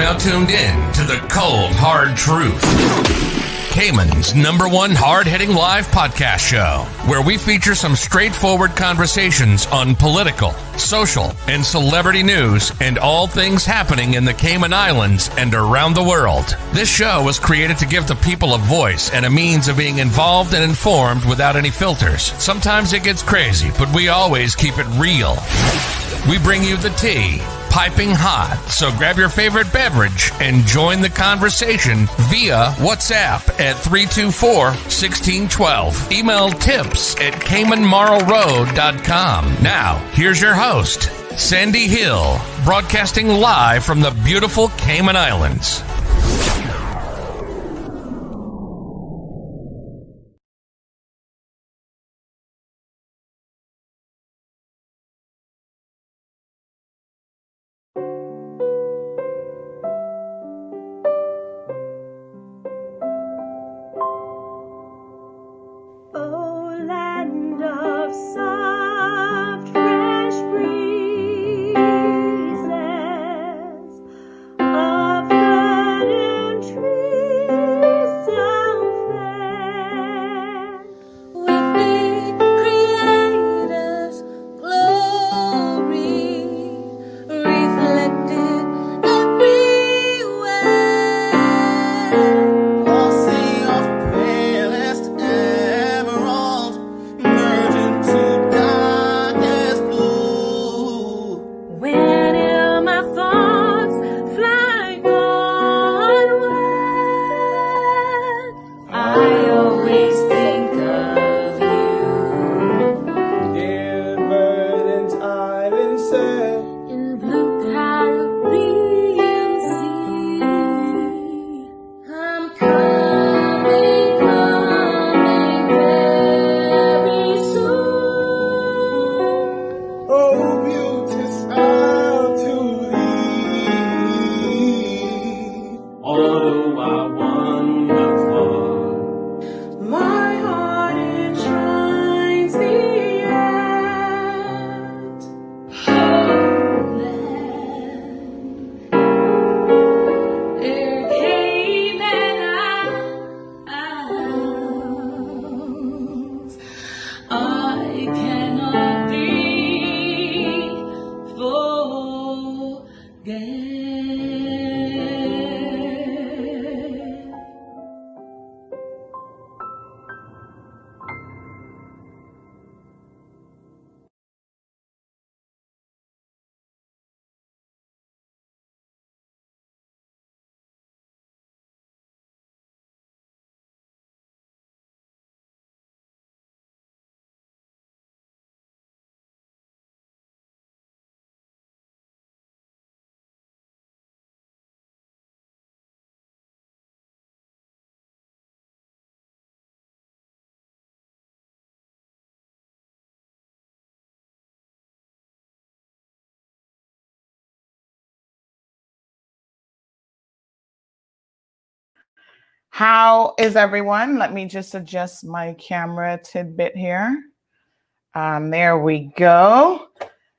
now tuned in to the cold, hard truth. Cayman's #1 hard-hitting live podcast show, where we feature some straightforward conversations on political, social, and celebrity news and all things happening in the Cayman Islands and around the world. This show was created to give the people a voice and a means of being involved and informed without any filters. Sometimes it gets crazy, but we always keep it real. We bring you the tea, piping hot, so grab your favorite beverage and join the conversation via WhatsApp at 324-1612. Email tips at caymanmarlroad.com. Now, here's your host, Sandy Hill, broadcasting live from the beautiful Cayman Islands. How is everyone? Let me just adjust my camera tidbit here. There we go.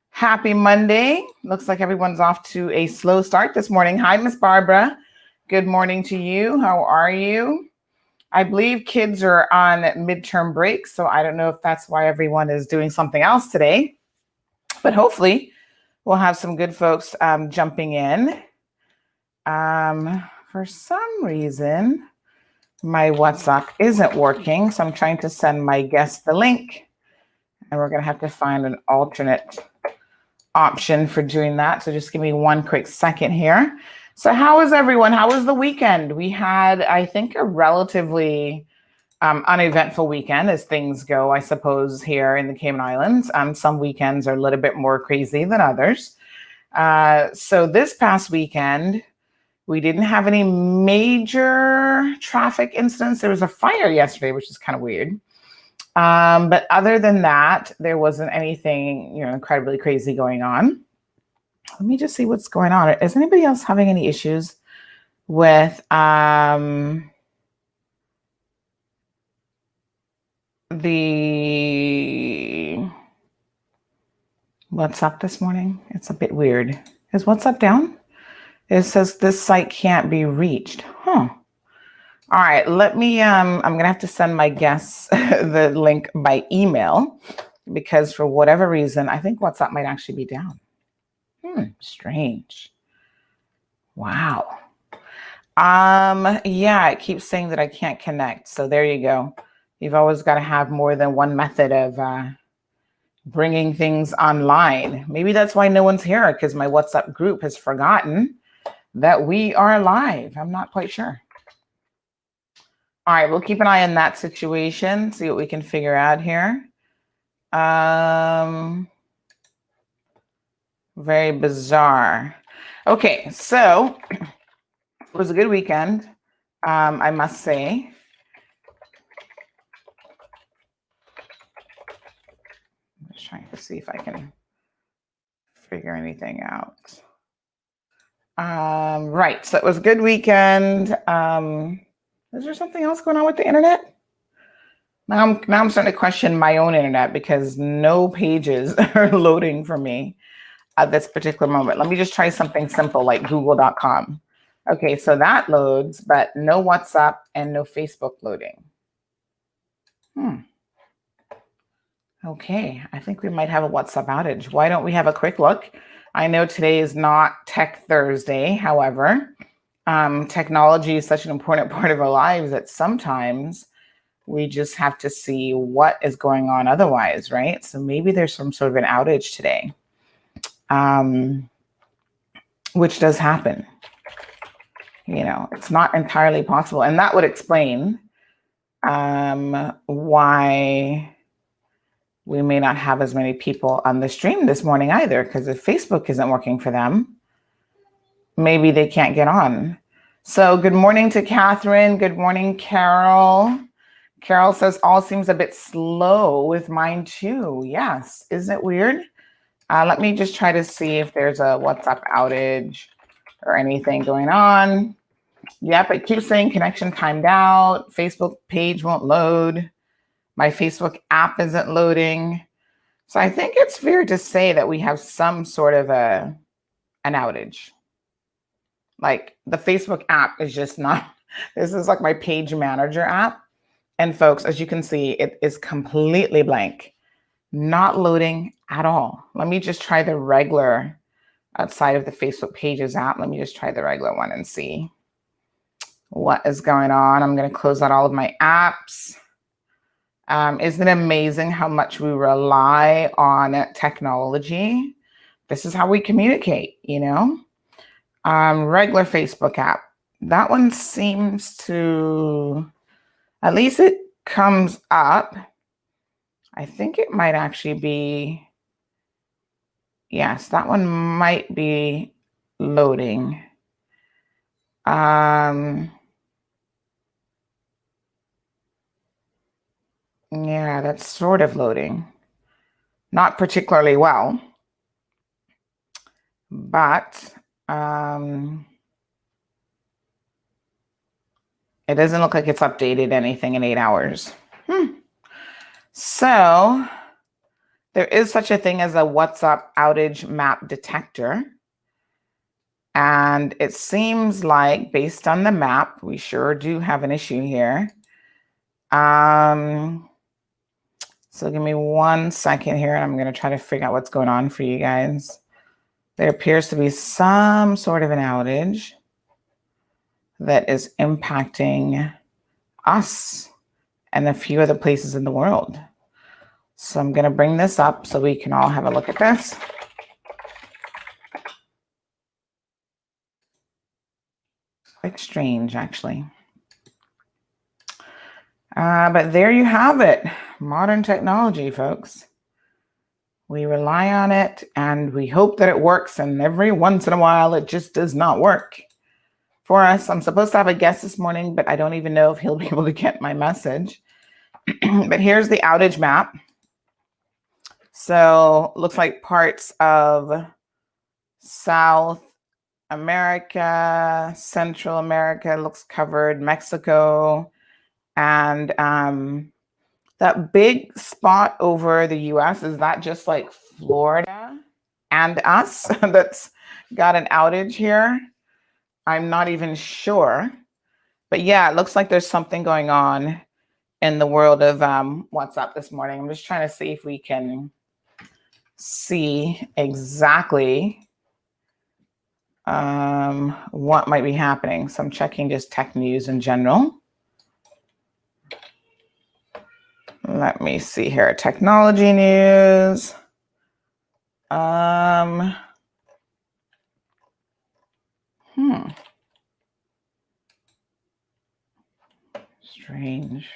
Happy Monday. Looks like everyone's off to a slow start this morning. Hi, Miss Barbara. Good morning to you. How are you? I believe kids are on midterm break, so I don't know if that's why everyone is doing something else today, but hopefully we'll have some good folks jumping in. For some reason, my WhatsApp isn't working, so I'm trying to send my guest the link, and we're going to have to find an alternate option for doing that. So just give me one quick second here. So how is everyone? How was the weekend? We had, I think, a relatively uneventful weekend as things go, I suppose, here in the Cayman Islands. Some weekends are a little bit more crazy than others. So this past weekend, we didn't have any major traffic incidents. There was a fire yesterday, which is kind of weird. But other than that, there wasn't anything, incredibly crazy going on. Let me just see what's going on. Is anybody else having any issues with the WhatsApp this morning? It's a bit weird. Is WhatsApp down? It says this site can't be reached. Huh. All right, let me, I'm gonna have to send my guests the link by email because for whatever reason, I think WhatsApp might actually be down. Strange. Wow. Yeah, it keeps saying that I can't connect. So there you go. You've always got to have more than one method of bringing things online. Maybe that's why no one's here, because my WhatsApp group has forgotten that we are live. I'm not quite sure. All right, we'll keep an eye on that situation, see what we can figure out here. Very bizarre. Okay, so it was a good weekend, I must say. I'm just trying to see if I can figure anything out. Right, so it was a good weekend. Is there something else going on with the internet? Now I'm starting to question my own internet because no pages are loading for me at this particular moment. Let me just try something simple like google.com. Okay, so that loads, but no WhatsApp and no Facebook loading. Okay, I think we might have a WhatsApp outage. Why don't we have a quick look? I know today is not Tech Thursday. However, technology is such an important part of our lives that sometimes we just have to see what is going on otherwise, right? So maybe there's some sort of an outage today, which does happen. You know, it's not entirely possible. And that would explain why we may not have as many people on the stream this morning either, because if Facebook isn't working for them, maybe they can't get on. So good morning to Catherine. Good morning, Carol. Carol says all seems a bit slow with mine too. Yes, isn't it weird? Let me just try to see if there's a WhatsApp outage or anything going on. Yep, it keeps saying connection timed out. Facebook page won't load. My Facebook app isn't loading. So I think it's fair to say that we have some sort of an outage. Like the Facebook app is just not, this is like my page manager app. And folks, as you can see, it is completely blank, not loading at all. Let me just try the regular outside of the Facebook Pages app. Let me just try the regular one and see what is going on. I'm going to close out all of my apps. Isn't it amazing how much we rely on technology? This is how we communicate, you know? Regular Facebook app. That one seems to, at least it comes up. I think it might actually be, yes, that one might be loading. Yeah, that's sort of loading. Not particularly well, but it doesn't look like it's updated anything in 8 hours. So there is such a thing as a WhatsApp outage map detector. And it seems like based on the map, we sure do have an issue here. So give me 1 second here, and I'm going to try to figure out what's going on for you guys. There appears to be some sort of an outage that is impacting us and a few other places in the world. So I'm going to bring this up so we can all have a look at this. Quite strange, actually. But there you have it. Modern technology, folks. We rely on it and we hope that it works. And every once in a while, it just does not work for us. I'm supposed to have a guest this morning, but I don't even know if he'll be able to get my message. But here's the outage map. So looks like parts of South America, Central America looks covered, Mexico, and that big spot over the US, is that just like Florida and us that's got an outage here? I'm not even sure. But yeah, it looks like there's something going on in the world of WhatsApp this morning. I'm just trying to see if we can see exactly what might be happening. So I'm checking just tech news in general. Let me see here. Technology news. Strange.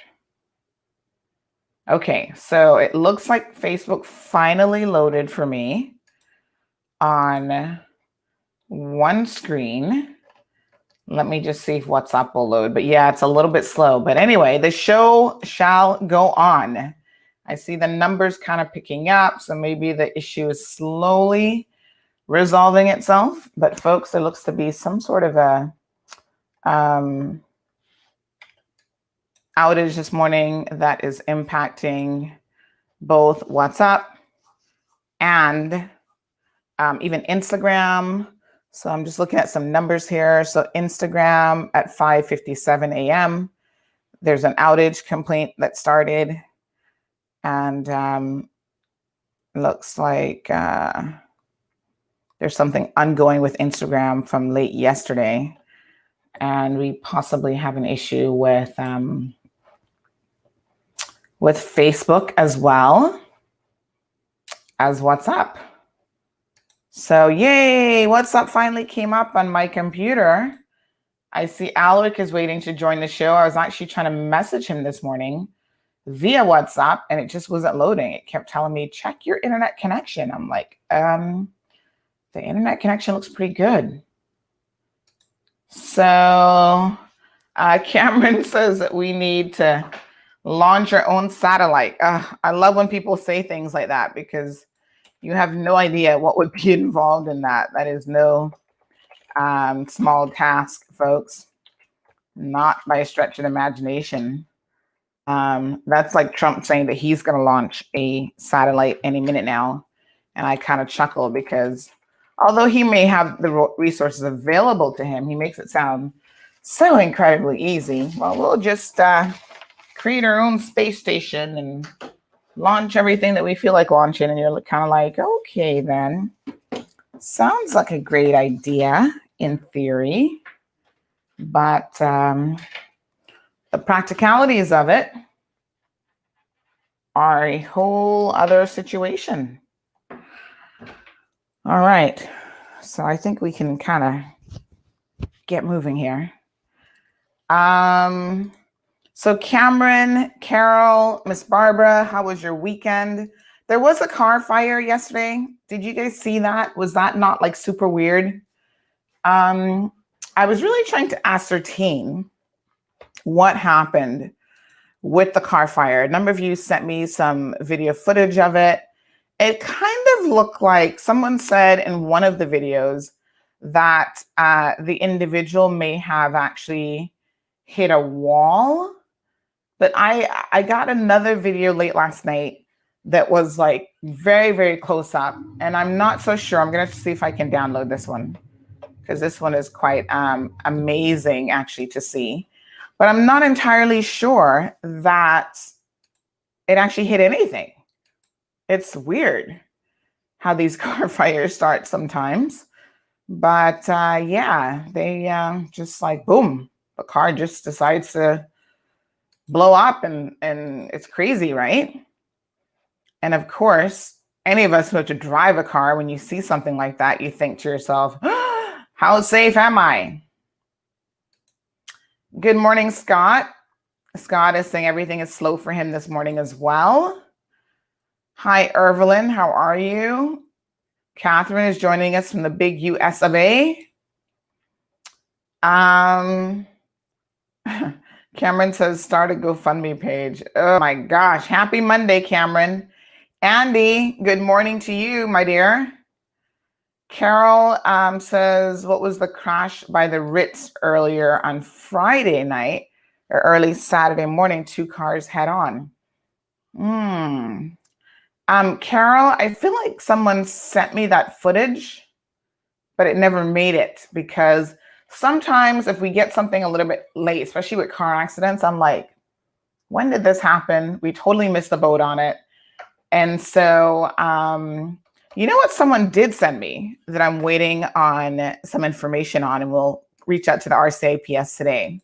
Okay, so it looks like Facebook finally loaded for me on one screen. Let me just see if WhatsApp will load. But yeah, it's a little bit slow. But anyway, the show shall go on. I see the numbers kind of picking up. So maybe the issue is slowly resolving itself. But folks, there looks to be some sort of a outage this morning that is impacting both WhatsApp and even Instagram. So I'm just looking at some numbers here. So Instagram at 5:57 a.m. There's an outage complaint that started, and looks like there's something ongoing with Instagram from late yesterday, and we possibly have an issue with Facebook as well as WhatsApp. So yay, WhatsApp finally came up on my computer. I see Alric is waiting to join the show. I was actually trying to message him this morning via WhatsApp and it just wasn't loading. It kept telling me, check your internet connection. I'm like, the internet connection looks pretty good. So Cameron says that we need to launch our own satellite. I love when people say things like that because you have no idea what would be involved in that. That is no small task, folks. Not by a stretch of imagination. That's like Trump saying that he's going to launch a satellite any minute now. And I kind of chuckle because although he may have the resources available to him, he makes it sound so incredibly easy. Well, we'll just create our own space station and launch everything that we feel like launching. And you're kind of like, okay, then. Sounds like a great idea in theory. But the practicalities of it are a whole other situation. All right. So I think we can kind of get moving here. So Cameron, Carol, Miss Barbara, how was your weekend? There was a car fire yesterday. Did you guys see that? Was that not like super weird? I was really trying to ascertain what happened with the car fire. A number of you sent me some video footage of it. It kind of looked like someone said in one of the videos that the individual may have actually hit a wall. But I got another video late last night that was like very, very close up. And I'm not so sure. I'm going to see if I can download this one because this one is quite amazing actually to see. But I'm not entirely sure that it actually hit anything. It's weird how these car fires start sometimes. But yeah, they just like, boom, the car just decides to blow up and it's crazy, right? And of course, any of us who have to drive a car, when you see something like that, you think to yourself, how safe am I? Good morning, Scott. Scott is saying everything is slow for him this morning as well. Hi, Evelyn. How are you? Catherine is joining us from the big US of A. Cameron says, start a GoFundMe page. Oh my gosh. Happy Monday, Cameron. Andy, good morning to you, my dear. Carol says, what was the crash by the Ritz earlier on Friday night or early Saturday morning? 2 cars head on. Carol, I feel like someone sent me that footage, but it never made it because sometimes if we get something a little bit late, especially with car accidents, I'm like, when did this happen? We totally missed the boat on it. And so, you know what someone did send me that I'm waiting on some information on, and we'll reach out to the RCIPS today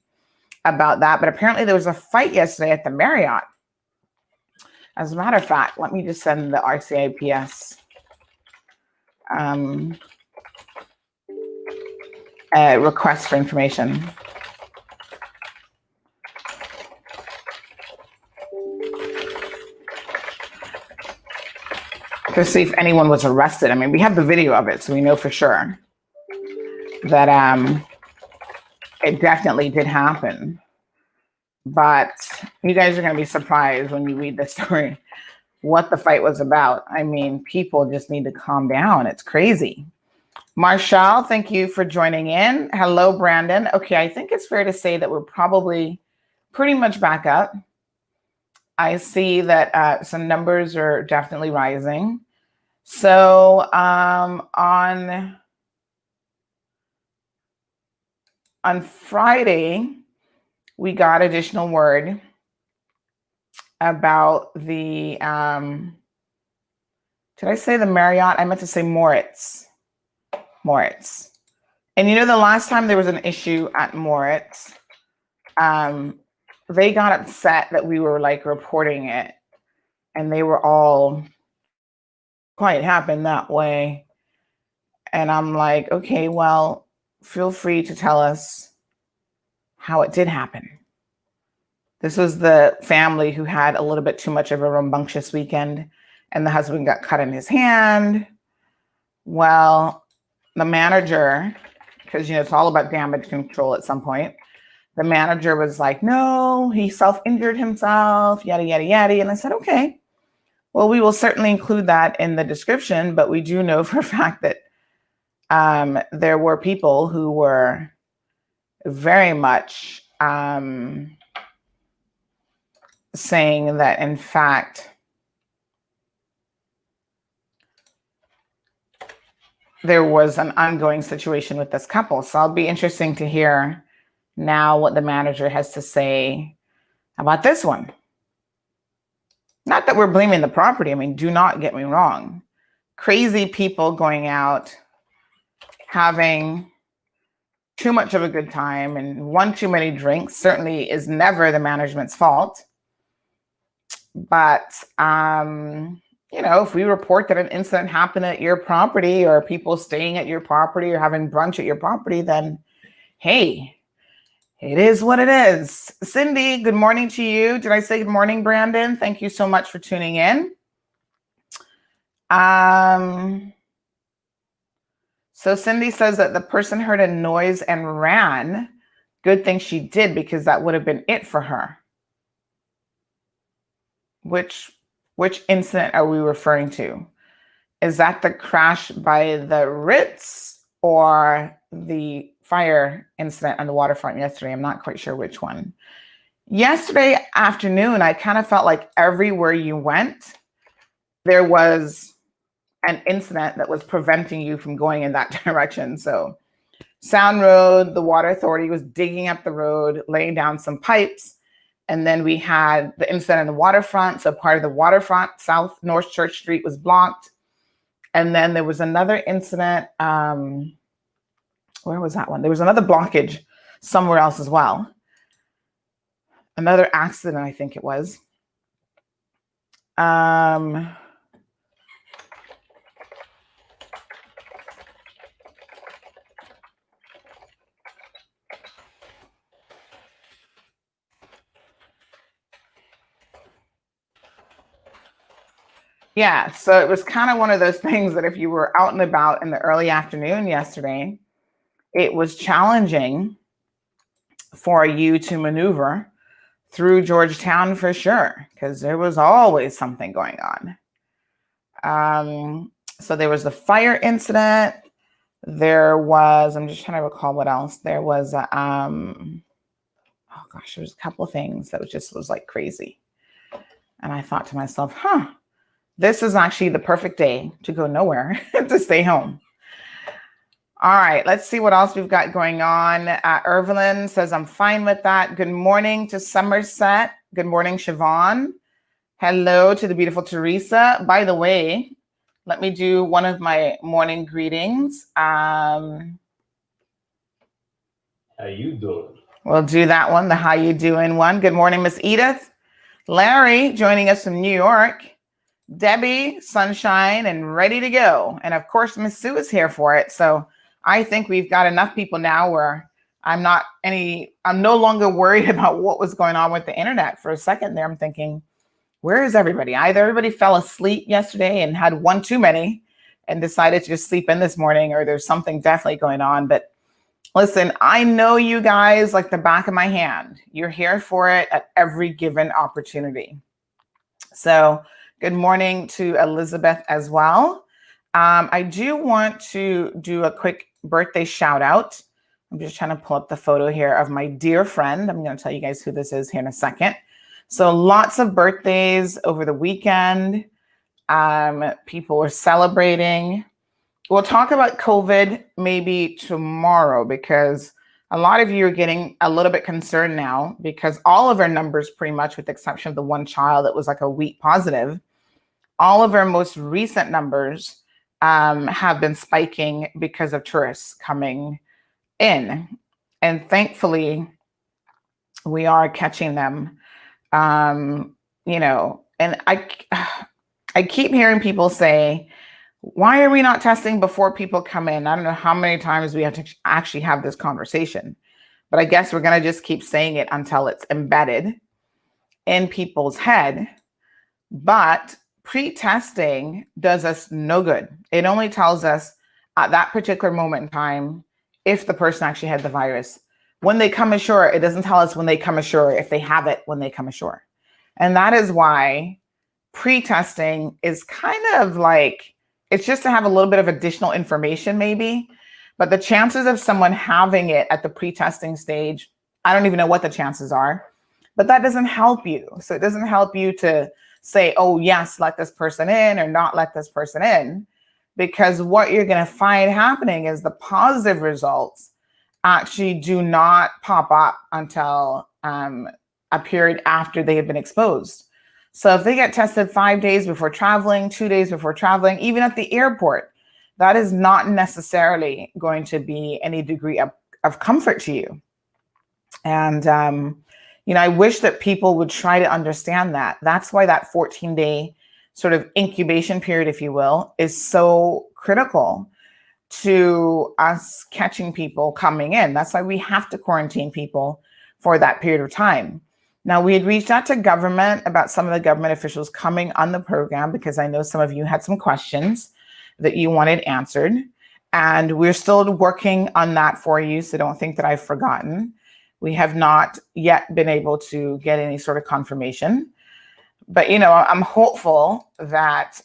about that. But apparently there was a fight yesterday at the Marriott. As a matter of fact, let me just send the RCIPS a request for information. To see if anyone was arrested. I mean, we have the video of it, so we know for sure that it definitely did happen. But you guys are going to be surprised when you read the story, what the fight was about. I mean, people just need to calm down. It's crazy. Marshall, thank you for joining in. Hello, Brandon. Okay, I think it's fair to say that we're probably pretty much back up. I see that some numbers are definitely rising. So on Friday, we got additional word about the, did I say the Marriott? I meant to say Moritz. Moritz. And you know, the last time there was an issue at Moritz, they got upset that we were like reporting it, and they were all, quite happened that way. And I'm like, okay, well, feel free to tell us how it did happen. This was the family who had a little bit too much of a rambunctious weekend, and the husband got cut in his hand. Well, the manager, because, you know, it's all about damage control at some point, the manager was like, no, he self-injured himself, yada, yada, yada. And I said, okay, well, we will certainly include that in the description, but we do know for a fact that there were people who were very much saying that, in fact, there was an ongoing situation with this couple. So it'll be interesting to hear now what the manager has to say about this one. Not that we're blaming the property. I mean, do not get me wrong. Crazy people going out, having too much of a good time and one too many drinks certainly is never the management's fault. But, you know, if we report that an incident happened at your property, or people staying at your property or having brunch at your property, then, hey, it is what it is. Cindy, good morning to you. Did I say good morning, Brandon? Thank you so much for tuning in. So Cindy says that the person heard a noise and ran. Good thing she did, because that would have been it for her. Which incident are we referring to? Is that the crash by the Ritz or the fire incident on the waterfront yesterday? I'm not quite sure which one. Yesterday afternoon, I kind of felt like everywhere you went, there was an incident that was preventing you from going in that direction. So Sound Road, the water authority was digging up the road, laying down some pipes. And then we had the incident on the waterfront. So part of the waterfront, South North Church Street, was blocked. And then there was another incident. Where was that one? There was another blockage somewhere else as well. Another accident, I think it was. Yeah, so it was kind of one of those things that if you were out and about in the early afternoon yesterday, it was challenging for you to maneuver through Georgetown for sure, because there was always something going on. So there was the fire incident. There was, I'm just trying to recall what else. There was, oh gosh, there was a couple of things that was like crazy. And I thought to myself, this is actually the perfect day to go nowhere, to stay home. All right, let's see what else we've got going on. Irvelyn says, I'm fine with that. Good morning to Somerset. Good morning, Siobhan. Hello to the beautiful Teresa. By the way, let me do one of my morning greetings. How you doing? We'll do that one, the how you doing one. Good morning, Miss Edith. Larry joining us from New York. Debbie, sunshine, and ready to go. And of course, Miss Sue is here for it. So I think we've got enough people now where I'm no longer worried about what was going on with the internet. For a second there, I'm thinking, where is everybody? Either everybody fell asleep yesterday and had one too many and decided to just sleep in this morning, or there's something definitely going on. But listen, I know you guys like the back of my hand. You're here for it at every given opportunity. So good morning to Elizabeth as well. I do want to do a quick birthday shout out. I'm just trying to pull up the photo here of my dear friend. I'm going to tell you guys who this is here in a second. So lots of birthdays over the weekend. People are celebrating. We'll talk about COVID maybe tomorrow, because a lot of you are getting a little bit concerned now, because all of our numbers, pretty much with the exception of the one child that was like a week positive, all of our most recent numbers have been spiking because of tourists coming in. And thankfully, we are catching them, and I keep hearing people say, why are we not testing before people come in? I don't know how many times we have to actually have this conversation, but I guess we're going to just keep saying it until it's embedded in people's head. But pre-testing does us no good. It only tells us at that particular moment in time if the person actually had the virus. When they come ashore, it doesn't tell us when they come ashore if they have it when they come ashore. And that is why pre-testing is kind of like, it's just to have a little bit of additional information maybe, but the chances of someone having it at the pre-testing stage, I don't even know what the chances are, but that doesn't help you. So it doesn't help you to say, oh yes, let this person in or not let this person in, because what you're going to find happening is the positive results actually do not pop up until a period after they have been exposed. So if they get tested 5 days before traveling, 2 days before traveling, even at the airport, that is not necessarily going to be any degree of comfort to you. And, I wish that people would try to understand that. That's why that 14-day sort of incubation period, if you will, is so critical to us catching people coming in. That's why we have to quarantine people for that period of time. Now, we had reached out to government about some of the government officials coming on the program, because I know some of you had some questions that you wanted answered. And we're still working on that for you, so don't think that I've forgotten. We have not yet been able to get any sort of confirmation. But, I'm hopeful that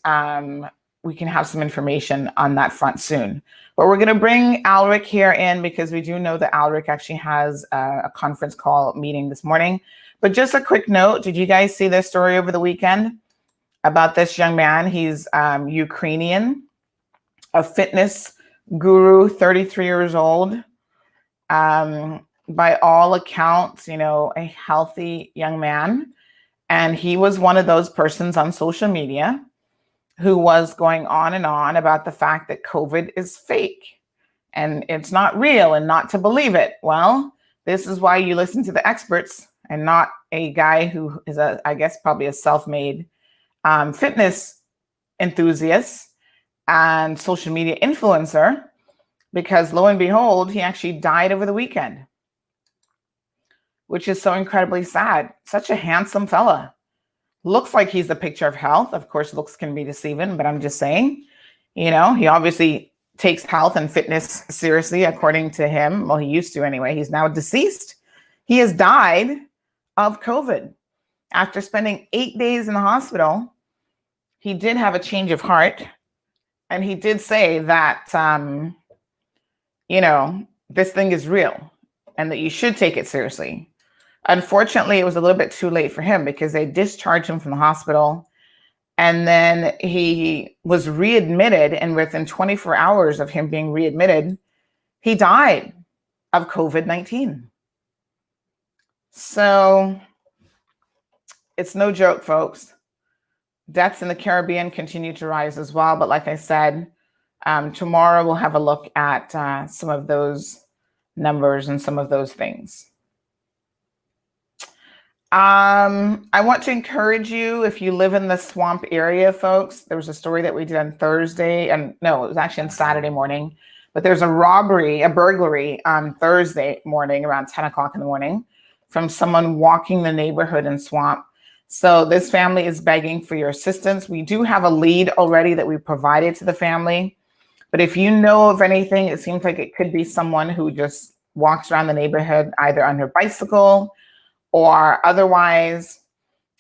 we can have some information on that front soon. But we're going to bring Alric here in, because we do know that Alric actually has a conference call meeting this morning. But just a quick note, did you guys see this story over the weekend about this young man? He's Ukrainian, a fitness guru, 33 years old. By all accounts, a healthy young man. And he was one of those persons on social media who was going on and on about the fact that COVID is fake and it's not real and not to believe it. Well, this is why you listen to the experts and not a guy who is probably a self-made fitness enthusiast and social media influencer, because lo and behold, he actually died over the weekend, which is so incredibly sad. Such a handsome fella. Looks like he's the picture of health. Of course, looks can be deceiving, but I'm just saying, he obviously takes health and fitness seriously, according to him. Well, he used to anyway. He's now deceased. He has died of COVID after spending 8 days in the hospital. He did have a change of heart, and he did say that, this thing is real and that you should take it seriously. Unfortunately, it was a little bit too late for him, because they discharged him from the hospital, and then he was readmitted, and within 24 hours of him being readmitted, he died of COVID-19. So it's no joke, folks. Deaths in the Caribbean continue to rise as well. But like I said, tomorrow we'll have a look at some of those numbers and some of those things. I want to encourage you, if you live in the swamp area, folks, there was a story that we did on Thursday, and no, it was actually on Saturday morning, but there's a burglary on Thursday morning around 10 o'clock in the morning from someone walking the neighborhood in Swamp. So this family is begging for your assistance. We do have a lead already that we provided to the family, but if you know of anything, it seems like it could be someone who just walks around the neighborhood either on her bicycle or otherwise,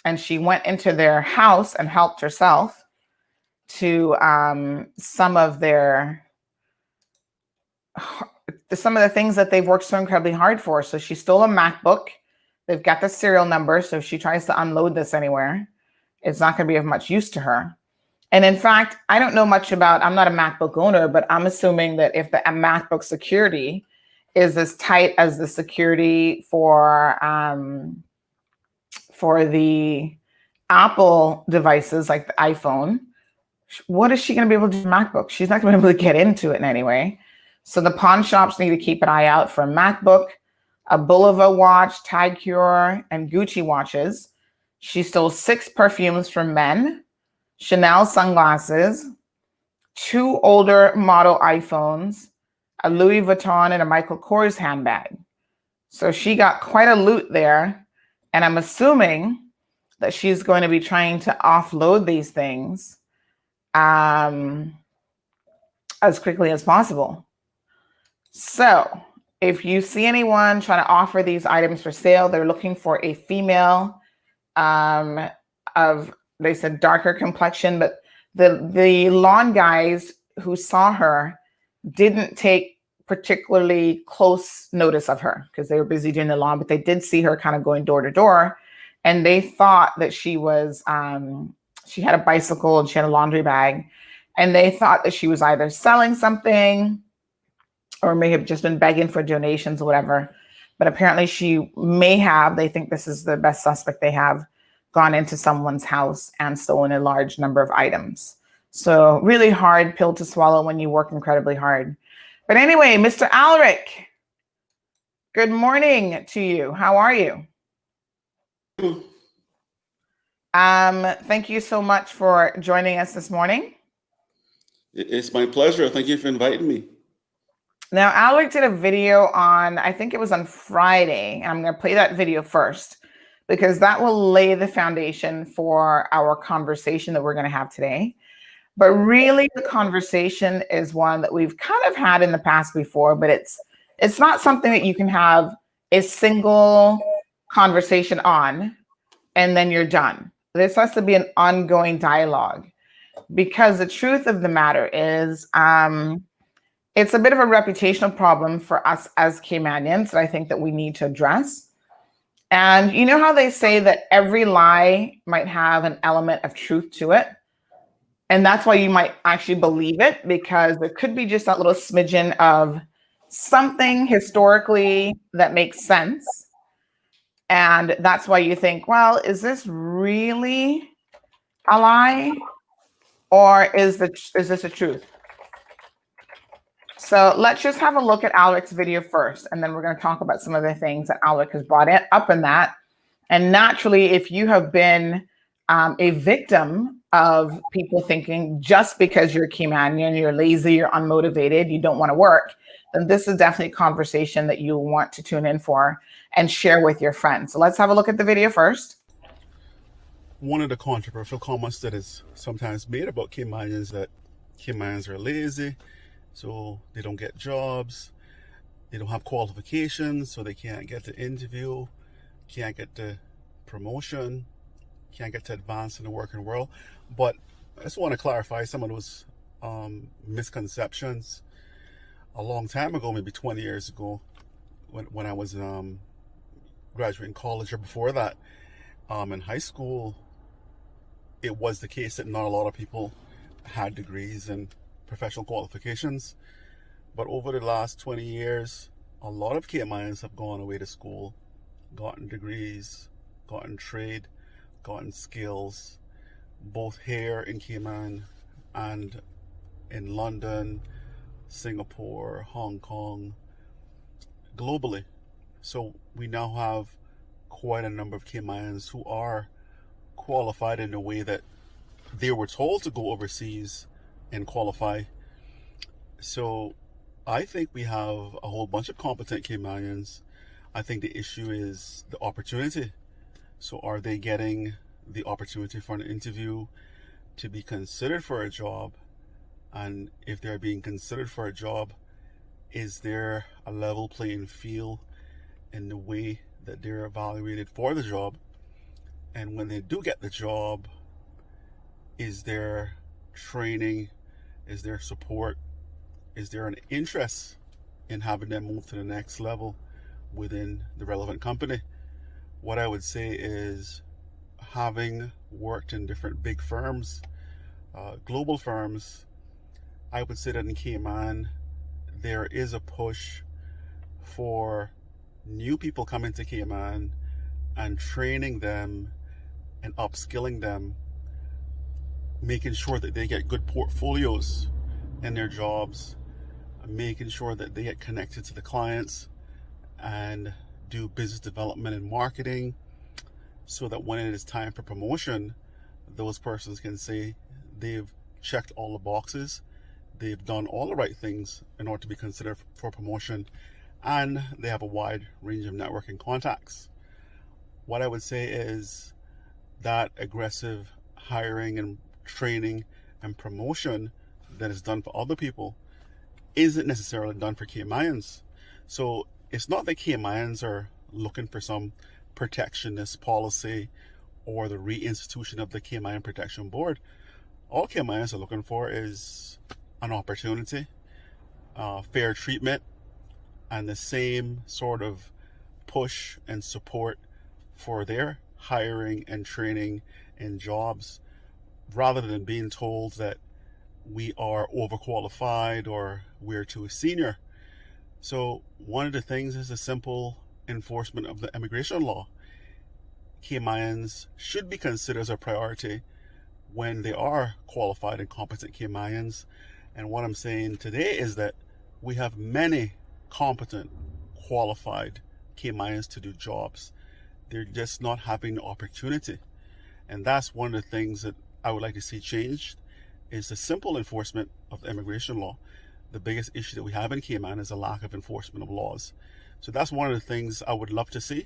and she went into their house and helped herself to some of the things that they've worked so incredibly hard for. So she stole a MacBook. They've got the serial number, so if she tries to unload this anywhere, it's not going to be of much use to her. And in fact, I don't know much about, I'm not a MacBook owner, but I'm assuming that if the MacBook security is as tight as the security for the Apple devices like the iPhone, what is she going to be able to do with MacBook? She's not going to be able to get into it in any way. So the pawn shops need to keep an eye out for a MacBook, a Bulova watch, Tag Heuer, and Gucci watches. She stole 6 perfumes from men, Chanel sunglasses, 2 older model iPhones, a Louis Vuitton, and a Michael Kors handbag. So she got quite a loot there. And I'm assuming that she's going to be trying to offload these things as quickly as possible. So if you see anyone trying to offer these items for sale, they're looking for a female they said darker complexion, but the lawn guys who saw her didn't take particularly close notice of her because they were busy doing the lawn, but they did see her kind of going door to door, and they thought that she was she had a bicycle and she had a laundry bag, and they thought that she was either selling something or may have just been begging for donations or whatever. But apparently she may have, they think this is the best suspect they have, gone into someone's house and stolen a large number of items. So really hard pill to swallow when you work incredibly hard. But anyway, Mr. Alric, good morning to you. How are you? Thank you so much for joining us this morning. It's my pleasure. Thank you for inviting me. Now, Alric did a video on, I think it was on Friday, and I'm going to play that video first because that will lay the foundation for our conversation that we're going to have today. But really, the conversation is one that we've kind of had in the past before, but it's not something that you can have a single conversation on and then you're done. This has to be an ongoing dialogue because the truth of the matter is it's a bit of a reputational problem for us as Caymanians that I think that we need to address. And you know how they say that every lie might have an element of truth to it? And that's why you might actually believe it, because there could be just that little smidgen of something historically that makes sense. And that's why you think, well, is this really a lie? Or is this a truth? So let's just have a look at Alric's video first, and then we're going to talk about some of the things that Alric has brought up in that. And naturally, if you have been a victim of people thinking just because you're a Caymanian, you're lazy, you're unmotivated, you don't want to work, then this is definitely a conversation that you'll want to tune in for and share with your friends. So let's have a look at the video first. One of the controversial comments that is sometimes made about Caymanians that Caymanians are lazy, so they don't get jobs, they don't have qualifications, so they can't get the interview, can't get the promotion, can't get to advance in the working world. But I just want to clarify some of those misconceptions. A long time ago, maybe 20 years ago, when I was graduating college or before that, in high school, it was the case that not a lot of people had degrees and professional qualifications. But over the last 20 years, a lot of Caymanians have gone away to school, gotten degrees, gotten trade, gotten skills, both here in Cayman and in London, Singapore, Hong Kong, globally. So we now have quite a number of Caymanians who are qualified in a way that they were told to go overseas and qualify. So I think we have a whole bunch of competent Caymanians. I think the issue is the opportunity. So are they getting the opportunity for an interview, to be considered for a job? And if they're being considered for a job, is there a level playing field in the way that they're evaluated for the job? And when they do get the job, is there training? Is there support? Is there an interest in having them move to the next level within the relevant company? What I would say is, having worked in different big firms, global firms, I would say that in Cayman, there is a push for new people coming to Cayman and training them and upskilling them, making sure that they get good portfolios in their jobs, making sure that they get connected to the clients and do business development and marketing, so that when it is time for promotion, those persons can say they've checked all the boxes, they've done all the right things in order to be considered for promotion, and they have a wide range of networking contacts. What I would say is that aggressive hiring and training and promotion that is done for other people isn't necessarily done for Caymanians. So it's not that Caymanians are looking for some protectionist policy or the reinstitution of the Cayman Protection Board. All Caymanians are looking for is an opportunity, fair treatment, and the same sort of push and support for their hiring and training and jobs, rather than being told that we are overqualified or we're too senior. So one of the things is the simple enforcement of the immigration law. Caymanians should be considered as a priority when they are qualified and competent Caymanians. And what I'm saying today is that we have many competent, qualified Caymanians to do jobs. They're just not having the opportunity. And that's one of the things that I would like to see changed, is the simple enforcement of the immigration law. The biggest issue that we have in Cayman is a lack of enforcement of laws. So that's one of the things I would love to see.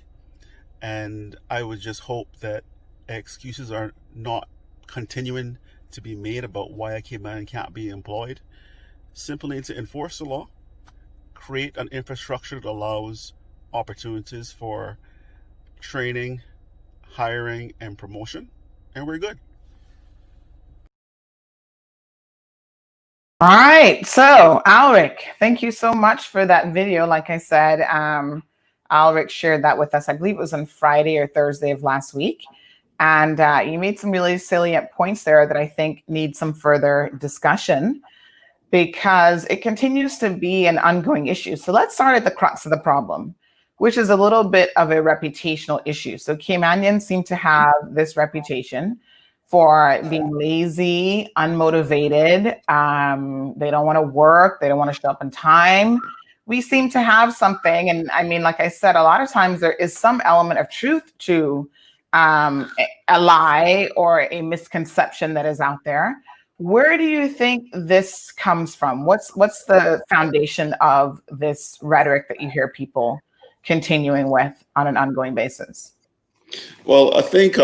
And I would just hope that excuses are not continuing to be made about why a Cayman can't be employed. Simply to enforce the law, create an infrastructure that allows opportunities for training, hiring, and promotion, and we're good. All right. So, Alric, thank you so much for that video. Like I said, Alric shared that with us. I believe it was on Friday or Thursday of last week. And you made some really salient points there that I think need some further discussion, because it continues to be an ongoing issue. So let's start at the crux of the problem, which is a little bit of a reputational issue. So Caymanians seem to have this reputation for being lazy, unmotivated. They don't want to work. They don't want to show up on time. We seem to have something. And I mean, like I said, a lot of times there is some element of truth to a lie or a misconception that is out there. Where do you think this comes from? What's the foundation of this rhetoric that you hear people continuing with on an ongoing basis? Well, I think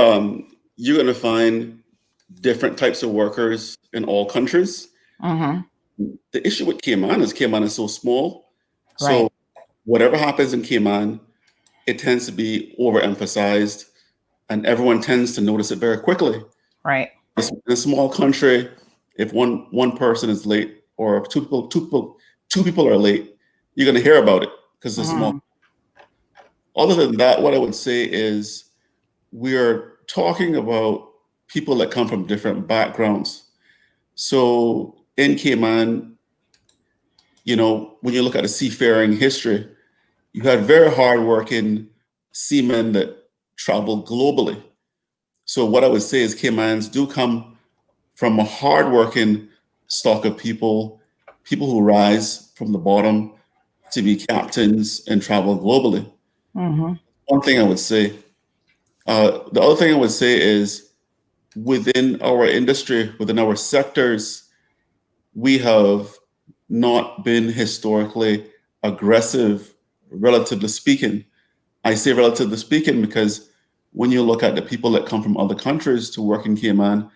you're going to find different types of workers in all countries. Mm-hmm. The issue with Cayman is so small. Right. So whatever happens in Cayman, it tends to be overemphasized, and everyone tends to notice it very quickly. Right. In a small country, if one person is late, or if two people are late, you're going to hear about it because it's small. Other than that, what I would say is we are talking about people that come from different backgrounds. So in Cayman, when you look at the seafaring history, you had very hardworking seamen that traveled globally. So what I would say is Caymanians do come from a hardworking stock of people who rise from the bottom to be captains and travel globally. Mm-hmm. One thing I would say. The other thing I would say is within our industry, within our sectors, we have not been historically aggressive, relatively speaking. I say relatively speaking because when you look at the people that come from other countries to work in Cayman,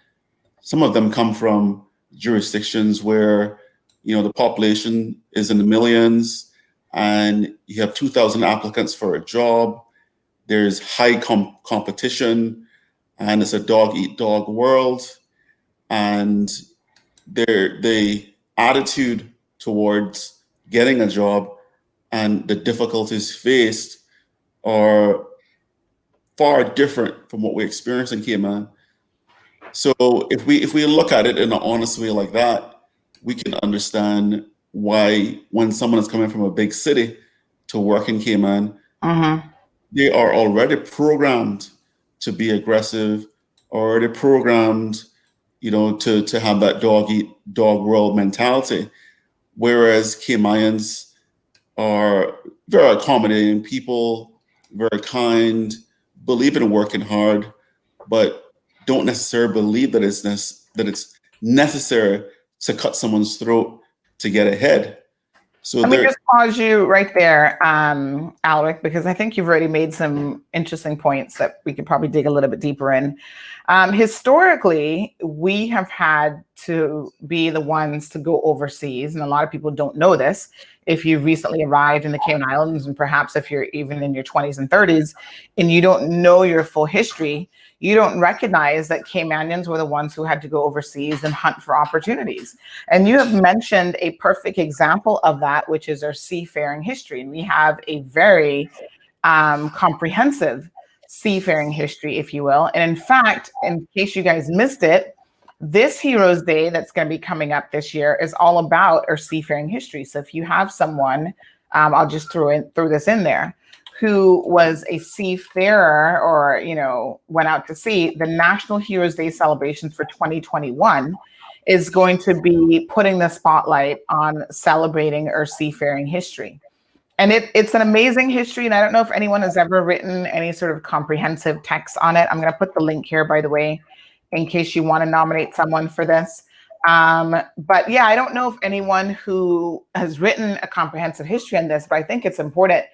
some of them come from jurisdictions where the population is in the millions, and you have 2,000 applicants for a job. There's high competition, and it's a dog eat dog world. And the attitude towards getting a job and the difficulties faced are far different from what we experience in Cayman. So if we look at it in an honest way like that, we can understand why when someone is coming from a big city to work in Cayman, they are already programmed to be aggressive, already programmed, to have that dog eat dog world mentality. Whereas Caymanians are very accommodating people, very kind, believe in working hard, but don't necessarily believe that it's necessary to cut someone's throat to get ahead. So let me just pause you right there, Alric, because I think you've already made some interesting points that we could probably dig a little bit deeper in. Historically, we have had to be the ones to go overseas, and a lot of people don't know this. If you've recently arrived in the Cayman Islands, and perhaps if you're even in your 20s and 30s, and you don't know your full history, you don't recognize that Caymanians were the ones who had to go overseas and hunt for opportunities. And you have mentioned a perfect example of that, which is our seafaring history. And we have a very comprehensive seafaring history, if you will. And in fact, in case you guys missed it, this Heroes Day that's going to be coming up this year is all about our seafaring history. So if you have someone, I'll just throw this in there, who was a seafarer or, went out to sea, the National Heroes Day celebrations for 2021 is going to be putting the spotlight on celebrating our seafaring history. And it's an amazing history. And I don't know if anyone has ever written any sort of comprehensive text on it. I'm going to put the link here, by the way, in case you want to nominate someone for this. But yeah, I don't know if anyone who has written a comprehensive history on this, but I think it's important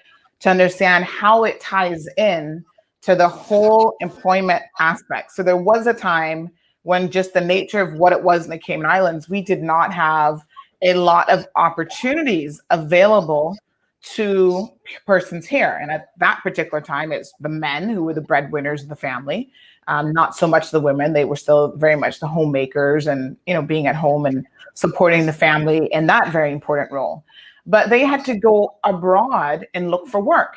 to understand how it ties in to the whole employment aspect. So there was a time when just the nature of what it was in the Cayman Islands, we did not have a lot of opportunities available to persons here. And at that particular time, it's the men who were the breadwinners of the family, not so much the women. They were still very much the homemakers and, being at home and supporting the family in that very important role. But they had to go abroad and look for work.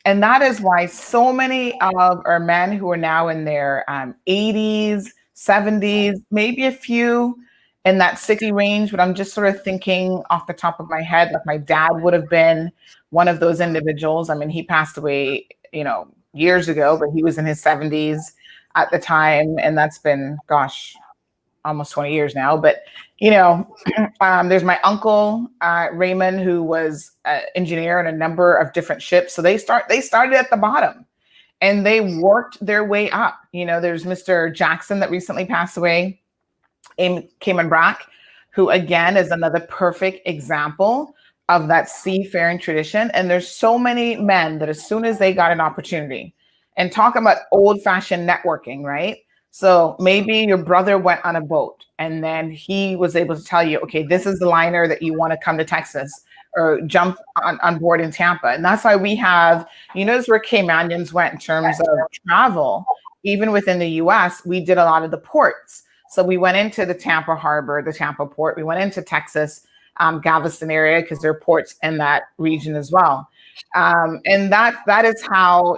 And that is why so many of our men who are now in their 80s, 70s, maybe a few in that 60 range, but I'm just sort of thinking off the top of my head, like my dad would have been one of those individuals. I mean, he passed away, years ago, but he was in his 70s at the time. And that's been, almost 20 years now. But, there's my uncle, Raymond, who was an engineer on a number of different ships. So they started at the bottom and they worked their way up. There's Mr. Jackson that recently passed away, Cayman Brack, who again is another perfect example of that seafaring tradition. And there's so many men that as soon as they got an opportunity, and talk about old fashioned networking, right? So maybe your brother went on a boat and then he was able to tell you, okay, this is the liner that you want to come to Texas or jump on board in Tampa. And that's why we have, notice where Caymanians went in terms of travel, even within the US, we did a lot of the ports. So we went into the Tampa harbor, the Tampa port, we went into Texas, Galveston area, because there are ports in that region as well. And that is how,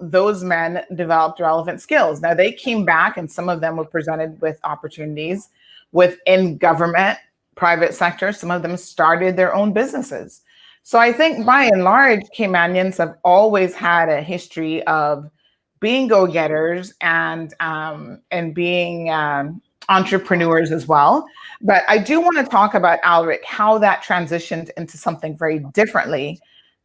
those men developed relevant skills. Now they came back and some of them were presented with opportunities within government private sector. Some of them started their own businesses. So I think by and large, Caymanians have always had a history of being go-getters and being entrepreneurs as well. But I do want to talk about, Alric, how that transitioned into something very differently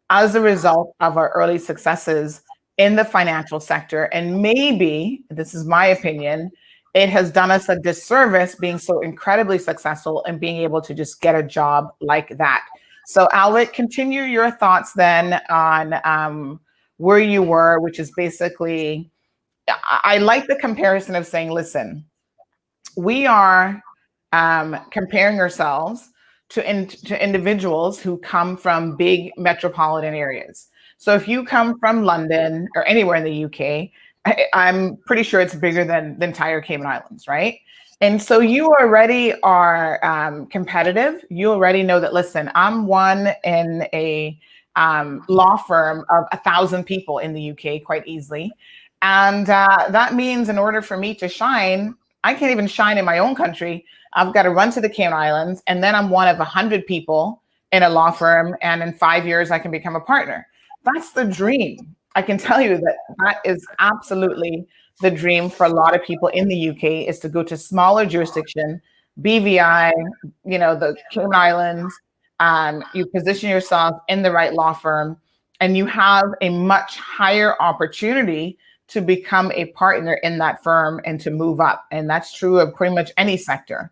as a result of our early successes in the financial sector. And maybe, this is my opinion, it has done us a disservice being so incredibly successful and being able to just get a job like that. So Alric, continue your thoughts then on where you were, which is basically, I like the comparison of saying, listen, we are comparing ourselves to individuals who come from big metropolitan areas. So if you come from London or anywhere in the UK, I'm pretty sure it's bigger than the entire Cayman Islands, right? And so you already are competitive. You already know that, listen, I'm one in a law firm of 1,000 people in the UK quite easily. And that means in order for me to shine, I can't even shine in my own country. I've got to run to the Cayman Islands, and then I'm one of 100 people in a law firm, and in 5 years, I can become a partner. That's the dream. I can tell you that that is absolutely the dream for a lot of people in the UK, is to go to smaller jurisdiction, BVI, the Cayman Islands. You position yourself in the right law firm, and you have a much higher opportunity to become a partner in that firm and to move up. And that's true of pretty much any sector.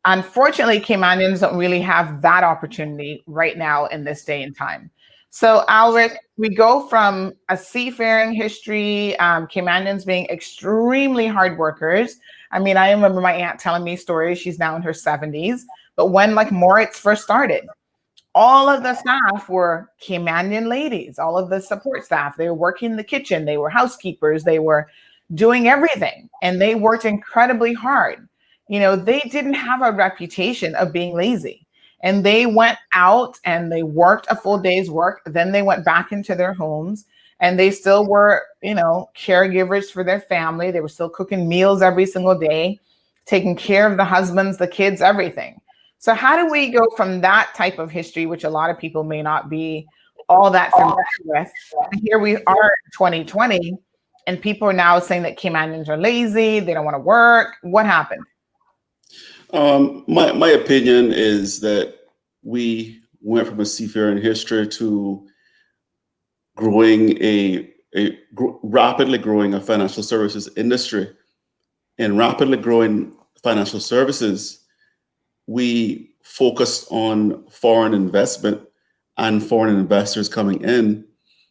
Unfortunately, Caymanians don't really have that opportunity right now in this day and time. So Alric, we go from a seafaring history, Caymanians being extremely hard workers. I mean, I remember my aunt telling me stories. She's now in her 70s. But when Moritz first started, all of the staff were Caymanian ladies, all of the support staff. They were working in the kitchen. They were housekeepers. They were doing everything. And they worked incredibly hard. They didn't have a reputation of being lazy. And they went out and they worked a full day's work. Then they went back into their homes, and they still were, caregivers for their family. They were still cooking meals every single day, taking care of the husbands, the kids, everything. So how do we go from that type of history, which a lot of people may not be all that familiar with, and here we are in 2020, and people are now saying that Caymanians are lazy, they don't want to work. What happened? My opinion is that we went from a seafaring history to growing rapidly growing a financial services industry. In rapidly growing financial services, we focused on foreign investment and foreign investors coming in.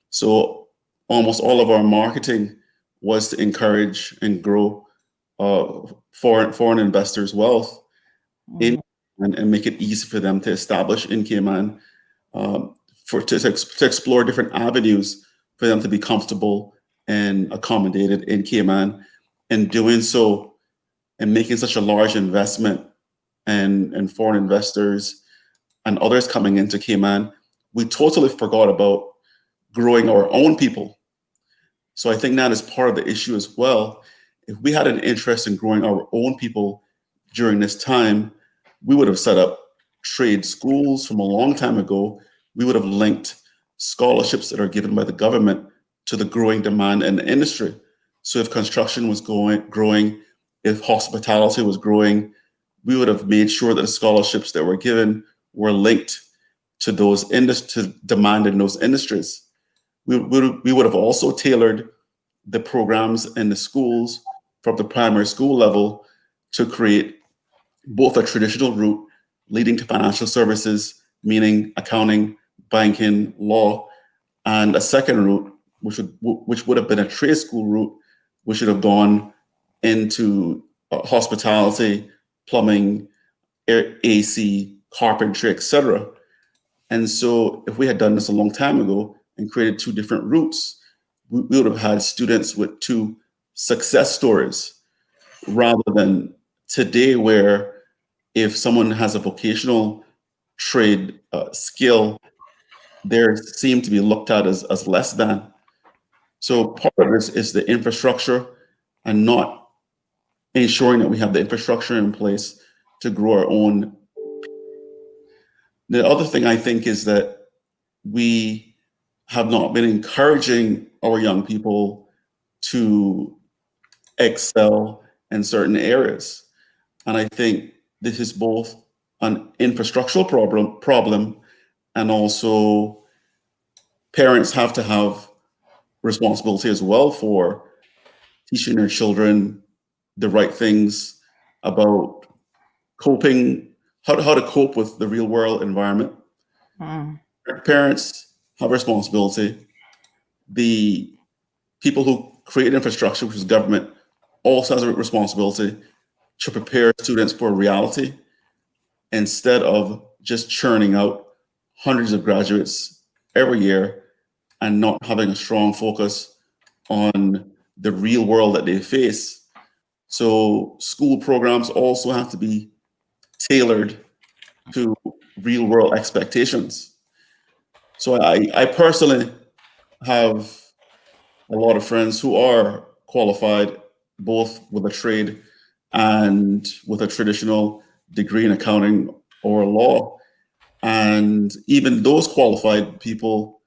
So almost all of our marketing was to encourage and grow foreign investors' wealth in and make it easy for them to establish in Cayman, to explore different avenues for them to be comfortable and accommodated in Cayman. And doing so and making such a large investment and foreign investors and others coming into Cayman, we totally forgot about growing our own people. So I think that is part of the issue as well. If we had an interest in growing our own people during this time, we would have set up trade schools from a long time ago. We would have linked scholarships that are given by the government to the growing demand in the industry. So if construction was growing, if hospitality was growing, we would have made sure that the scholarships that were given were linked to those to demand in those industries. We would have also tailored the programs in the schools from the primary school level to create both a traditional route leading to financial services, meaning accounting, banking, law, and a second route, which would have been a trade school route, which should have gone into hospitality, plumbing, AC, carpentry, etc. And so if we had done this a long time ago and created two different routes, we would have had students with two success stories, rather than today where if someone has a vocational trade skill, they're seem to be looked at as less than. So part of this is the infrastructure and not ensuring that we have the infrastructure in place to grow our own. The other thing I think is that we have not been encouraging our young people to excel in certain areas. And I think this is both an infrastructural problem and also parents have to have responsibility as well for teaching their children the right things about coping, how to cope with the real world environment. Parents have responsibility. The people who create infrastructure, which is government, also has a responsibility to prepare students for reality instead of just churning out hundreds of graduates every year and not having a strong focus on the real world that they face. So school programs also have to be tailored to real world expectations. So I personally have a lot of friends who are qualified both with a trade and with a traditional degree in accounting or law. And even those qualified people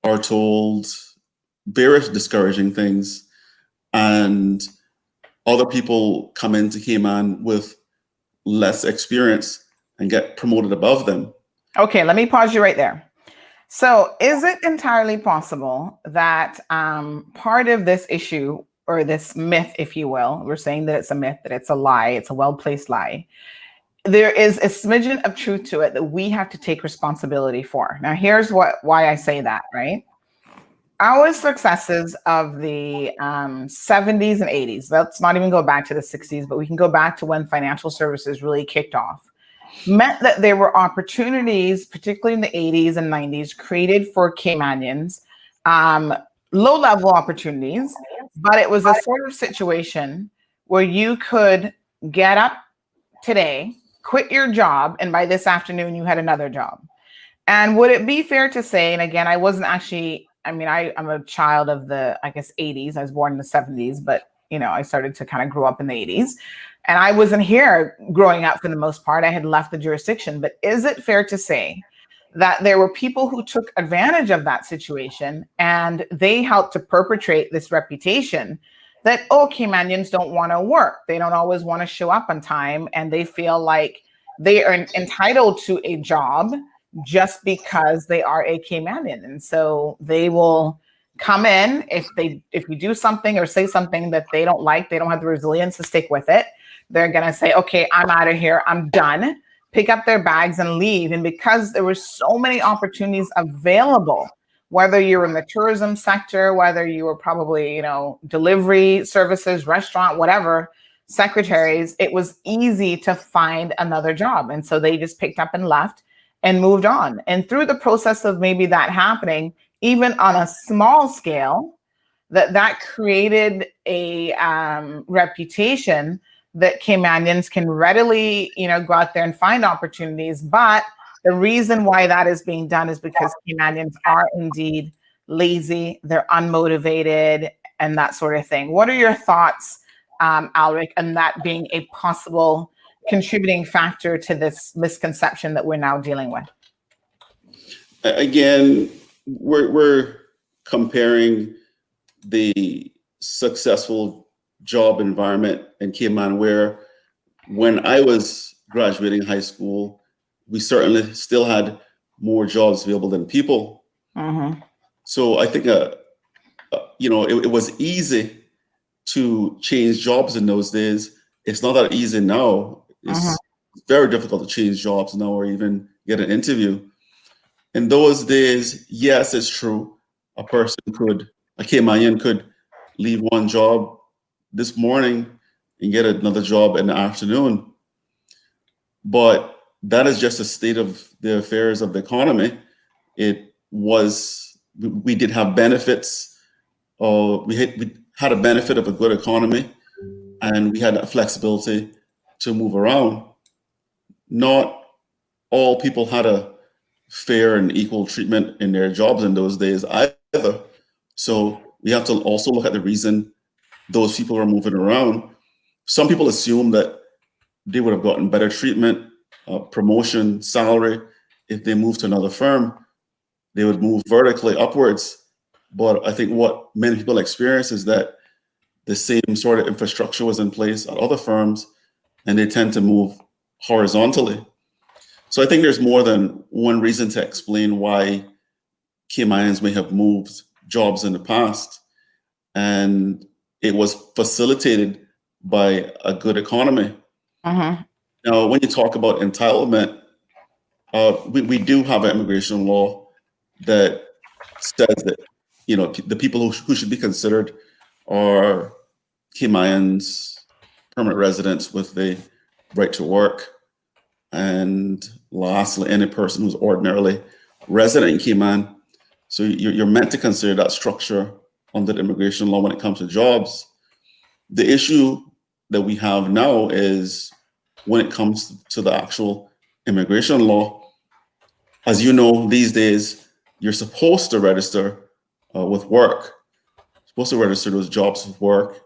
are told very discouraging things. And other people come into Cayman with less experience and get promoted above them. Okay, let me pause you right there. So is it entirely possible that part of this issue or this myth, if you will, we're saying that it's a myth, that it's a lie, it's a well-placed lie, there is a smidgen of truth to it that we have to take responsibility for. Now, here's why I say that, right? Our successes of the 70s and 80s, let's not even go back to the 60s, but we can go back to when financial services really kicked off, meant that there were opportunities, particularly in the 80s and 90s, created for Caymanians, low-level opportunities, but it was a sort of situation where you could get up today, quit your job, and by this afternoon, you had another job. And would it be fair to say, and again, I wasn't actually, I'm a child of the, I guess, 80s. I was born in the 70s, but, I started to kind of grow up in the 80s. And I wasn't here growing up for the most part. I had left the jurisdiction. But is it fair to say that there were people who took advantage of that situation and they helped to perpetrate this reputation that, Caymanians don't want to work. They don't always want to show up on time. And they feel like they are entitled to a job just because they are a Caymanian. And so they will come in if you do something or say something that they don't like, they don't have the resilience to stick with it. They're going to say, okay, I'm out of here. I'm done. Pick up their bags and leave. And because there were so many opportunities available, whether you're in the tourism sector, whether you were probably, delivery services, restaurant, whatever, secretaries, it was easy to find another job. And so they just picked up and left and moved on. And through the process of maybe that happening, even on a small scale, that created a reputation that Caymanians can readily, go out there and find opportunities. But the reason why that is being done is because Caymanians are indeed lazy, they're unmotivated, and that sort of thing. What are your thoughts, Alric, on that being a possible contributing factor to this misconception that we're now dealing with? Again, we're comparing the successful job environment in Cayman, where when I was graduating high school, we certainly still had more jobs available than people. Mm-hmm. So I think, it was easy to change jobs in those days. It's not that easy now. It's very difficult to change jobs now or even get an interview. In those days, yes, it's true. A Caymanian could leave one job this morning and get another job in the afternoon. But that is just a state of the affairs of the economy. We did have benefits. We had a benefit of a good economy, and we had that flexibility to move around. Not all people had a fair and equal treatment in their jobs in those days either. So we have to also look at the reason those people are moving around. Some people assume that they would have gotten better treatment, promotion, salary if they move to another firm, they would move vertically upwards. But I think what many people experience is that the same sort of infrastructure was in place at other firms, and they tend to move horizontally. So I think there's more than one reason to explain why Caymanians may have moved jobs in the past. And it was facilitated by a good economy. Mm-hmm. Now, when you talk about entitlement, we do have an immigration law that says that, you know, the people who should be considered are Caymanians, permanent residents with the right to work, and lastly, any person who's ordinarily resident in Cayman. So you're meant to consider that structure under the immigration law when it comes to jobs. The issue that we have now is when it comes to the actual immigration law. As you know, these days, you're supposed to register with work, supposed to register those jobs with work,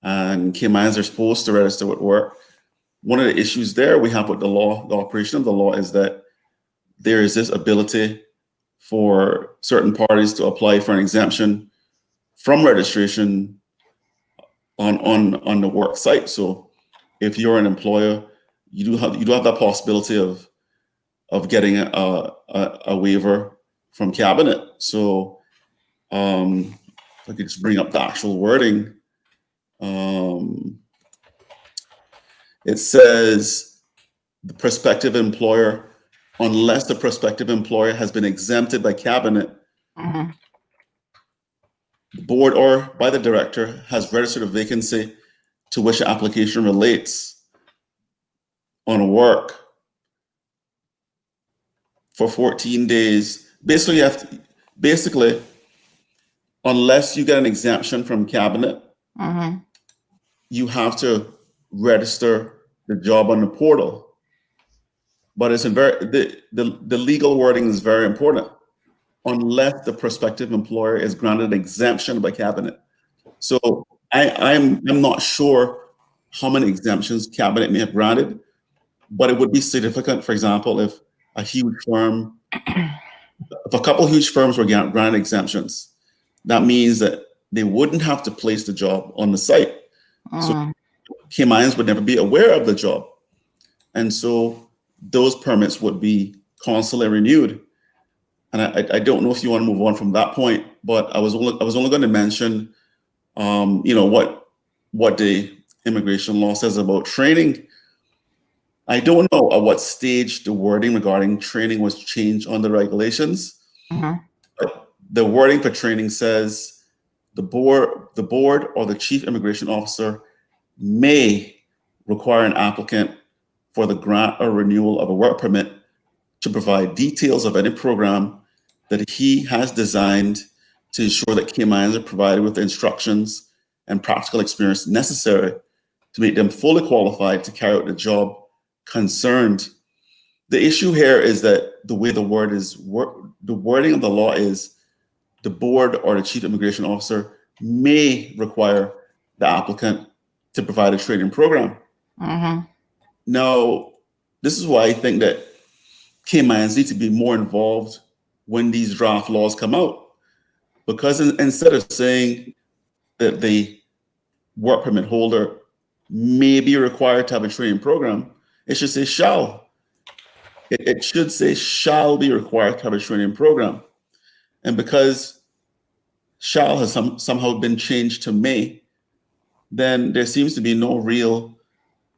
and Caymanians are supposed to register with work. One of the issues there we have with the law, the operation of the law, is that there is this ability for certain parties to apply for an exemption from registration on the work site. So if you're an employer, you do have that possibility of getting a waiver from cabinet. So if I could just bring up the actual wording. It says the prospective employer, unless the prospective employer has been exempted by cabinet, Mm-hmm. the board or by the director has registered a vacancy to which the application relates on work for 14 days. Basically, unless you get an exemption from cabinet, Mm-hmm. you have to register the job on the portal. But it's the legal wording is very important. Unless the prospective employer is granted exemption by cabinet. So I'm not sure how many exemptions cabinet may have granted, but it would be significant, for example, if a couple of huge firms were granted exemptions, that means that they wouldn't have to place the job on the site. So Caymanians would never be aware of the job. And so those permits would be constantly renewed. And I don't know if you want to move on from that point, but I was only going to mention, what the immigration law says about training. I don't know at what stage the wording regarding training was changed on the regulations. Mm-hmm. But the wording for training says the board or the chief immigration officer may require an applicant for the grant or renewal of a work permit to provide details of any program that he has designed to ensure that Caymanians are provided with the instructions and practical experience necessary to make them fully qualified to carry out the job concerned. The issue here is that the way the wording of the law is the board or the chief immigration officer may require the applicant to provide a training program. Mm-hmm. Now, this is why I think that Caymanians need to be more involved when these draft laws come out, because instead of saying that the work permit holder may be required to have a training program, it should say shall. It should say shall be required to have a training program. And because shall has somehow been changed to may, then there seems to be no real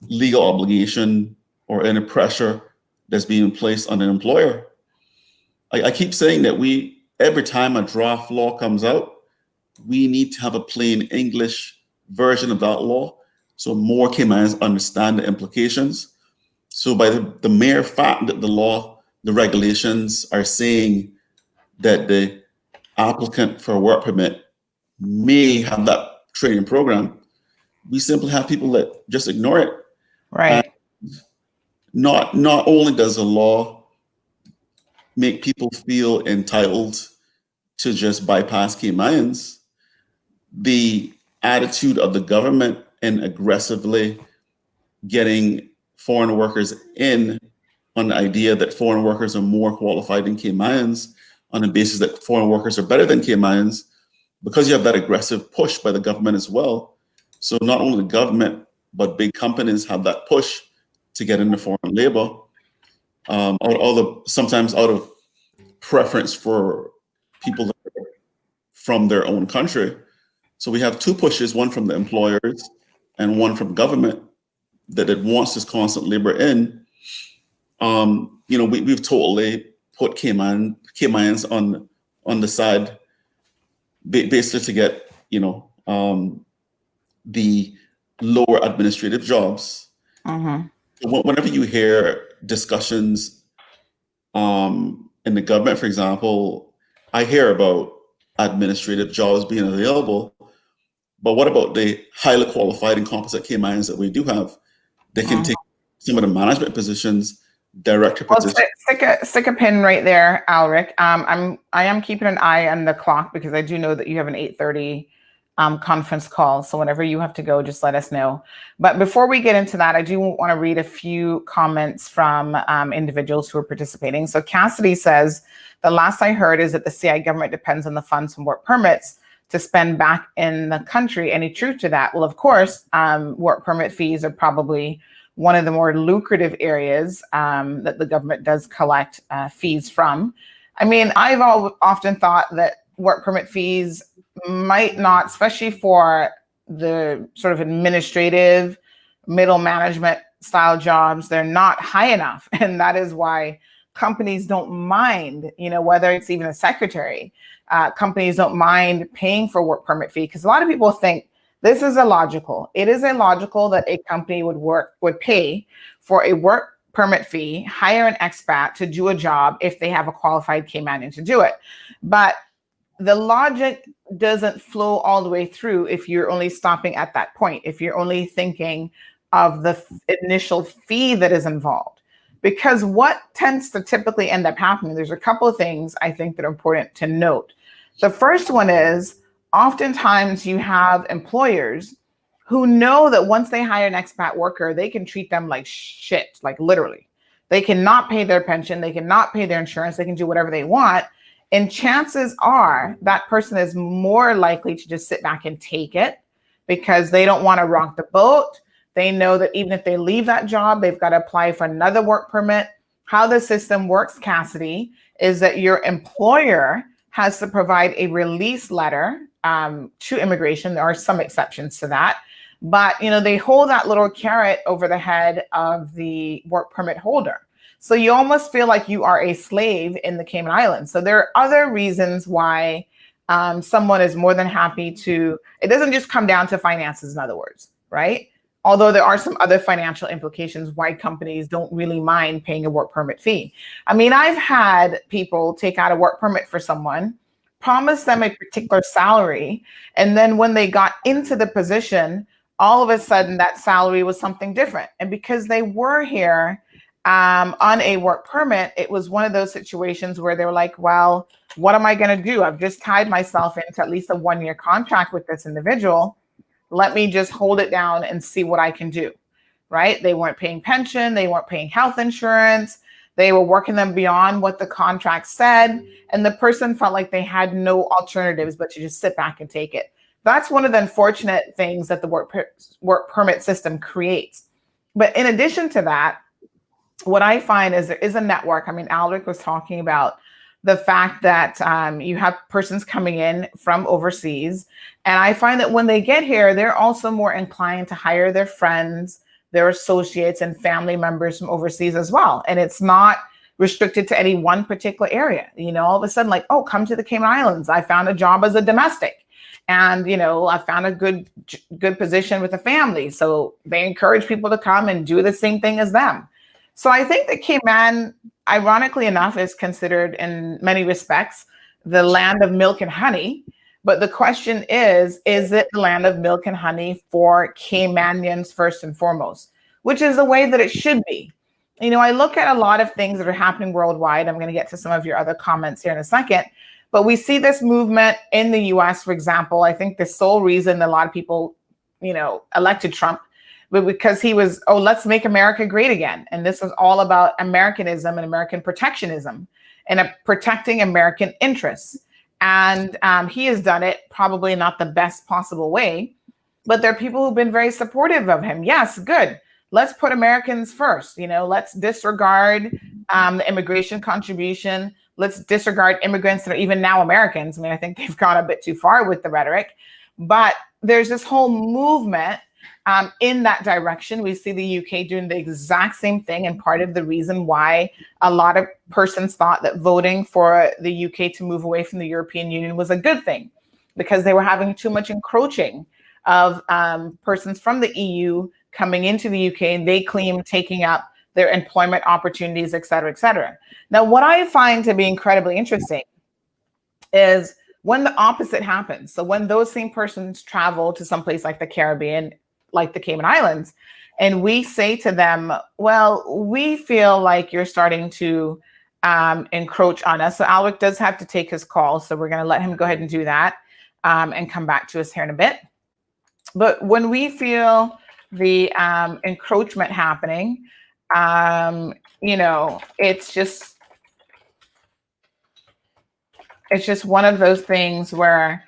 legal obligation or any pressure that's being placed on an employer. I keep saying that every time a draft law comes out, we need to have a plain English version of that law so more Caymanians understand the implications. So by the mere fact that the regulations are saying that the applicant for a work permit may have that training program, we simply have people that just ignore it. Right. And not only does the law make people feel entitled to just bypass Caymanians, the attitude of the government in aggressively getting foreign workers in on the idea that foreign workers are more qualified than Caymanians on the basis that foreign workers are better than Caymanians, because you have that aggressive push by the government as well. So not only the government, but big companies have that push to get into foreign labor, sometimes out of preference for people that are from their own country. So we have two pushes, one from the employers and one from government that it wants this constant labor in. We've totally put Caymanians on the side, basically to get, the lower administrative jobs. Whenever you hear discussions in the government, for example, I hear about administrative jobs being available, but what about the highly qualified and competent Caymanians that we do have? They can take some of the management positions, director positions. Stick a pin right there, Alric. I am keeping an eye on the clock because I do know that you have an 8:30 conference call. So whenever you have to go, just let us know. But before we get into that, I do want to read a few comments from individuals who are participating. So Cassidy says, the last I heard is that the CI government depends on the funds from work permits to spend back in the country. Any truth to that? Well, of course, work permit fees are probably one of the more lucrative areas that the government does collect fees from. I mean, I've often thought that work permit fees might not, especially for the sort of administrative, middle management style jobs, they're not high enough. And that is why companies don't mind, whether it's even a secretary, companies don't mind paying for work permit fee, because a lot of people think this is illogical. It is illogical that a company would pay for a work permit fee, hire an expat to do a job if they have a qualified Caymanian to do it. But the logic doesn't flow all the way through if you're only stopping at that point, if you're only thinking of the initial fee that is involved. Because what tends to typically end up happening, there's a couple of things I think that are important to note. The first one is oftentimes you have employers who know that once they hire an expat worker, they can treat them like shit, like literally. They cannot pay their pension, they cannot pay their insurance, they can do whatever they want. And chances are that person is more likely to just sit back and take it because they don't want to rock the boat. They know that even if they leave that job, they've got to apply for another work permit. How the system works, Cassidy, is that your employer has to provide a release letter to immigration. There are some exceptions to that. But, they hold that little carrot over the head of the work permit holder. So you almost feel like you are a slave in the Cayman Islands. So there are other reasons why someone is more than happy to, it doesn't just come down to finances, in other words, right? Although there are some other financial implications why companies don't really mind paying a work permit fee. I mean, I've had people take out a work permit for someone, promise them a particular salary, and then when they got into the position, all of a sudden that salary was something different. And because they were here on a work permit, it was one of those situations where they were like, well, what am I going to do? I've just tied myself into at least a 1-year contract with this individual. Let me just hold it down and see what I can do, right? They weren't paying pension. They weren't paying health insurance. They were working them beyond what the contract said. And the person felt like they had no alternatives but to just sit back and take it. That's one of the unfortunate things that the work permit system creates. But in addition to that, what I find is there is a network. I mean, Alric was talking about the fact that you have persons coming in from overseas. And I find that when they get here, they're also more inclined to hire their friends, their associates, and family members from overseas as well. And it's not restricted to any one particular area. All of a sudden, like, oh, come to the Cayman Islands. I found a job as a domestic. And, I found a good position with a family. So they encourage people to come and do the same thing as them. So I think that Cayman, ironically enough, is considered in many respects the land of milk and honey. But the question is it the land of milk and honey for Caymanians first and foremost, which is the way that it should be. I look at a lot of things that are happening worldwide. I'm going to get to some of your other comments here in a second. But we see this movement in the US, for example. I think the sole reason a lot of people, elected Trump but because he was, oh, let's make America great again. And this was all about Americanism and American protectionism and protecting American interests. And he has done it probably not the best possible way, but there are people who've been very supportive of him. Yes, good. Let's put Americans first. Let's disregard the immigration contribution. Let's disregard immigrants that are even now Americans. I mean, I think they've gone a bit too far with the rhetoric, but there's this whole movement in that direction. We see the UK doing the exact same thing. And part of the reason why a lot of persons thought that voting for the UK to move away from the European Union was a good thing, because they were having too much encroaching of persons from the EU coming into the UK, and they claim taking up their employment opportunities, et cetera, et cetera. Now, what I find to be incredibly interesting is when the opposite happens. So when those same persons travel to someplace like the Caribbean, like the Cayman Islands, and we say to them, well, we feel like you're starting to encroach on us. So Alric does have to take his call. So we're going to let him go ahead and do that and come back to us here in a bit. But when we feel the encroachment happening, it's just one of those things where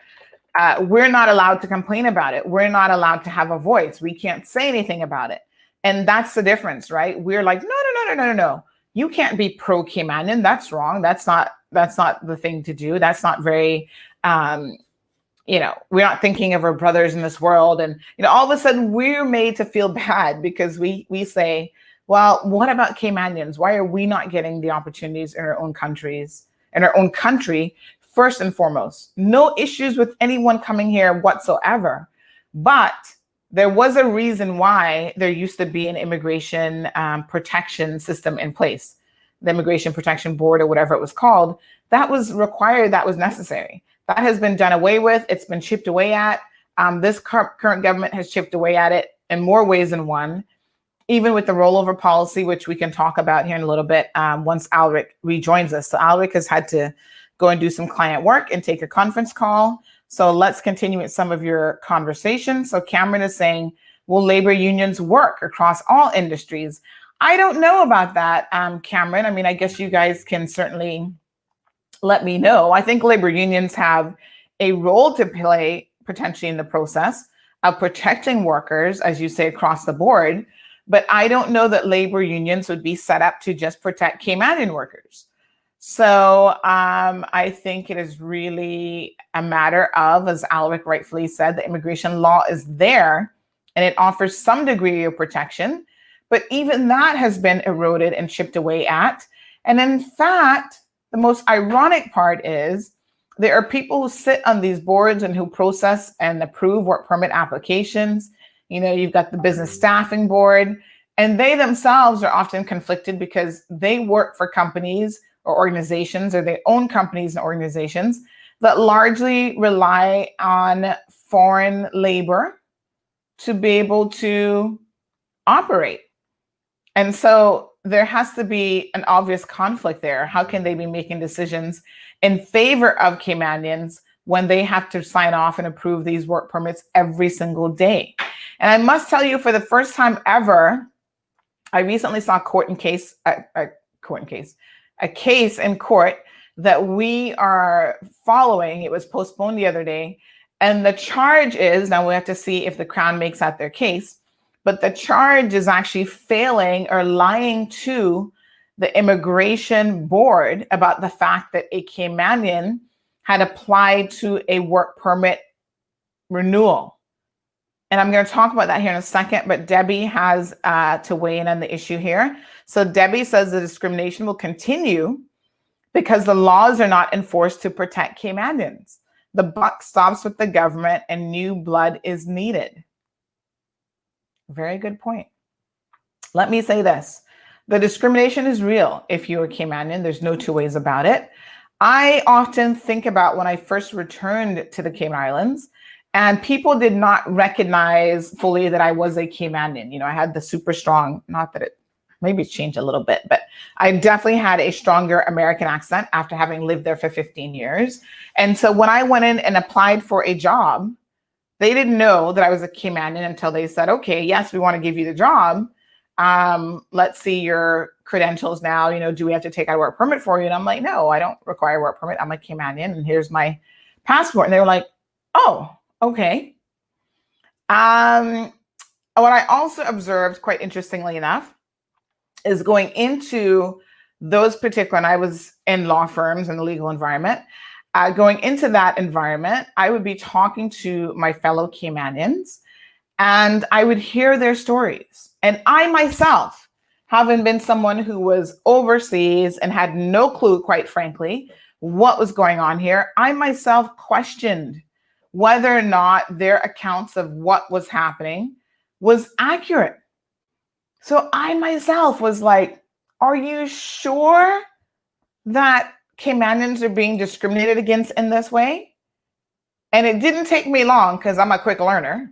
we're not allowed to complain about it. We're not allowed to have a voice. We can't say anything about it. And that's the difference, right? We're like, no. You can't be pro-Caymanian. That's wrong. That's not the thing to do. That's not very, we're not thinking of our brothers in this world. And, all of a sudden we're made to feel bad because we say, well, what about Caymanians? Why are we not getting the opportunities in our own countries, in our own country? First and foremost, no issues with anyone coming here whatsoever. But there was a reason why there used to be an immigration protection system in place, the Immigration Protection Board or whatever it was called. That was required, that was necessary. That has been done away with. It's been chipped away at. This current government has chipped away at it in more ways than one, even with the rollover policy, which we can talk about here in a little bit once Alric rejoins us. So Alric has had to go and do some client work and take a conference call. So let's continue with some of your conversation. So Cameron is saying, will labor unions work across all industries? I don't know about that, Cameron. I mean, I guess you guys can certainly let me know. I think labor unions have a role to play potentially in the process of protecting workers, as you say, across the board. But I don't know that labor unions would be set up to just protect Caymanian workers. So I think it is really a matter of, as Alric rightfully said, the immigration law is there and it offers some degree of protection, but even that has been eroded and chipped away at. And in fact, the most ironic part is there are people who sit on these boards and who process and approve work permit applications. You've got the business staffing board, and they themselves are often conflicted because they work for companies or organizations, or they own companies and organizations that largely rely on foreign labor to be able to operate. And so there has to be an obvious conflict there. How can they be making decisions in favor of Caymanians when they have to sign off and approve these work permits every single day? And I must tell you, for the first time ever, I recently saw a case in court that we are following. It was postponed the other day. And the charge is, now we have to see if the Crown makes out their case, but the charge is actually failing or lying to the immigration board about the fact that a Caymanian had applied to a work permit renewal. And I'm going to talk about that here in a second, but Debbie has to weigh in on the issue here. So Debbie says the discrimination will continue because the laws are not enforced to protect Caymanians. The buck stops with the government and new blood is needed. Very good point. Let me say this. The discrimination is real if you're a Caymanian. There's no two ways about it. I often think about when I first returned to the Cayman Islands, and people did not recognize fully that I was a Caymanian. I had the super strong, not that it, maybe it's changed a little bit, but I definitely had a stronger American accent after having lived there for 15 years. And so when I went in and applied for a job, They didn't know that I was a Caymanian until they said, okay, yes, we want to give you the job. Let's see your credentials now. You know, do we have to take out a work permit for you? And I'm like, no, I don't require a work permit. I'm a Caymanian and here's my passport. And they were like, oh, okay. What I also observed, quite interestingly enough, is going into those particular, and I was in law firms in the legal environment, going into that environment, I would be talking to my fellow Caymanians and I would hear their stories. And I myself, having been someone who was overseas and had no clue, quite frankly, what was going on here, I myself questioned whether or not their accounts of what was happening was accurate. So I myself was like, are you sure that Caymanians are being discriminated against in this way? And it didn't take me long, because I'm a quick learner,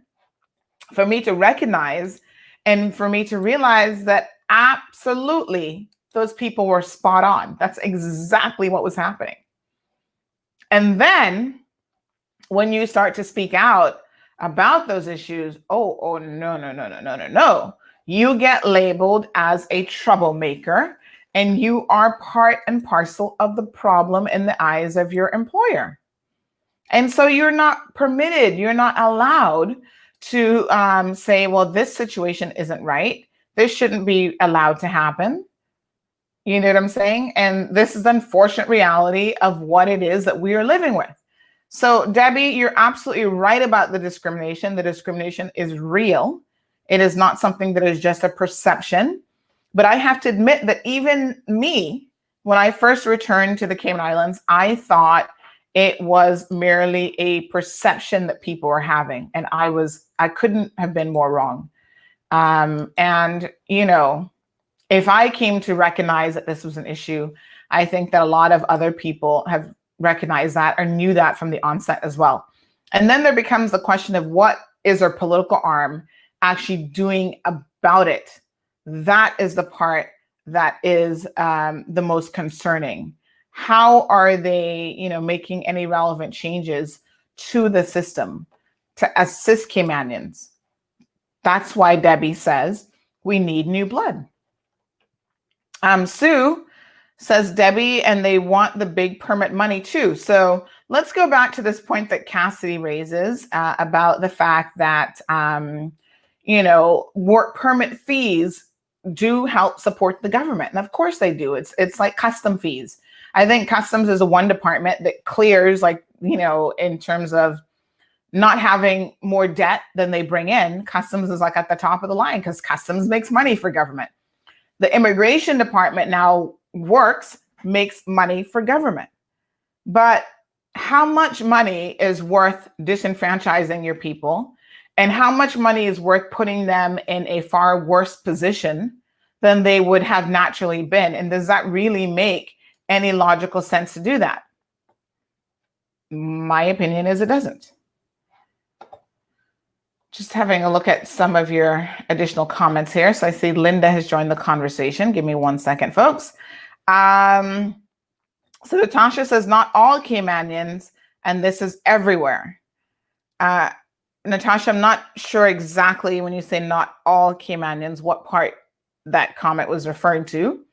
for me to recognize and for me to realize that absolutely those people were spot on. That's exactly what was happening. And then when you start to speak out about those issues, no. You get labeled as a troublemaker, and you are part and parcel of the problem in the eyes of your employer. And so you're not permitted, you're not allowed to say, well, this situation isn't right. This shouldn't be allowed to happen. You know what I'm saying? And this is the unfortunate reality of what it is that we are living with. So Debbie, you're absolutely right about the discrimination. The discrimination is real. It is not something that is just a perception. But I have to admit that even me, when I first returned to the Cayman Islands, I thought it was merely a perception that people were having. And I couldn't have been more wrong. And, you know, if I came to recognize that this was an issue, I think that a lot of other people have recognized that or knew that from the onset as well. And then there becomes the question of what is our political arm actually doing about it? That is the part that is the most concerning. How are they, you know, making any relevant changes to the system to assist Caymanians? That's why Debbie says we need new blood. Sue says, Debbie, and they want the big permit money too. So let's go back to this point that Cassidy raises about the fact that, you know, work permit fees do help support the government. And of course they do. It's like custom fees. I think customs is the one department that clears, like, you know, in terms of not having more debt than they bring in. Customs is like at the top of the line because customs makes money for government. The immigration department now makes money for government. But how much money is worth disenfranchising your people? And how much money is worth putting them in a far worse position than they would have naturally been? And does that really make any logical sense to do that? My opinion is it doesn't. Just having a look at some of your additional comments here. So I see Linda has joined the conversation. Give me 1 second, folks. So Natasha says, not all Caymanians, and this is everywhere. Natasha, I'm not sure exactly when you say not all Caymanians, what part that comment was referring to.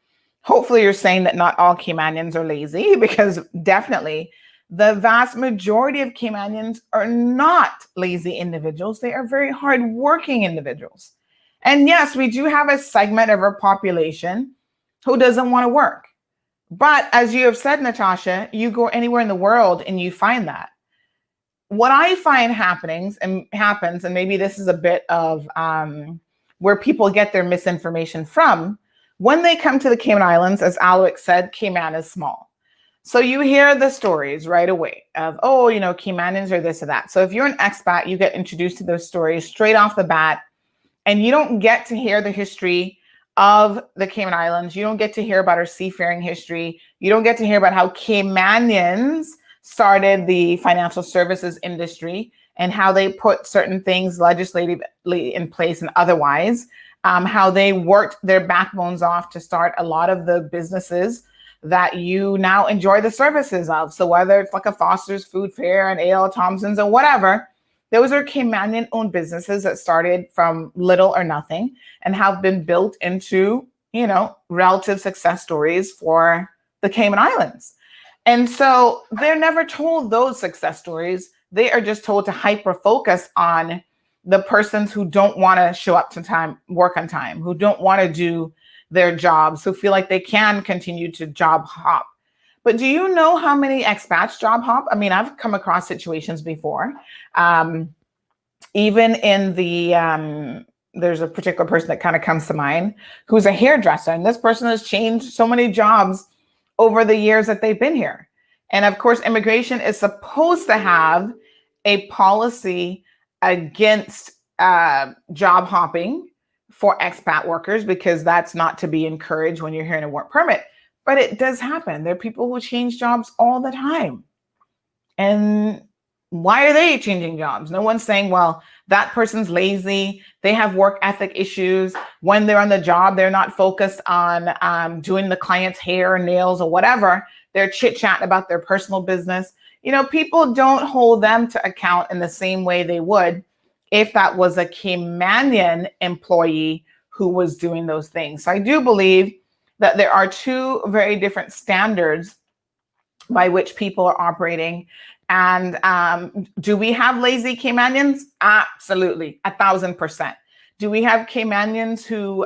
Hopefully you're saying that not all Caymanians are lazy, because definitely the vast majority of Caymanians are not lazy individuals. They are very hardworking individuals. And yes, we do have a segment of our population who doesn't want to work. But as you have said, Natasha, you go anywhere in the world and you find that. What I find happens, and maybe this is a bit of where people get their misinformation from, when they come to the Cayman Islands, as Alric said, Cayman is small. So you hear the stories right away of, oh, you know, Caymanians are this or that. So if you're an expat, you get introduced to those stories straight off the bat, and you don't get to hear the history of the Cayman Islands. You don't get to hear about our seafaring history. You don't get to hear about how Caymanians started the financial services industry and how they put certain things legislatively in place and otherwise, how they worked their backbones off to start a lot of the businesses that you now enjoy the services of. So whether it's like a Foster's Food Fair and A.L. Thompson's or whatever, Those are Caymanian owned businesses that started from little or nothing and have been built into, relative success stories for the Cayman Islands. And so they're never told those success stories. They are just told to hyper focus on the persons who don't want to show up to time, work on time, who don't want to do their jobs, who feel like they can continue to job hop. But do you know how many expats job hop? I mean, I've come across situations before. Even in there's a particular person that kind of comes to mind who's a hairdresser, and this person has changed so many jobs over the years that they've been here. And of course, immigration is supposed to have a policy against job hopping for expat workers, because that's not to be encouraged when you're here in a work permit. But it does happen. There are people who change jobs all the time. And why are they changing jobs? No one's saying, well, that person's lazy. They have work ethic issues. When they're on the job, they're not focused on doing the client's hair or nails or whatever. They're chit-chatting about their personal business. People don't hold them to account in the same way they would if that was a Caymanian employee who was doing those things. So I do believe that there are two very different standards by which people are operating. And do we have lazy Caymanians? Absolutely, 1,000%. Do we have Caymanians who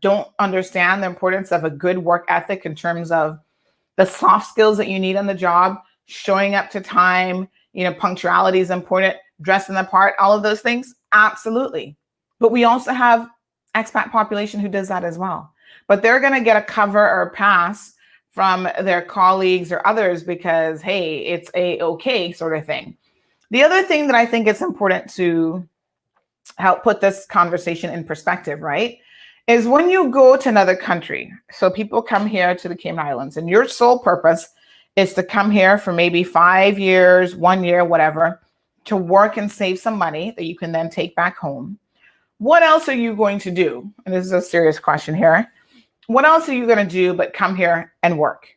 don't understand the importance of a good work ethic in terms of the soft skills that you need on the job, showing up to time, punctuality is important, dressing the part, all of those things? Absolutely. But we also have expat population who does that as well. But they're going to get a cover or a pass from their colleagues or others because, hey, it's a okay sort of thing. The other thing that I think it's important to help put this conversation in perspective, right, is when you go to another country. So people come here to the Cayman Islands and your sole purpose is to come here for maybe 5 years, 1 year, whatever, to work and save some money that you can then take back home. What else are you going to do? And this is a serious question here. What else are you going to do but come here and work?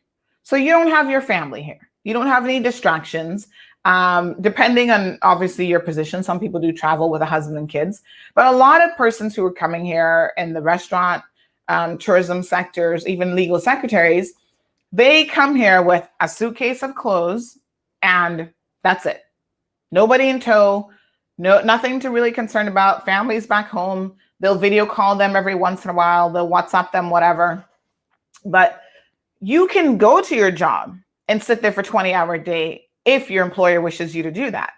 So you don't have your family here. You don't have any distractions. Depending on obviously your position, some people do travel with a husband and kids, but a lot of persons who are coming here in the restaurant, tourism sectors, even legal secretaries, they come here with a suitcase of clothes and that's it. Nobody in tow, nothing to really concern about. Families back home. They'll video call them every once in a while. They'll WhatsApp them, whatever. But you can go to your job and sit there for 20-hour day if your employer wishes you to do that.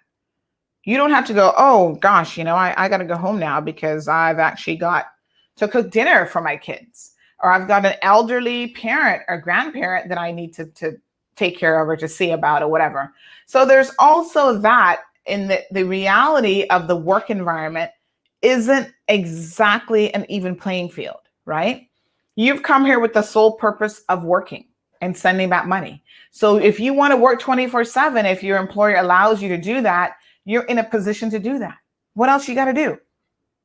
You don't have to go, oh, gosh, I got to go home now because I've actually got to cook dinner for my kids. Or I've got an elderly parent or grandparent that I need to take care of or to see about or whatever. So there's also that in the reality of the work environment isn't exactly an even playing field, right? You've come here with the sole purpose of working and sending back money. So if you want to work 24/7, if your employer allows you to do that, you're in a position to do that. What else you got to do?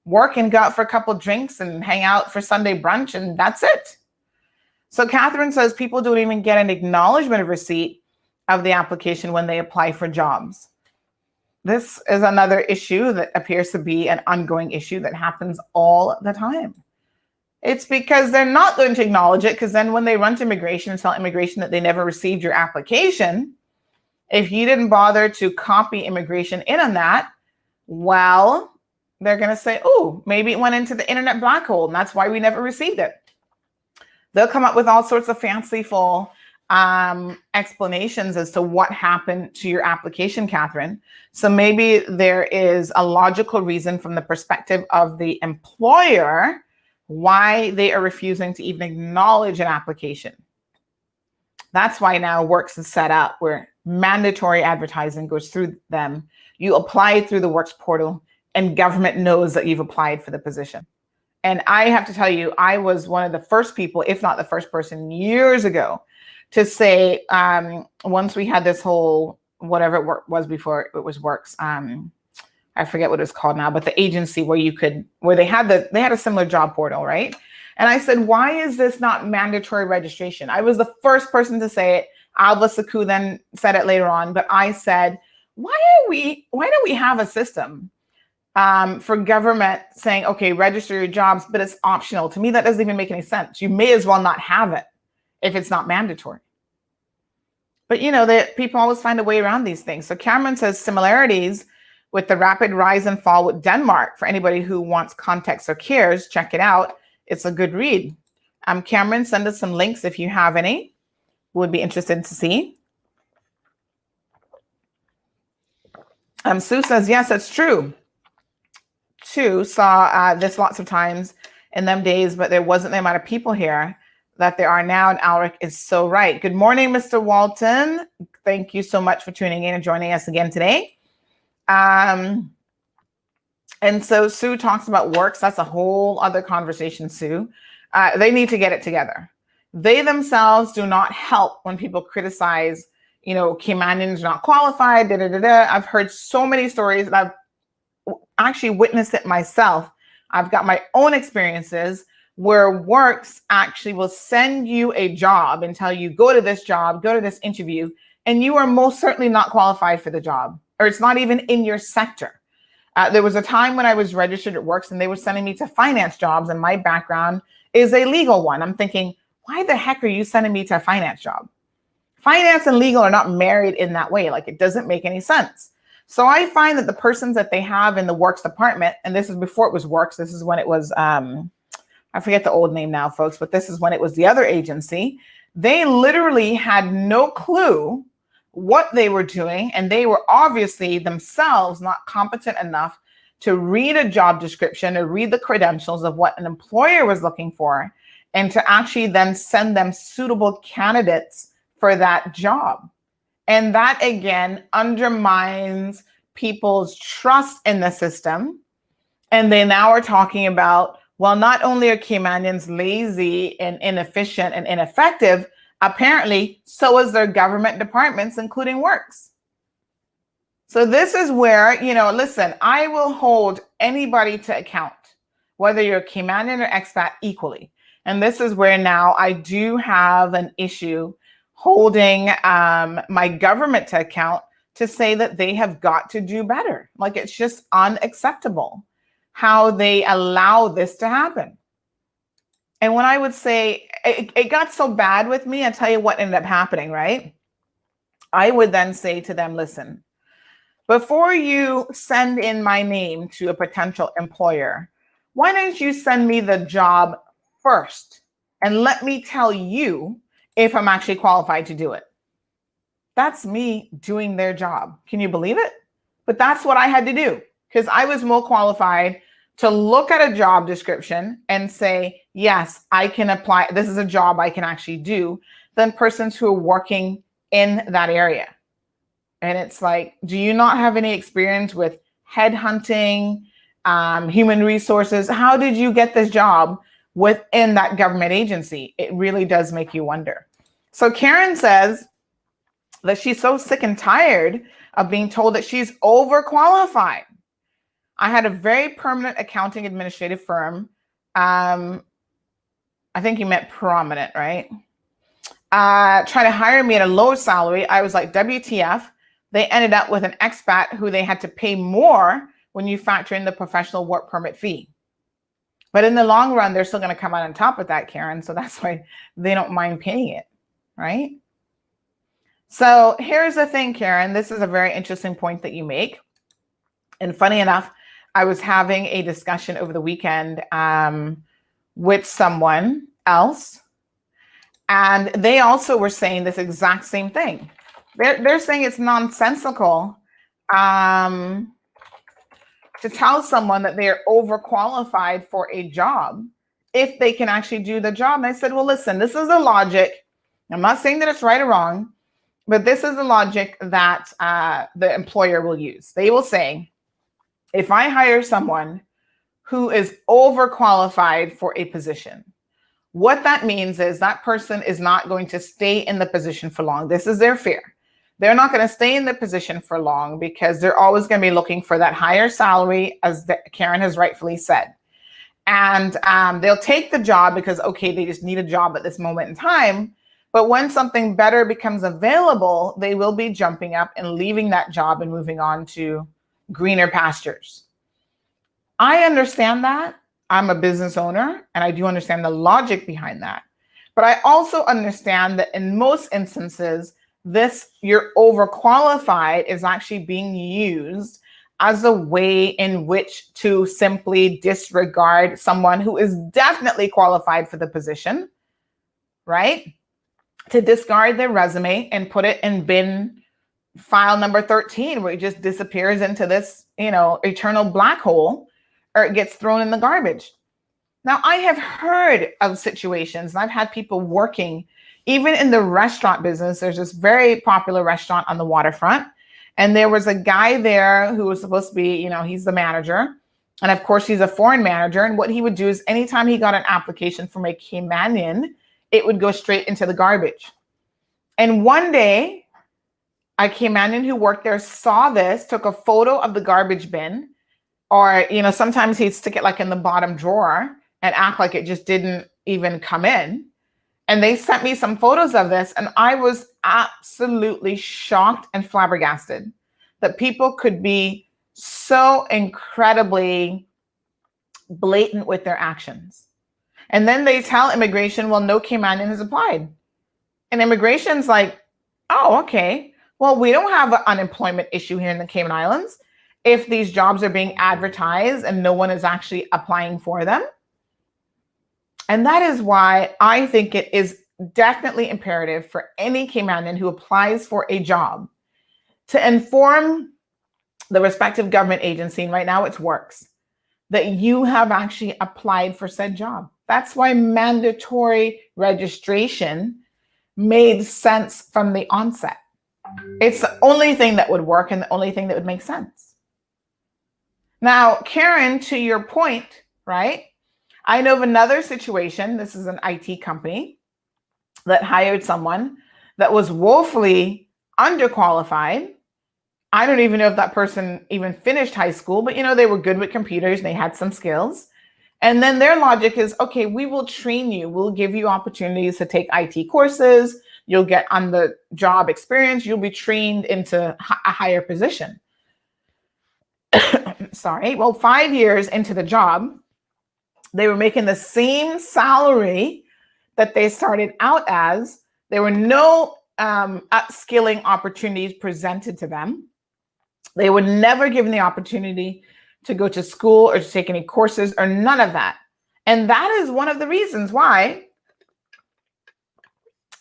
Work and go out for a couple of drinks and hang out for Sunday brunch, and that's it. So Catherine says people don't even get an acknowledgement of receipt of the application when they apply for jobs. This is another issue that appears to be an ongoing issue that happens all the time. It's because they're not going to acknowledge it, because then when they run to immigration and tell immigration that they never received your application, if you didn't bother to copy immigration in on that, well, they're going to say, oh, maybe it went into the internet black hole and that's why we never received it. They'll come up with all sorts of fanciful explanations as to what happened to your application, Catherine. So maybe there is a logical reason from the perspective of the employer why they are refusing to even acknowledge an application. That's why now Works is set up where mandatory advertising goes through them. You apply through the Works portal and government knows that you've applied for the position. And I have to tell you, I was one of the first people, if not the first person years ago, to say, once we had this whole, whatever it was before it was Works, I forget what it's called now, but the agency where they had a similar job portal, right? And I said, why is this not mandatory registration? I was the first person to say it. Alva Saku then said it later on, but I said, why don't we have a system for government saying, okay, register your jobs, but it's optional? To me, that doesn't even make any sense. You may as well not have it if it's not mandatory. But that people always find a way around these things. So Cameron says similarities with the rapid rise and fall with Denmark. For anybody who wants context or cares, check it out. It's a good read. Cameron, send us some links if you have any. Would be interested to see. Sue says, yes, that's true. Sue saw this lots of times in them days, but there wasn't the amount of people here that there are now, and Alric is so right. Good morning, Mr. Walton. Thank you so much for tuning in and joining us again today. And so Sue talks about works. That's a whole other conversation, Sue. They need to get it together. They themselves do not help when people criticize, Caymanians not qualified, I've heard so many stories, and I've actually witnessed it myself. I've got my own experiences where works actually will send you a job and tell you, go to this job, go to this interview, and you are most certainly not qualified for the job, or it's not even in your sector. There was a time when I was registered at Works and they were sending me to finance jobs, and my background is a legal one. I'm thinking, why the heck are you sending me to a finance job? Finance and legal are not married in that way. Like, it doesn't make any sense. So I find that the persons that they have in the Works department, and this is before it was Works, this is when it was, I forget the old name now, folks, but this is when it was the other agency. They literally had no clue what they were doing, and they were obviously themselves not competent enough to read a job description or read the credentials of what an employer was looking for, and to actually then send them suitable candidates for that job. And that, again, undermines people's trust in the system. And they now are talking about, well, not only are Caymanians lazy and inefficient and ineffective, apparently so is their government departments, including Works. So this is where, listen, I will hold anybody to account, whether you're a Caymanian or expat, equally. And this is where now I do have an issue holding my government to account to say that they have got to do better. Like, it's just unacceptable how they allow this to happen. And when I would say it got so bad with me, I'll tell you what ended up happening, right? I would then say to them, listen, before you send in my name to a potential employer, why don't you send me the job first and let me tell you if I'm actually qualified to do it? That's me doing their job. Can you believe it? But that's what I had to do, because I was more qualified to look at a job description and say, yes, I can apply. This is a job I can actually do, than persons who are working in that area. And it's like, do you not have any experience with headhunting, human resources? How did you get this job within that government agency? It really does make you wonder. So Karen says that she's so sick and tired of being told that she's overqualified. I had a very permanent accounting administrative firm. I think you meant prominent, right? Try to hire me at a low salary. I was like, WTF. They ended up with an expat who they had to pay more when you factor in the professional work permit fee. But in the long run, they're still going to come out on top of that, Karen. So that's why they don't mind paying it, right? So here's the thing, Karen. This is a very interesting point that you make. And funny enough, I was having a discussion over the weekend with someone else, and they also were saying this exact same thing. They're saying it's nonsensical to tell someone that they are overqualified for a job if they can actually do the job. And I said, well, listen, this is the logic. I'm not saying that it's right or wrong, but this is the logic that the employer will use. They will say, if I hire someone who is overqualified for a position, what that means is that person is not going to stay in the position for long. This is their fear. They're not going to stay in the position for long because they're always going to be looking for that higher salary, as Karen has rightfully said. And they'll take the job because, okay, they just need a job at this moment in time. But when something better becomes available, they will be jumping up and leaving that job and moving on to greener pastures. I understand that. I'm a business owner, and I do understand the logic behind that. But I also understand that in most instances, you're overqualified is actually being used as a way in which to simply disregard someone who is definitely qualified for the position, right? To discard their resume and put it in bin file number 13, where it just disappears into this, eternal black hole, or it gets thrown in the garbage. Now, I have heard of situations, and I've had people working, even in the restaurant business. There's this very popular restaurant on the waterfront, and there was a guy there who was supposed to be, he's the manager. And of course, he's a foreign manager. And what he would do is anytime he got an application from a Caymanian, it would go straight into the garbage. And one day, a Caymanian who worked there saw this, took a photo of the garbage bin, or, sometimes he'd stick it like in the bottom drawer and act like it just didn't even come in. And they sent me some photos of this, and I was absolutely shocked and flabbergasted that people could be so incredibly blatant with their actions. And then they tell immigration, well, no Caymanian has applied. And immigration's like, oh, okay. Well, we don't have an unemployment issue here in the Cayman Islands if these jobs are being advertised and no one is actually applying for them. And that is why I think it is definitely imperative for any Caymanian who applies for a job to inform the respective government agency, and right now it's Works, that you have actually applied for said job. That's why mandatory registration made sense from the onset. It's the only thing that would work and the only thing that would make sense. Now, Karen, to your point, right? I know of another situation. This is an IT company that hired someone that was woefully underqualified. I don't even know if that person even finished high school, but they were good with computers and they had some skills. And then their logic is, okay, we will train you. We'll give you opportunities to take IT courses. You'll get on the job experience. You'll be trained into a higher position. Sorry. Well, 5 years into the job, they were making the same salary that they started out as. There were no upskilling opportunities presented to them. They were never given the opportunity to go to school or to take any courses or none of that. And that is one of the reasons why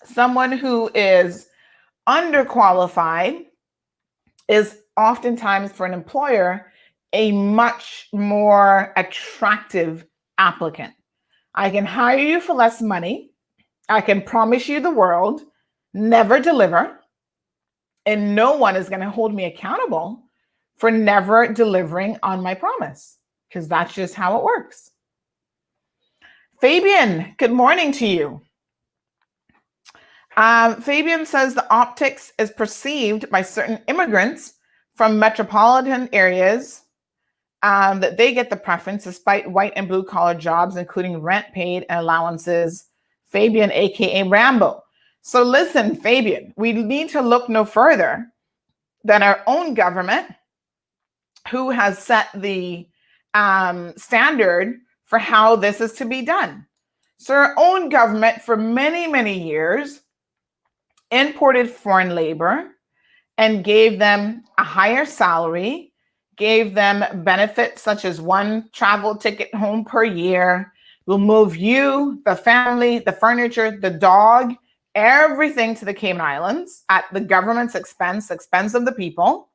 someone who is underqualified is oftentimes, for an employer, a much more attractive applicant. I can hire you for less money. I can promise you the world, never deliver, and no one is going to hold me accountable for never delivering on my promise, because that's just how it works. Fabian, good morning to you. Fabian says the optics is perceived by certain immigrants from metropolitan areas that they get the preference despite white and blue collar jobs, including rent paid and allowances. Fabian, aka Rambo. So listen, Fabian, we need to look no further than our own government, who has set the standard for how this is to be done. So our own government for many, many years imported foreign labor and gave them a higher salary, gave them benefits such as one travel ticket home per year. We'll move you, the family, the furniture, the dog, everything to the Cayman Islands at the government's expense of the people.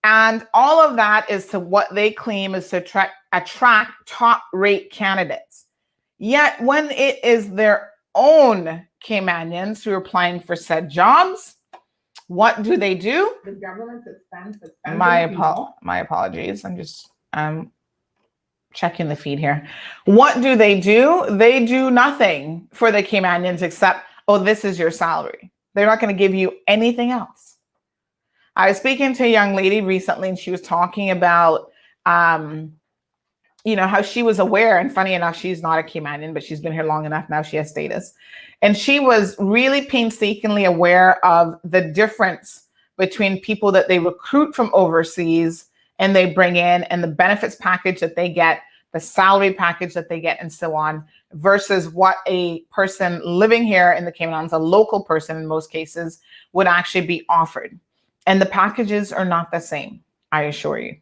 And all of that is to what they claim is to attract top-rate candidates. Yet when it is their own Caymanians who are applying for said jobs, what do? The government's expense. My apologies. I'm just checking the feed here. What do? They do nothing for the Caymanians except, oh, this is your salary. They're not going to give you anything else. I was speaking to a young lady recently, and she was talking about how she was aware, and funny enough, she's not a Caymanian, but she's been here long enough now, she has status. And she was really painstakingly aware of the difference between people that they recruit from overseas and they bring in, and the benefits package that they get, the salary package that they get, and so on, versus what a person living here in the Cayman Islands, a local person in most cases, would actually be offered. And the packages are not the same, I assure you.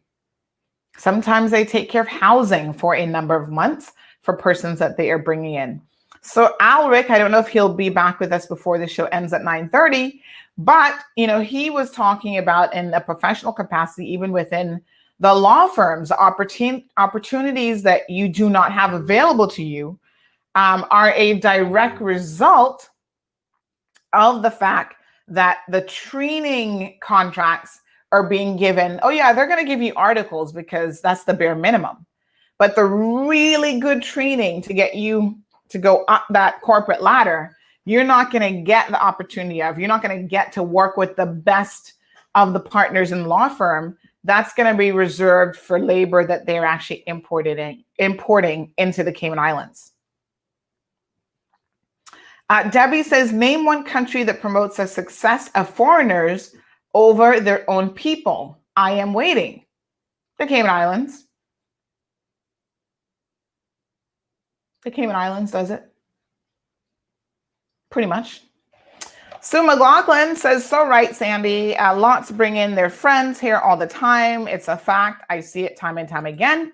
Sometimes they take care of housing for a number of months for persons that they are bringing in. So Alric, I don't know if he'll be back with us before the show ends at 9:30, but he was talking about, in a professional capacity, even within the law firms, opportunities that you do not have available to you are a direct result of the fact that the training contracts are being given. Oh yeah, they're going to give you articles because that's the bare minimum. But the really good training to get you to go up that corporate ladder, you're not going to get the opportunity of. You're not going to get to work with the best of the partners in the law firm. That's going to be reserved for labor that they're actually importing into the Cayman Islands. Debbie says, name one country that promotes the success of foreigners over their own people. I am waiting. The Cayman Islands. The Cayman Islands does it. Pretty much. Sue McLaughlin says, so right, Sandy. Lots bring in their friends here all the time. It's a fact. I see it time and time again.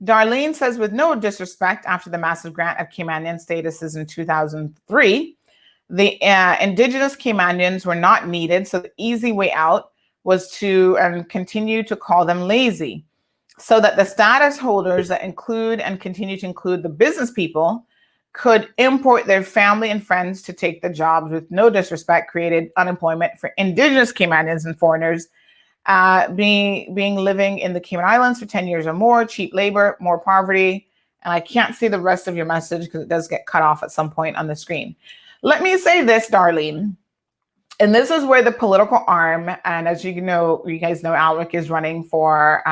Darlene says, with no disrespect, after the massive grant of Caymanian statuses in 2003, the indigenous Caymanians were not needed. So the easy way out was to continue to call them lazy, so that the status holders that include and continue to include the business people could import their family and friends to take the jobs. With no disrespect, created unemployment for indigenous Caymanians and foreigners being living in the Cayman Islands for 10 years or more, cheap labor, more poverty. And I can't see the rest of your message because it does get cut off at some point on the screen. Let me say this, Darlene, and this is where the political arm, and as you guys know, Alric is running for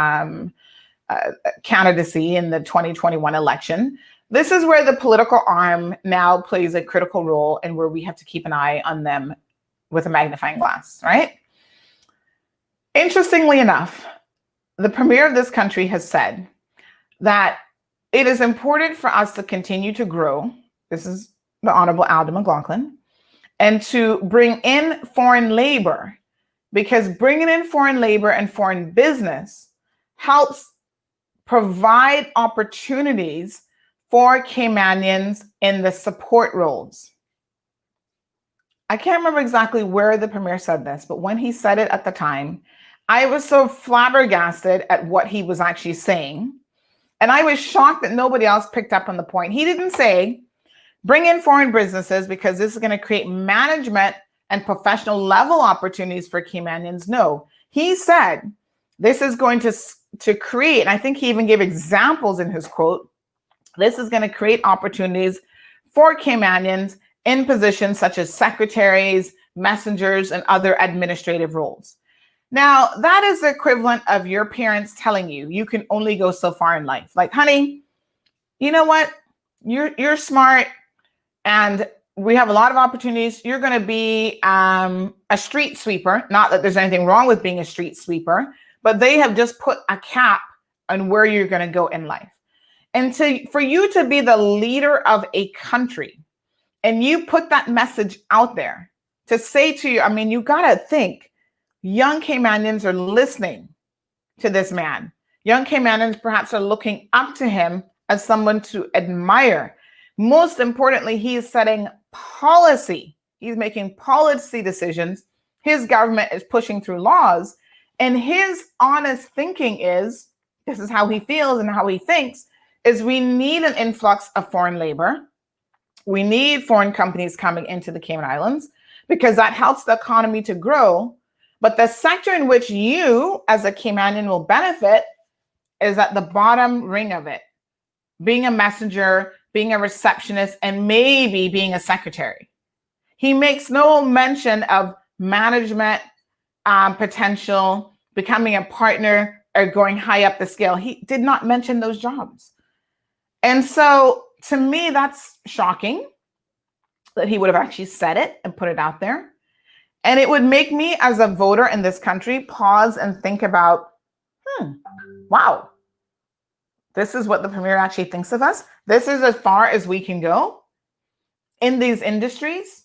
candidacy in the 2021 election. This is where the political arm now plays a critical role, and where we have to keep an eye on them with a magnifying glass, right? Interestingly enough, the premier of this country has said that it is important for us to continue to grow. This is the Honorable Alda McLaughlin, and to bring in foreign labor, because bringing in foreign labor and foreign business helps provide opportunities for Caymanians in the support roles. I can't remember exactly where the premier said this, but when he said it at the time, I was so flabbergasted at what he was actually saying. And I was shocked that nobody else picked up on the point. He didn't say, bring in foreign businesses because this is going to create management and professional level opportunities for Caymanians. No, he said, this is going to create, and I think he even gave examples in his quote, this is going to create opportunities for Caymanians in positions such as secretaries, messengers, and other administrative roles. Now, that is the equivalent of your parents telling you, you can only go so far in life. Like, honey, you know what? You're smart, and we have a lot of opportunities. You're going to be a street sweeper. Not that there's anything wrong with being a street sweeper, but they have just put a cap on where you're going to go in life. And for you to be the leader of a country, and you put that message out there to say to you, I mean, you got to think, young Caymanians are listening to this man. Young Caymanians perhaps are looking up to him as someone to admire. Most importantly, he is setting policy. He's making policy decisions. His government is pushing through laws. And his honest thinking is, this is how he feels and how he thinks, is we need an influx of foreign labor. We need foreign companies coming into the Cayman Islands because that helps the economy to grow. But the sector in which you, as a Caymanian, will benefit is at the bottom ring of it. Being a messenger, being a receptionist, and maybe being a secretary. He makes no mention of management potential, becoming a partner, or going high up the scale. He did not mention those jobs. And so to me, that's shocking that he would have actually said it and put it out there. And it would make me, as a voter in this country, pause and think about, wow, this is what the premier actually thinks of us. This is as far as we can go in these industries.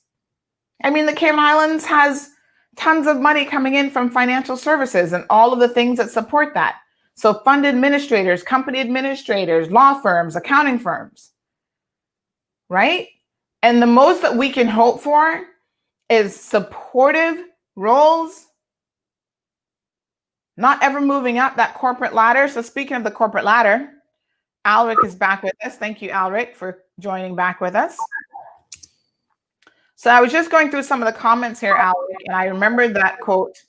I mean, the Cayman Islands has tons of money coming in from financial services and all of the things that support that. So fund administrators, company administrators, law firms, accounting firms, right? And the most that we can hope for is supportive roles, not ever moving up that corporate ladder. So speaking of the corporate ladder, Alric is back with us. Thank you, Alric, for joining back with us. So I was just going through some of the comments here, Alric, and I remembered that quote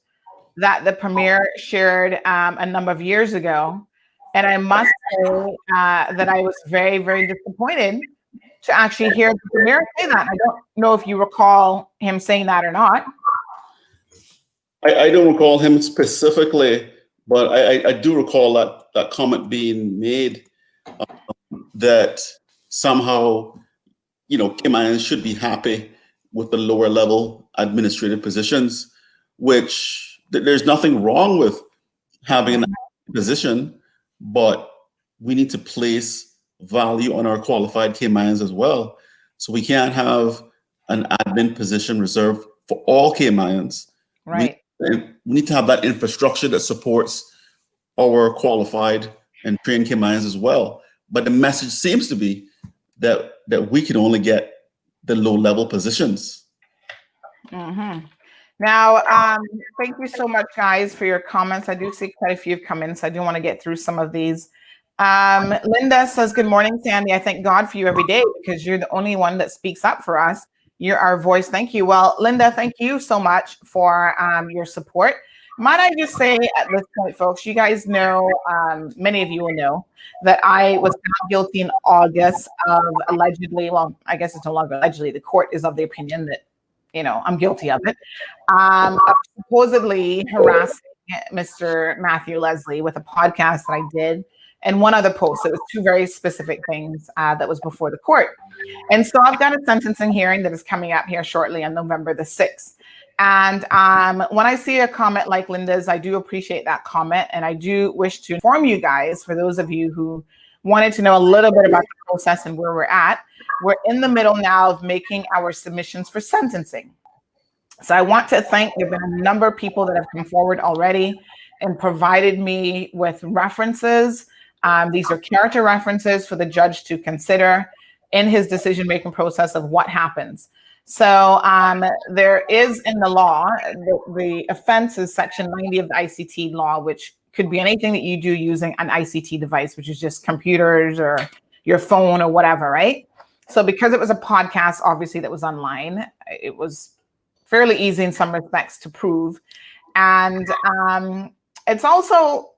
that the premier shared a number of years ago. And I must say that I was very, very disappointed to actually hear the premier say that. I don't know if you recall him saying that or not. I don't recall him specifically, but I do recall that comment being made that somehow, Caymanians should be happy with the lower level administrative positions, which there's nothing wrong with having an position, but we need to place value on our qualified Caymanians as well. So we can't have an admin position reserved for all Caymanians. Right. We need to have that infrastructure that supports our qualified and trained Caymanians as well. But the message seems to be that we can only get the low level positions. Mm-hmm. Now, thank you so much, guys, for your comments. I do see quite a few have come in, so I do want to get through some of these. Linda says, good morning, Sandy. I thank God for you every day because you're the only one that speaks up for us. You're our voice. Thank you. Well, Linda, thank you so much for your support. Might I just say at this point, folks, you guys know, many of you will know that I was found guilty in August of allegedly, well, I guess it's no longer allegedly, the court is of the opinion that, I'm guilty of it, of supposedly harassing Mr. Matthew Leslie with a podcast that I did and one other post. It was two very specific things that was before the court. And so I've got a sentencing hearing that is coming up here shortly on November the 6th. And when I see a comment like Linda's, I do appreciate that comment. And I do wish to inform you guys, for those of you who wanted to know a little bit about the process and where we're at, we're in the middle now of making our submissions for sentencing. So I want to thank, there have been a number of people that have come forward already and provided me with references. These are character references for the judge to consider in his decision-making process of what happens. So there is in the law, the offense is section 90 of the ICT law, which could be anything that you do using an ICT device, which is just computers or your phone or whatever, right? So because it was a podcast, obviously, that was online, it was fairly easy in some respects to prove. And it's also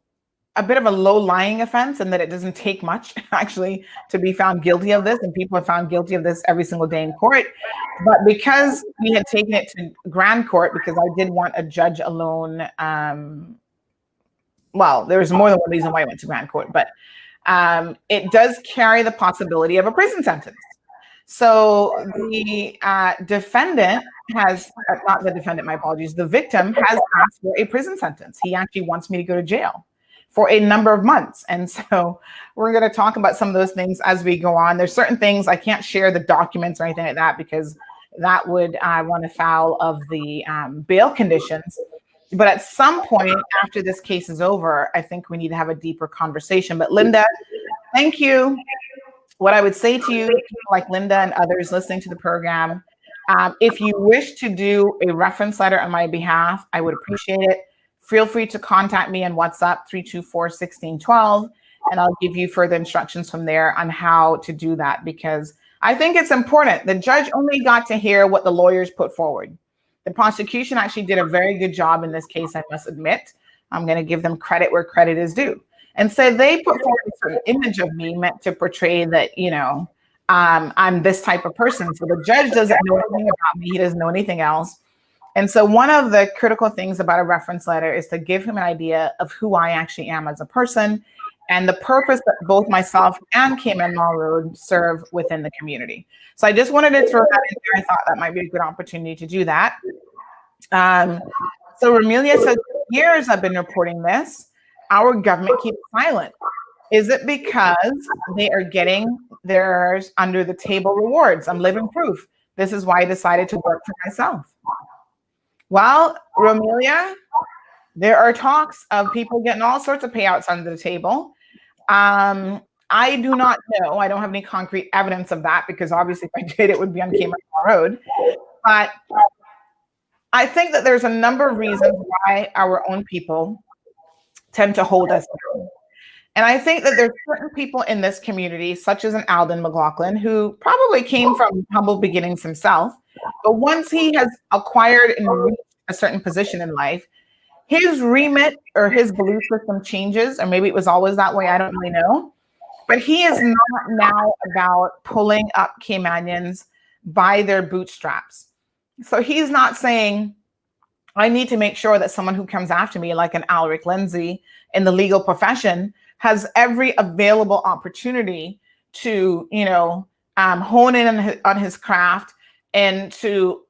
a bit of a low-lying offense in that it doesn't take much actually to be found guilty of this, and people are found guilty of this every single day in court. But because we had taken it to grand court, because I did want a judge alone, well, there was more than one reason why I went to grand court, but it does carry the possibility of a prison sentence. So the defendant has, not the defendant, my apologies, the victim has asked for a prison sentence. He actually wants me to go to jail for a number of months. And so we're going to talk about some of those things as we go on. There's certain things I can't share the documents or anything like that because that would run afoul of the bail conditions. But at some point after this case is over, I think we need to have a deeper conversation. But Linda, thank you. What I would say to you, people like Linda and others listening to the program, if you wish to do a reference letter on my behalf, I would appreciate it. Feel free to contact me on WhatsApp 324-1612, and I'll give you further instructions from there on how to do that, because I think it's important. The judge only got to hear what the lawyers put forward. The prosecution actually did a very good job in this case, I must admit. I'm going to give them credit where credit is due. And so they put forward a certain image of me meant to portray that, I'm this type of person. So the judge doesn't know anything about me. He doesn't know anything else. And so one of the critical things about a reference letter is to give him an idea of who I actually am as a person and the purpose that both myself and Cayman Law Road serve within the community. So I just wanted to throw that in there. I thought that might be a good opportunity to do that. So Romelia says, for years I've been reporting this. Our government keeps silent. Is it because they are getting their under the table rewards? I'm living proof. This is why I decided to work for myself. Well, Romelia, there are talks of people getting all sorts of payouts under the table. I do not know. I don't have any concrete evidence of that because obviously if I did, it would be on Cayman Road. But I think that there's a number of reasons why our own people tend to hold us down. And I think that there's certain people in this community, such as an Alden McLaughlin, who probably came from humble beginnings himself. But once he has acquired and reached a certain position in life, his remit or his belief system changes, or maybe it was always that way, I don't really know. But he is not now about pulling up Caymanians by their bootstraps. So he's not saying, I need to make sure that someone who comes after me, like an Alric Lindsay in the legal profession, has every available opportunity to, hone in on his craft and to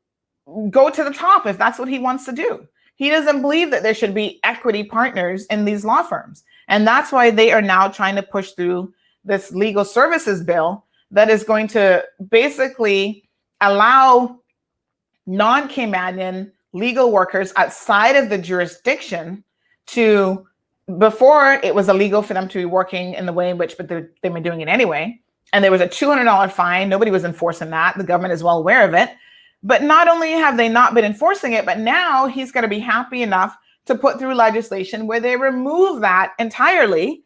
go to the top if that's what he wants to do. He doesn't believe that there should be equity partners in these law firms. And that's why they are now trying to push through this legal services bill that is going to basically allow non-Caymanian legal workers outside of the jurisdiction to, before it was illegal for them to be working in the way in which, but they've been doing it anyway. And there was a $200 fine. Nobody was enforcing that. The government is well aware of it. But not only have they not been enforcing it, but now he's going to be happy enough to put through legislation where they remove that entirely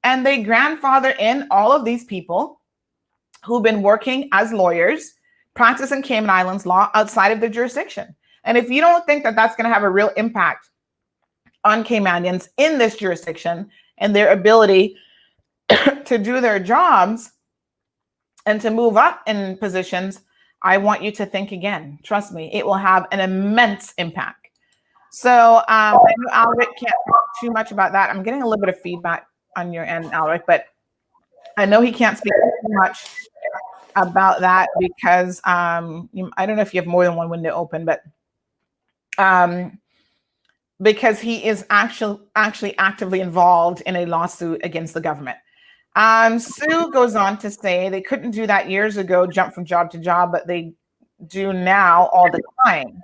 and they grandfather in all of these people who've been working as lawyers, practicing Cayman Islands law outside of the jurisdiction. And if you don't think that that's going to have a real impact on Caymanians in this jurisdiction and their ability to do their jobs and to move up in positions, I want you to think again. Trust me, it will have an immense impact. So I know Alric can't talk too much about that. I'm getting a little bit of feedback on your end, Alric, but I know he can't speak too much about that because I don't know if you have more than one window open, but because he is actually actively involved in a lawsuit against the government. Sue goes on to say they couldn't do that years ago, jump from job to job, but they do now all the time.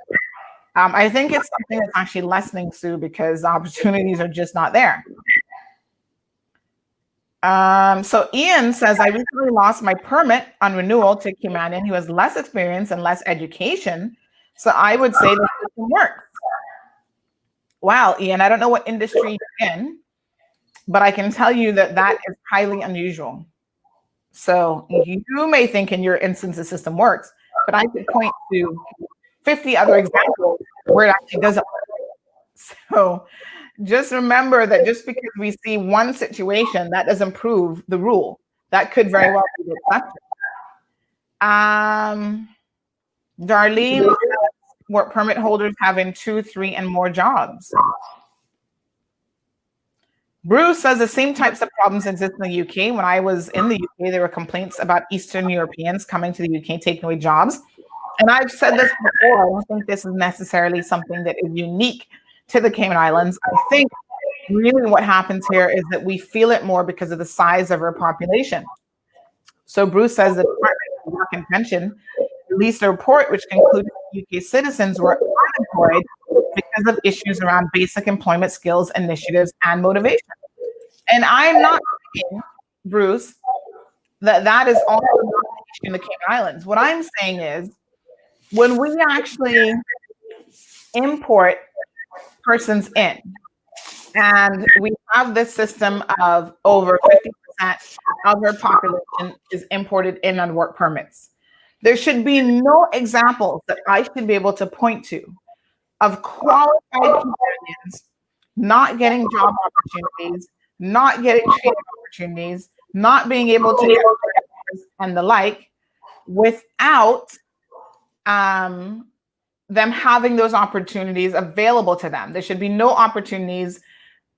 I think it's something that's actually lessening, Sue, because opportunities are just not there. So Ian says, I recently lost my permit on renewal to Caymanian who has less experience and less education. So I would say the system works. Wow, Ian, I don't know what industry you're in, but I can tell you that that is highly unusual. So you may think in your instance the system works, but I could point to 50 other examples where it actually doesn't work. So just remember that just because we see one situation, that doesn't prove the rule. That could very well be the exception. Darlene, work permit holders having 2, 3, and more jobs. Bruce says the same types of problems exist in the UK. When I was in the UK, there were complaints about Eastern Europeans coming to the UK, taking away jobs. And I've said this before, I don't think this is necessarily something that is unique to the Cayman Islands. I think really what happens here is that we feel it more because of the size of our population. So Bruce says the Department of Work and Pension released a report which concluded UK citizens were unemployed because of issues around basic employment skills, initiatives, and motivation. And I'm not saying, Bruce, that is all in the Cayman Islands. What I'm saying is, when we actually import persons in, and we have this system of over 50% of our population is imported in on work permits, there should be no examples that I should be able to point to of qualified Caymanians not getting job opportunities, not getting training opportunities, not being able to get and the like, without them having those opportunities available to them. There should be no opportunities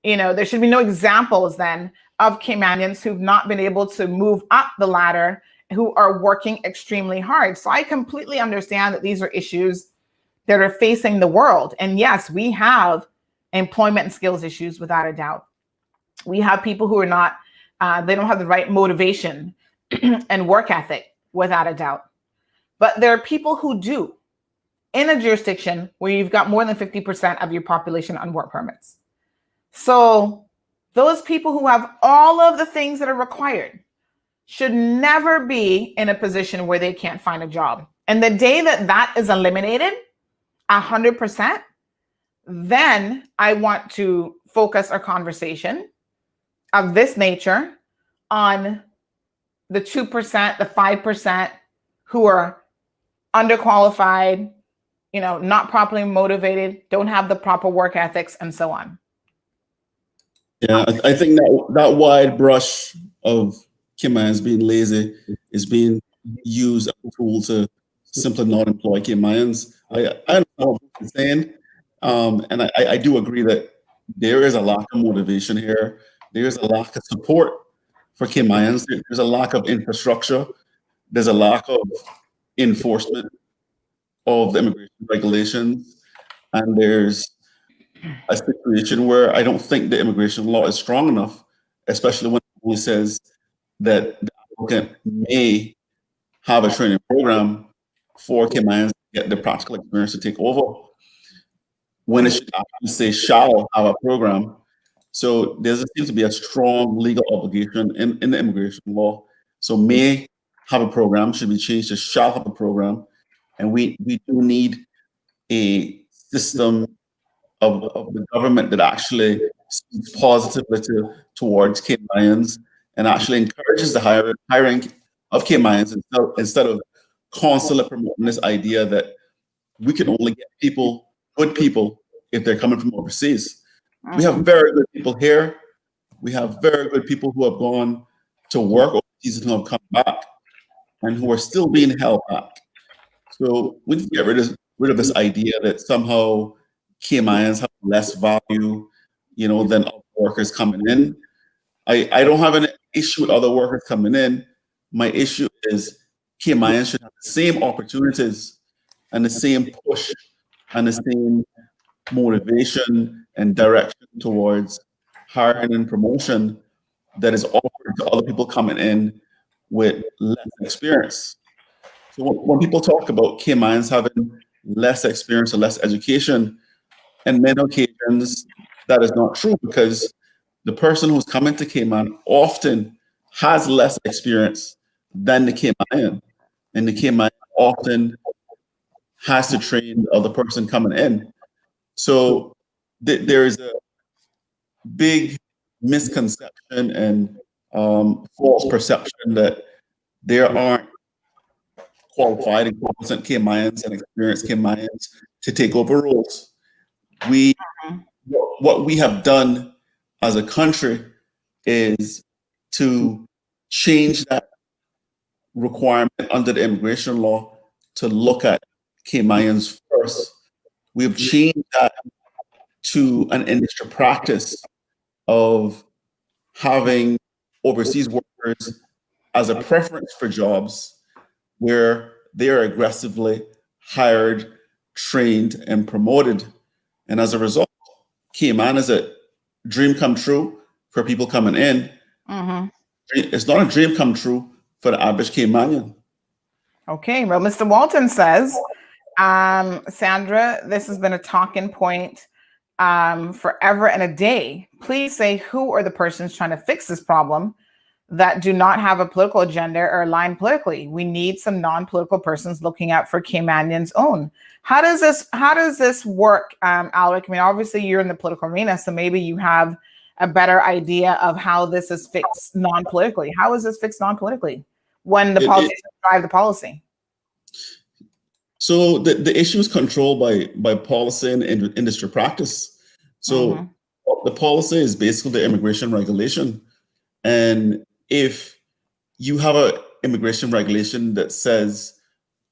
There should be no examples then of Caymanians who've not been able to move up the ladder, who are working extremely hard. So I completely understand that these are issues that are facing the world. And yes, we have employment and skills issues without a doubt. We have people who are not, they don't have the right motivation and work ethic without a doubt. But there are people who do in a jurisdiction where you've got more than 50% of your population on work permits. So those people who have all of the things that are required should never be in a position where they can't find a job. And the day that that is eliminated, 100%, then I want to focus our conversation of this nature on the 2%, the 5% who are underqualified, not properly motivated, don't have the proper work ethics, and so on. Yeah, I think that wide brush of Caymanians being lazy is being used as a tool to simply not employ Caymanians. I understand what you're saying, and I do agree that there is a lack of motivation here. There's a lack of support for Caymanians. There's a lack of infrastructure. There's a lack of enforcement of the immigration regulations, and there's a situation where I don't think the immigration law is strong enough, especially when it only says that the applicant may have a training program for Caymanians to get the practical experience to take over, when it should actually say shall have a program. So there seems to be a strong legal obligation in the immigration law. So may have a program should be changed to shall have a program. And we do need a system of the government that actually speaks positively towards Caymanians and actually encourages the hiring of Caymanians instead of constantly promoting this idea that we can only get good people, if they're coming from overseas. We have very good people here. We have very good people who have gone to work overseas and who have come back and who are still being held back. So we need to get rid of this idea that somehow Caymanians have less value, than other workers coming in. I don't have an issue with other workers coming in. My issue is Caymanians should have the same opportunities and the same push and the same motivation and direction towards hiring and promotion that is offered to other people coming in with less experience. So when people talk about Caymanians having less experience or less education, on many occasions that is not true, because the person who's coming to Cayman often has less experience than the Caymanian, and the Caymanian often has to train the other person coming in. So there is a big misconception and false perception that there aren't qualified and competent Caymanians and experienced Caymanians to take over roles. What we have done as a country is to change that requirement under the immigration law to look at Caymanians first. We have changed that to an industry practice of having overseas workers as a preference for jobs where they are aggressively hired, trained, and promoted. And as a result, Cayman is a dream come true for people coming in. It's not a dream come true for the average Caymanian. Okay, well, Mr. Walton says, Sandra, this has been a talking point forever and a day. Please say who are the persons trying to fix this problem that do not have a political agenda or align politically. We need some non-political persons looking out for Caymanians' own. How does this work, Alric? I mean, obviously you're in the political arena, so maybe you have a better idea of how this is fixed non-politically. How is this fixed non-politically when the politicians drive the policy? So the issue is controlled by policy and industry practice. So the policy is basically the immigration regulation. And if you have an immigration regulation that says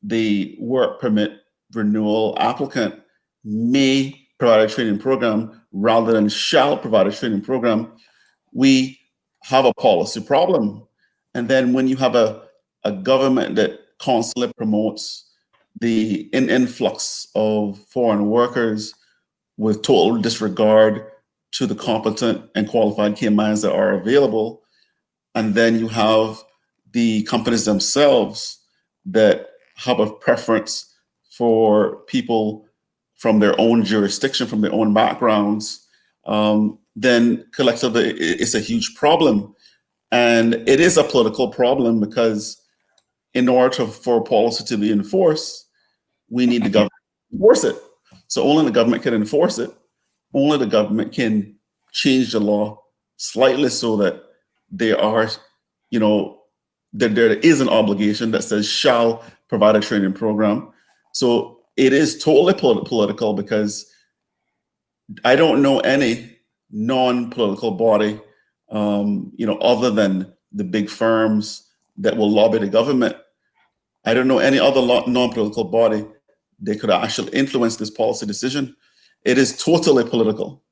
the work permit renewal applicant may provide a training program rather than shall provide a training program, we have a policy problem. And then when you have a government that constantly promotes the influx of foreign workers with total disregard to the competent and qualified Caymanians that are available, and then you have the companies themselves that have a preference for people from their own jurisdiction, from their own backgrounds, then collectively it's a huge problem. And it is a political problem because in order for policy to be enforced, we need the government to enforce it. So only the government can enforce it. Only the government can change the law slightly so that there are, that there is an obligation that says shall provide a training program. So it is totally political because I don't know any non-political body, other than the big firms that will lobby the government. I don't know any other non-political body that could actually influence this policy decision. It is totally political.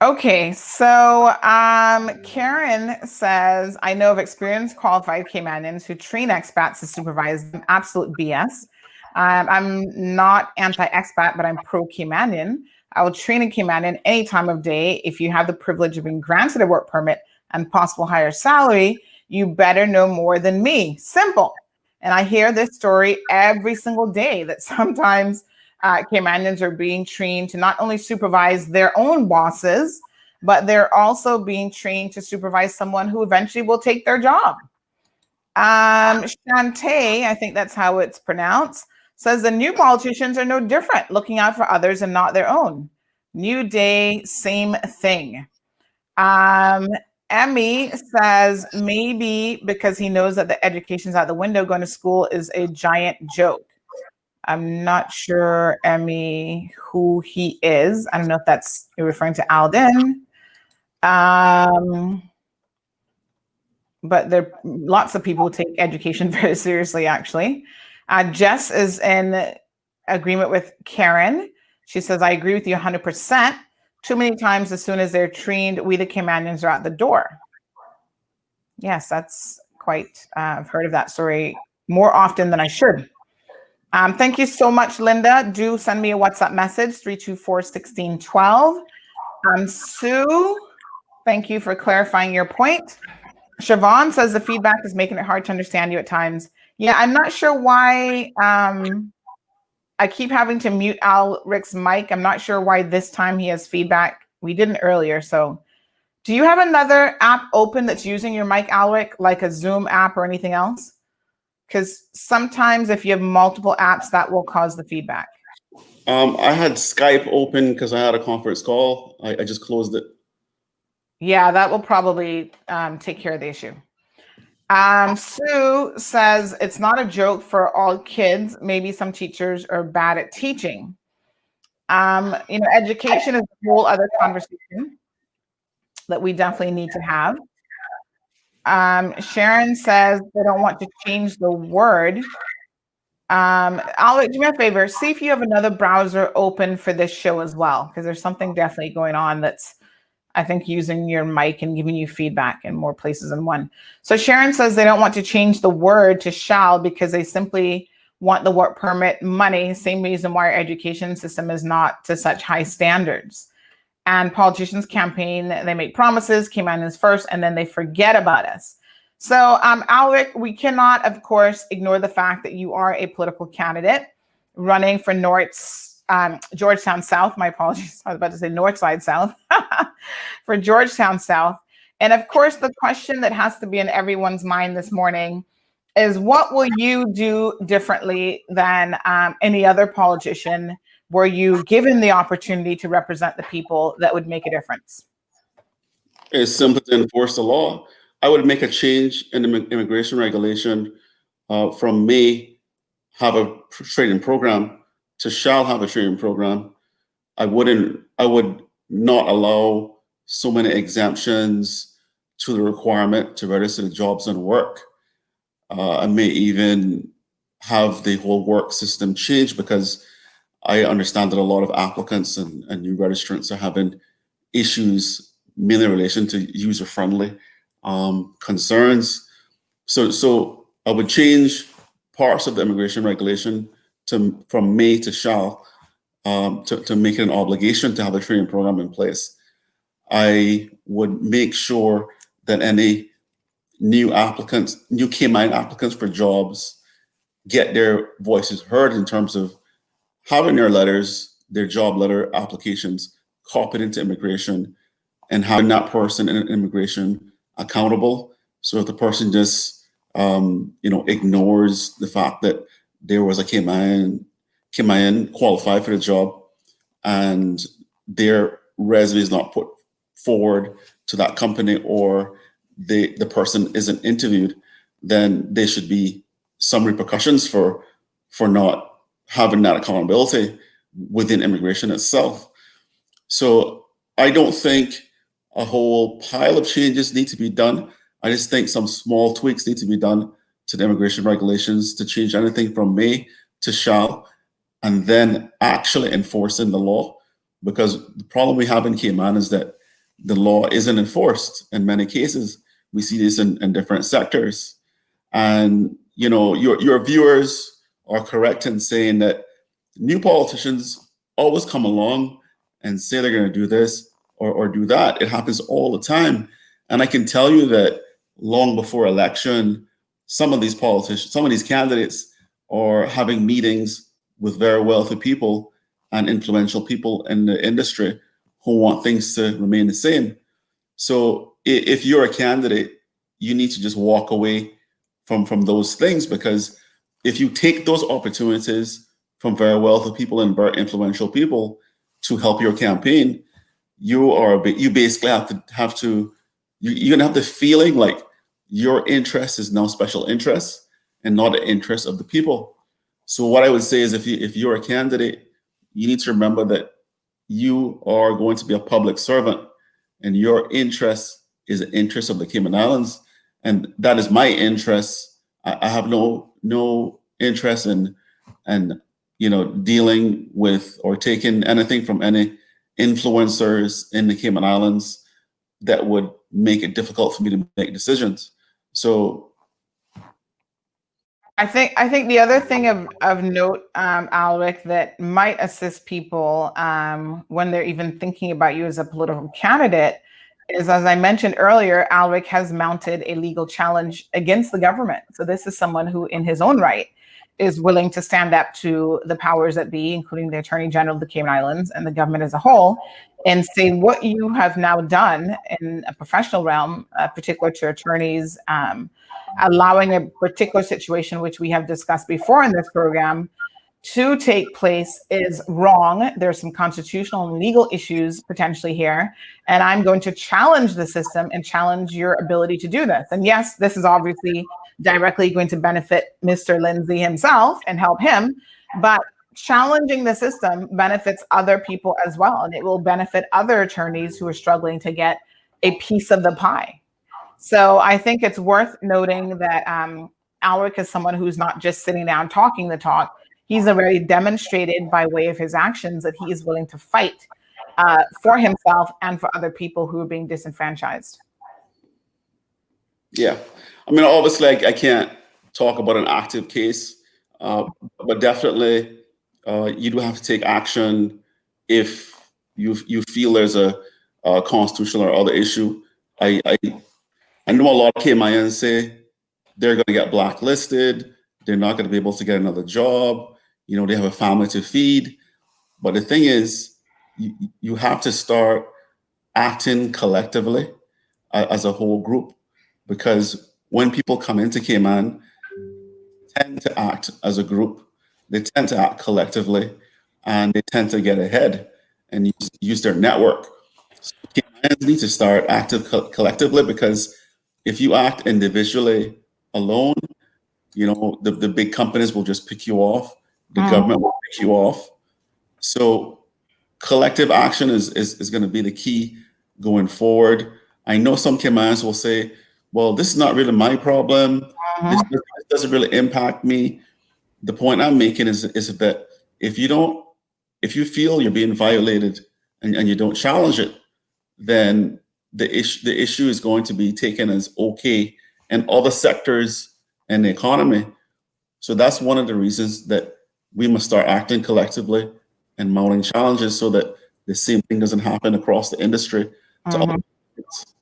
Okay, so Karen says, I know of experienced qualified Caymanians who train expats to supervise them. Absolute BS. I'm not anti-expat, but I'm pro-Caymanian. I will train a Caymanian any time of day. If you have the privilege of being granted a work permit and possible higher salary, you better know more than me. Simple. And I hear this story every single day that sometimes Caymanians are being trained to not only supervise their own bosses, but they're also being trained to supervise someone who eventually will take their job. Shantae, I think that's how it's pronounced, says the new politicians are no different, looking out for others and not their own. New day, same thing. Emmy says maybe because he knows that the education's out the window, going to school is a giant joke. I'm not sure, Emmy, who he is. I don't know if that's you're referring to Alden. But there are lots of people who take education very seriously, actually. Jess is in agreement with Karen. She says, I agree with you 100%. Too many times, as soon as they're trained, we the Caymanians are at the door. Yes, that's quite, I've heard of that story more often than I should. Thank you so much, Linda. Do send me a WhatsApp message, 324-1612. Sue, thank you for clarifying your point. Siobhan says the feedback is making it hard to understand you at times. Yeah, I'm not sure why I keep having to mute Alric's mic. I'm not sure why this time he has feedback. We didn't earlier. So do you have another app open that's using your mic, Alric, like a Zoom app or anything else? Because sometimes if you have multiple apps, that will cause the feedback. I had Skype open because I had a conference call. I just closed it. Yeah, that will probably take care of the issue. Sue says it's not a joke for all kids. Maybe some teachers are bad at teaching. Education is a whole other conversation that we definitely need to have. Sharon says they don't want to change the word. Alric, do me a favor. See if you have another browser open for this show as well, because there's something definitely going on that's, I think, using your mic and giving you feedback in more places than one. So Sharon says they don't want to change the word to shall because they simply want the work permit money. Same reason why our education system is not to such high standards. And politicians campaign, they make promises, Caymanians first, and then they forget about us. So Alric, we cannot, of course, ignore the fact that you are a political candidate running for Georgetown South. My apologies. I was about to say Northside South for Georgetown South. And of course, the question that has to be in everyone's mind this morning is what will you do differently than any other politician? Were you given the opportunity to represent the people that would make a difference? It's simple to enforce the law. I would make a change in the immigration regulation from may have a training program to shall have a training program. I would not allow so many exemptions to the requirement to register the jobs and work. I may even have the whole work system change because I understand that a lot of applicants and new registrants are having issues mainly in relation to user-friendly concerns. So I would change parts of the immigration regulation from may to shall, to make it an obligation to have a training program in place. I would make sure that any new Cayman applicants for jobs get their voices heard in terms of having their job letter applications copied into immigration and having that person in immigration accountable. So if the person just ignores the fact that there was a Cayman qualified for the job and their resume is not put forward to that company, or the person isn't interviewed, then there should be some repercussions for not having that accountability within immigration itself. So I don't think a whole pile of changes need to be done. I just think some small tweaks need to be done to the immigration regulations to change anything from may to shall, and then actually enforcing the law. Because the problem we have in Cayman is that the law isn't enforced in many cases. We see this in different sectors. And your viewers are correct in saying that new politicians always come along and say they're going to do this or do that. It happens all the time. And I can tell you that long before election, some of these candidates are having meetings with very wealthy people and influential people in the industry who want things to remain the same. So if you're a candidate, you need to just walk away from those things, because if you take those opportunities from very wealthy people and very influential people to help your campaign, you basically you're gonna have the feeling like your interest is now special interest and not the interest of the people. So what I would say is, if you're a candidate, you need to remember that you are going to be a public servant, and your interest is the interest of the Cayman Islands, and that is my interest. I have no interest in dealing with or taking anything from any influencers in the Cayman Islands that would make it difficult for me to make decisions. So I think the other thing of note, Alric, that might assist people when they're even thinking about you as a political candidate is, as I mentioned earlier, Alric has mounted a legal challenge against the government. So this is someone who, in his own right, is willing to stand up to the powers that be, including the Attorney General of the Cayman Islands and the government as a whole, and say what you have now done in a professional realm, particular to attorneys, allowing a particular situation, which we have discussed before in this program, to take place is wrong. There's some constitutional and legal issues potentially here. And I'm going to challenge the system and challenge your ability to do this. And yes, this is obviously directly going to benefit Mr. Lindsay himself and help him, but challenging the system benefits other people as well. And it will benefit other attorneys who are struggling to get a piece of the pie. So I think it's worth noting that Alric is someone who's not just sitting down talking the talk. He's already demonstrated by way of his actions that he is willing to fight for himself and for other people who are being disenfranchised. Yeah, I mean, obviously, I can't talk about an active case, but definitely you do have to take action if you feel there's a constitutional or other issue. I know a lot of Caymanians say they're going to get blacklisted. They're not going to be able to get another job. They have a family to feed. But the thing is, you have to start acting collectively as a whole group, because when people come into Cayman, they tend to act as a group. They tend to act collectively, and they tend to get ahead and use their network. So Caymanians need to start acting collectively, because if you act individually alone, the big companies will just pick you off. The government will pick you off. So collective action is going to be the key going forward. I know some Caymanians will say, well, this is not really my problem. This doesn't really impact me. The point I'm making is that if you don't if you feel you're being violated and you don't challenge it, then the issue is going to be taken as okay in other sectors in the economy. So that's one of the reasons that we must start acting collectively and mounting challenges so that the same thing doesn't happen across the industry to other markets.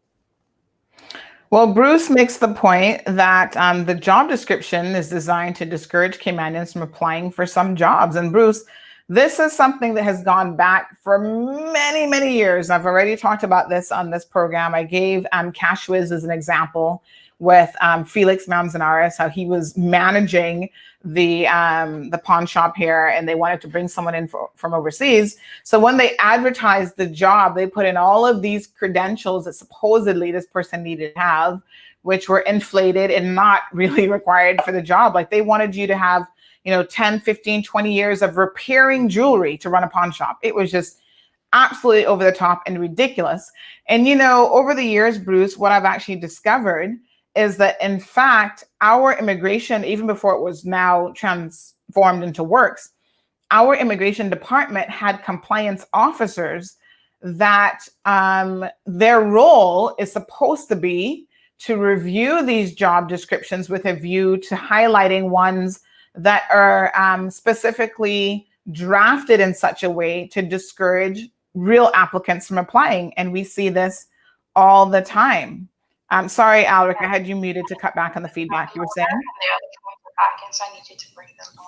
Well, Bruce makes the point that the job description is designed to discourage Caymanians from applying for some jobs. And Bruce, this is something that has gone back for many, many years. I've already talked about this on this program. I gave Cash Wiz as an example with Felix Manzanares, how he was managing the pawn shop here, and they wanted to bring someone in from overseas. So when they advertised the job, they put in all of these credentials that supposedly this person needed to have, which were inflated and not really required for the job. Like they wanted you to have, 10, 15, 20 years of repairing jewelry to run a pawn shop. It was just absolutely over the top and ridiculous. And, over the years, Bruce, what I've actually discovered is that, in fact, our immigration, even before it was now transformed into works, our immigration department had compliance officers that their role is supposed to be to review these job descriptions with a view to highlighting ones that are specifically drafted in such a way to discourage real applicants from applying. And we see this all the time. I'm sorry, Alric, I had you muted to cut back on the feedback. You were saying?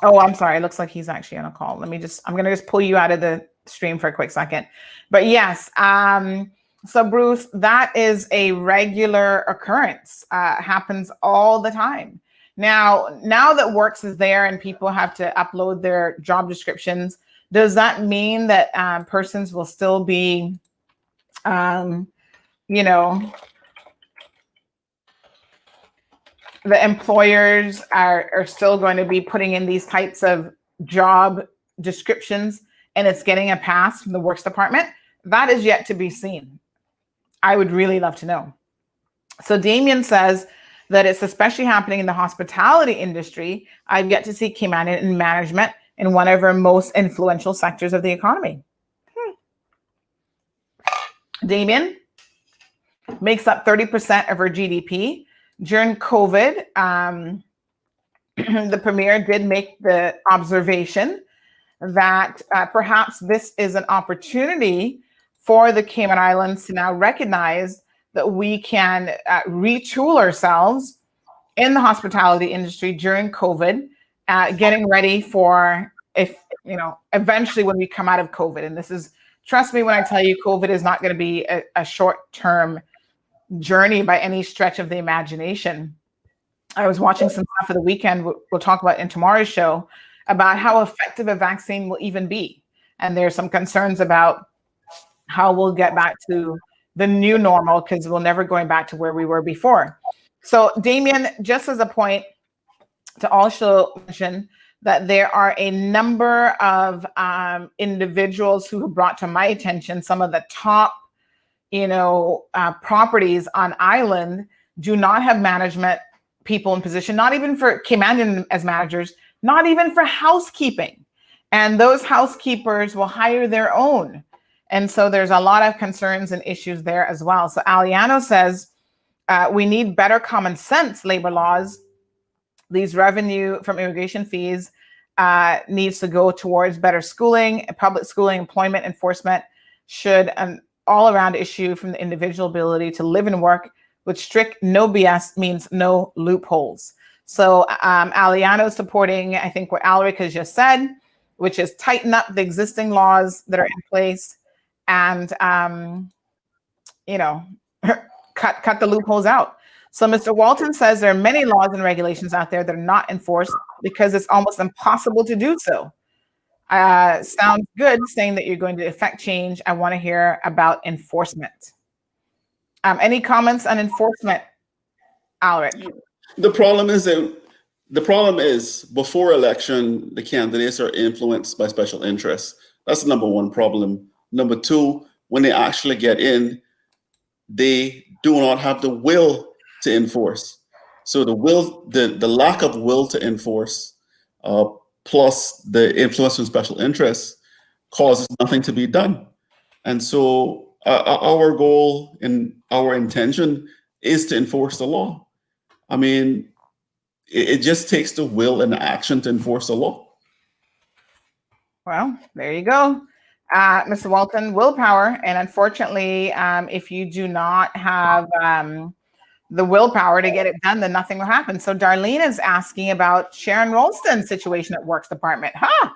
Oh, I'm sorry. It looks like he's actually on a call. I'm going to just pull you out of the stream for a quick second. But yes, so Bruce, that is a regular occurrence. Happens all the time. Now that Works is there and people have to upload their job descriptions, does that mean that persons will still be, the employers are still going to be putting in these types of job descriptions and it's getting a pass from the Works Department? That is yet to be seen. I would really love to know. So Damien says that it's especially happening in the hospitality industry. I've yet to see Caymanian in management in one of our most influential sectors of the economy. Damien makes up 30% of our GDP. During COVID, the Premier did make the observation that perhaps this is an opportunity for the Cayman Islands to now recognize that we can retool ourselves in the hospitality industry during COVID, getting ready for eventually when we come out of COVID. And this is, trust me when I tell you, COVID is not going to be a short-term journey by any stretch of the imagination. I was watching some stuff for the weekend, we'll talk about in tomorrow's show, about how effective a vaccine will even be. And there's some concerns about how we'll get back to the new normal, because we're never going back to where we were before. So Damien, just as a point to also mention that there are a number of individuals who have brought to my attention some of the top properties on island do not have management people in position, not even for Caymanian as managers, not even for housekeeping. And those housekeepers will hire their own. And so there's a lot of concerns and issues there as well. So Aliano says, we need better common sense labor laws. These revenue from immigration fees needs to go towards better schooling, public schooling, employment enforcement should an all-around issue from the individual ability to live and work with strict no BS means no loopholes. So Aliano is supporting, I think, what Alric has just said, which is tighten up the existing laws that are in place and, cut the loopholes out. So Mr. Walton says there are many laws and regulations out there that are not enforced because it's almost impossible to do so. Sounds good saying that you're going to affect change. I want to hear about enforcement. Any comments on enforcement, Alric? The problem is before election, the candidates are influenced by special interests. That's the number one problem. Number two, when they actually get in, they do not have the will to enforce. So the lack of will to enforce, plus the influence from special interests, causes nothing to be done. And so our goal and our intention is to enforce the law. I mean, it just takes the will and the action to enforce the law. Well, there you go. Mr. Walton, willpower. And unfortunately, if you do not have the willpower to get it done, then nothing will happen. So Darlene is asking about Sharon Rolston's situation at Works Department. Huh?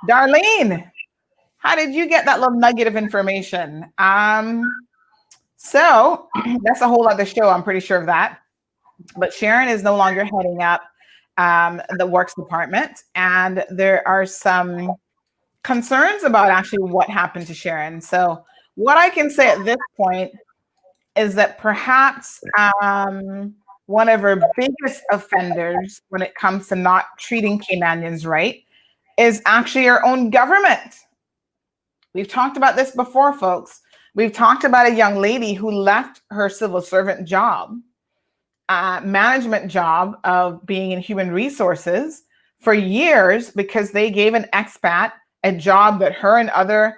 Darlene, how did you get that little nugget of information? So that's a whole other show. I'm pretty sure of that. But Sharon is no longer heading up the Works Department. And there are some concerns about actually what happened to Sharon. So what I can say at this point is that perhaps one of her biggest offenders when it comes to not treating Caymanians right is actually our own government. We've talked about this before, folks. We've talked about a young lady who left her civil servant job, management job of being in human resources for years because they gave an expat a job that her and other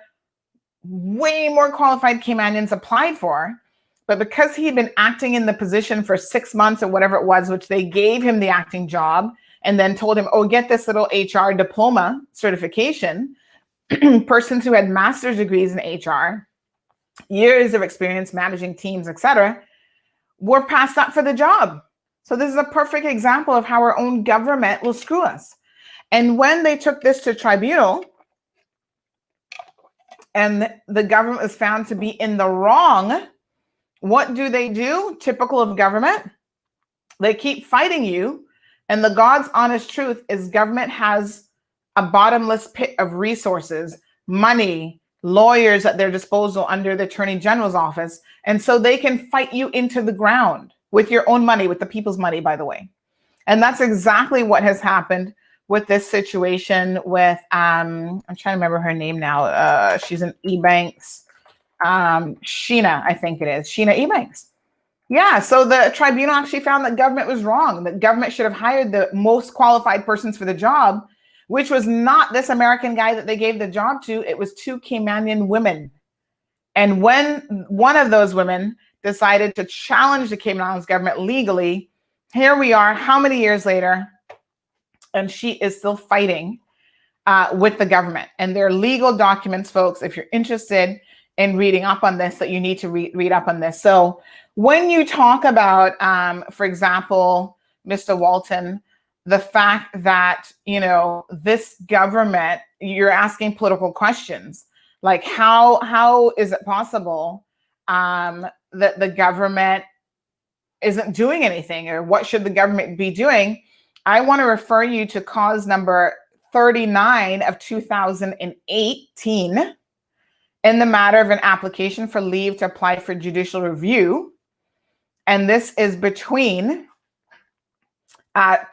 way more qualified Caymanians applied for. But because he had been acting in the position for 6 months or whatever it was, which they gave him the acting job and then told him, oh, get this little HR diploma certification, persons who had master's degrees in HR, years of experience managing teams, etc., were passed up for the job. So this is a perfect example of how our own government will screw us. And when they took this to tribunal and the government was found to be in the wrong, what do? Typical of government. They keep fighting you. And the God's honest truth is government has a bottomless pit of resources, money, lawyers at their disposal under the Attorney General's office. And so they can fight you into the ground with your own money, with the people's money, by the way. And that's exactly what has happened with this situation with, I'm trying to remember her name now. She's in Ebanks. Sheena, I think it is. Sheena Ebanks. Yeah, so the tribunal actually found that government was wrong. That government should have hired the most qualified persons for the job, which was not this American guy that they gave the job to. It was 2 Caymanian women. And when one of those women decided to challenge the Cayman Islands government legally, here we are, how many years later, and she is still fighting with the government. And there are legal documents, folks, if you're interested in reading up on this, that you need to read up on this. So when you talk about, for example, Mr. Walton, the fact that, you know, this government, you're asking political questions, like how is it possible that the government isn't doing anything, or what should the government be doing? I want to refer you to cause number 39 of 2018 in the matter of an application for leave to apply for judicial review. And this is between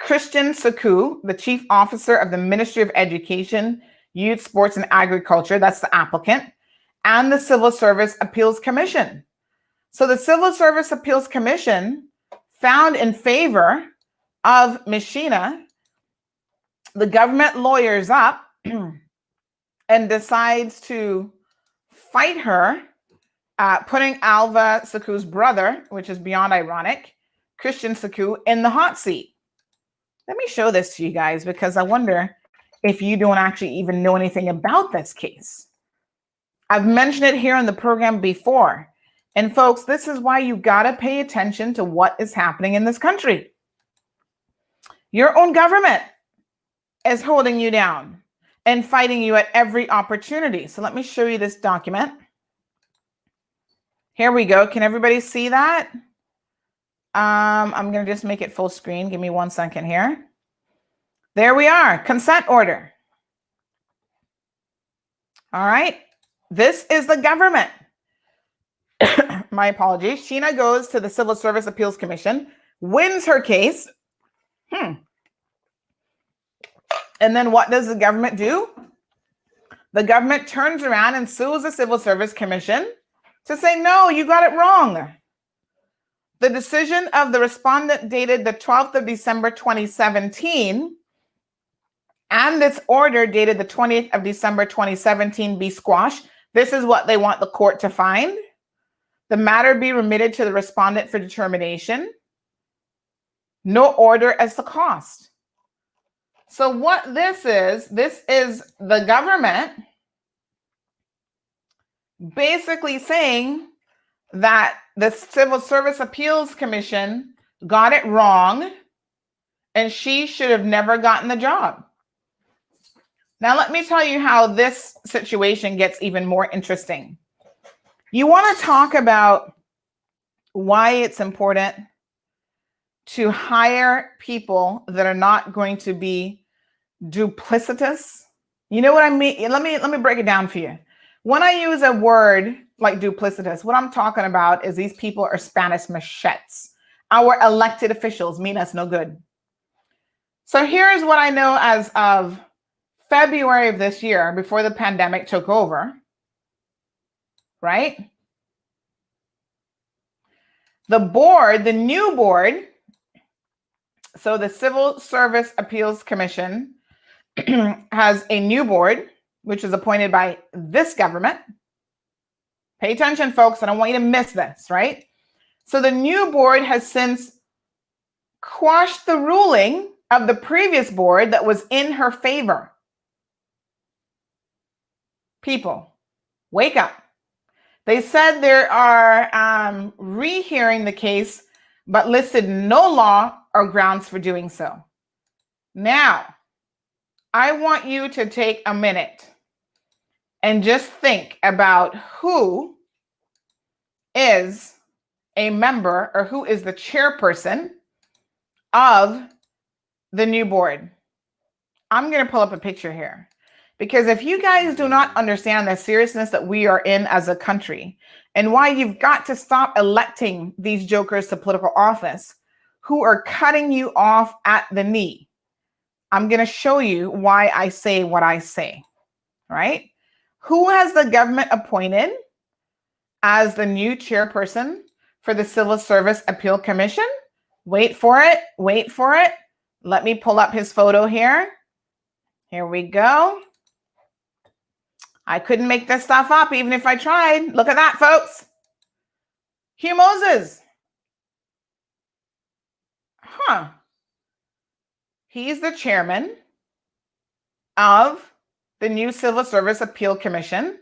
Christian Saku, the Chief Officer of the Ministry of Education, Youth, Sports, and Agriculture, that's the applicant, and the Civil Service Appeals Commission. So the Civil Service Appeals Commission found in favor of Ms. Sheena. The government lawyers up and decides to fight her, putting Alva Saku's brother, which is beyond ironic, Christian Saku, in the hot seat. Let me show this to you guys, because I wonder if you don't actually even know anything about this case. I've mentioned it here on the program before. And folks, this is why you gotta pay attention to what is happening in this country. Your own government is holding you down and fighting you at every opportunity. So let me show you this document. Here we go. Can everybody see that? I'm going to just make it full screen. Give me 1 second here. There we are. Consent order. All right. This is the government. My apologies. Sheena goes to the Civil Service Appeals Commission, wins her case. And then what does the government do? The government turns around and sues the Civil Service Commission to say, no, you got it wrong. The decision of the respondent dated the 12th of December, 2017, and this order dated the 20th of December 2017 be squashed. This is what they want the court to find. The matter be remitted to the respondent for determination. No order as to cost. So what this is the government basically saying that the Civil Service Appeals Commission got it wrong and she should have never gotten the job. Now, let me tell you how this situation gets even more interesting. You want to talk about why it's important to hire people that are not going to be duplicitous. You know what I mean? Let me break it down for you. When I use a word like duplicitous, what I'm talking about is these people are Spanish machetes. Our elected officials mean us no good. So here's what I know as of February of this year, before the pandemic took over, right? The board, the new board, so the Civil Service Appeals Commission has a new board, which is appointed by this government. Pay attention, folks. I don't want you to miss this, right? So the new board has since quashed the ruling of the previous board that was in her favor. People, wake up. They said they are rehearing the case, but listed no law or grounds for doing so. Now, I want you to take a minute and just think about who is a member or who is the chairperson of the new board. I'm going to pull up a picture here. Because if you guys do not understand the seriousness that we are in as a country and why you've got to stop electing these jokers to political office who are cutting you off at the knee, I'm going to show you why I say what I say, right? Who has the government appointed as the new chairperson for the Civil Service Appeal Commission? Wait for it. Wait for it. Let me pull up his photo here. Here we go. I couldn't make this stuff up even if I tried. Look at that, folks. Hugh Moses. Huh. He's the chairman of the new Civil Service Appeal Commission.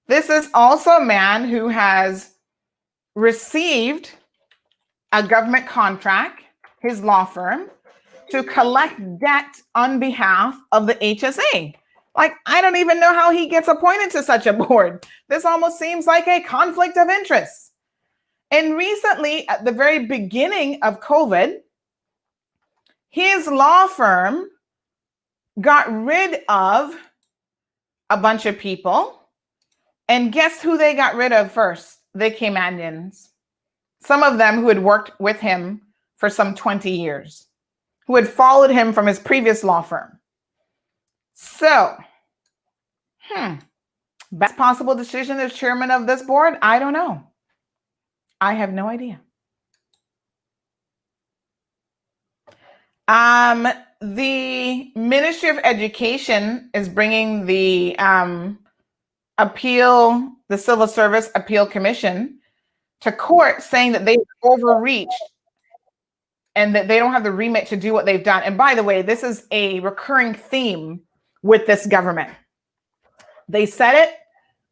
This is also a man who has received a government contract, his law firm, to collect debt on behalf of the HSA. Like, I don't even know how he gets appointed to such a board. This almost seems like a conflict of interest. And recently, at the very beginning of COVID, his law firm got rid of a bunch of people. And guess who they got rid of first? The Caymanians. Some of them who had worked with him for some 20 years, who had followed him from his previous law firm. So, best possible decision as chairman of this board? I don't know. I have no idea. The Ministry of Education is bringing the the Civil Service Appeal Commission to court, saying that they overreached and that they don't have the remit to do what they've done. And by the way, this is a recurring theme with this government. They said it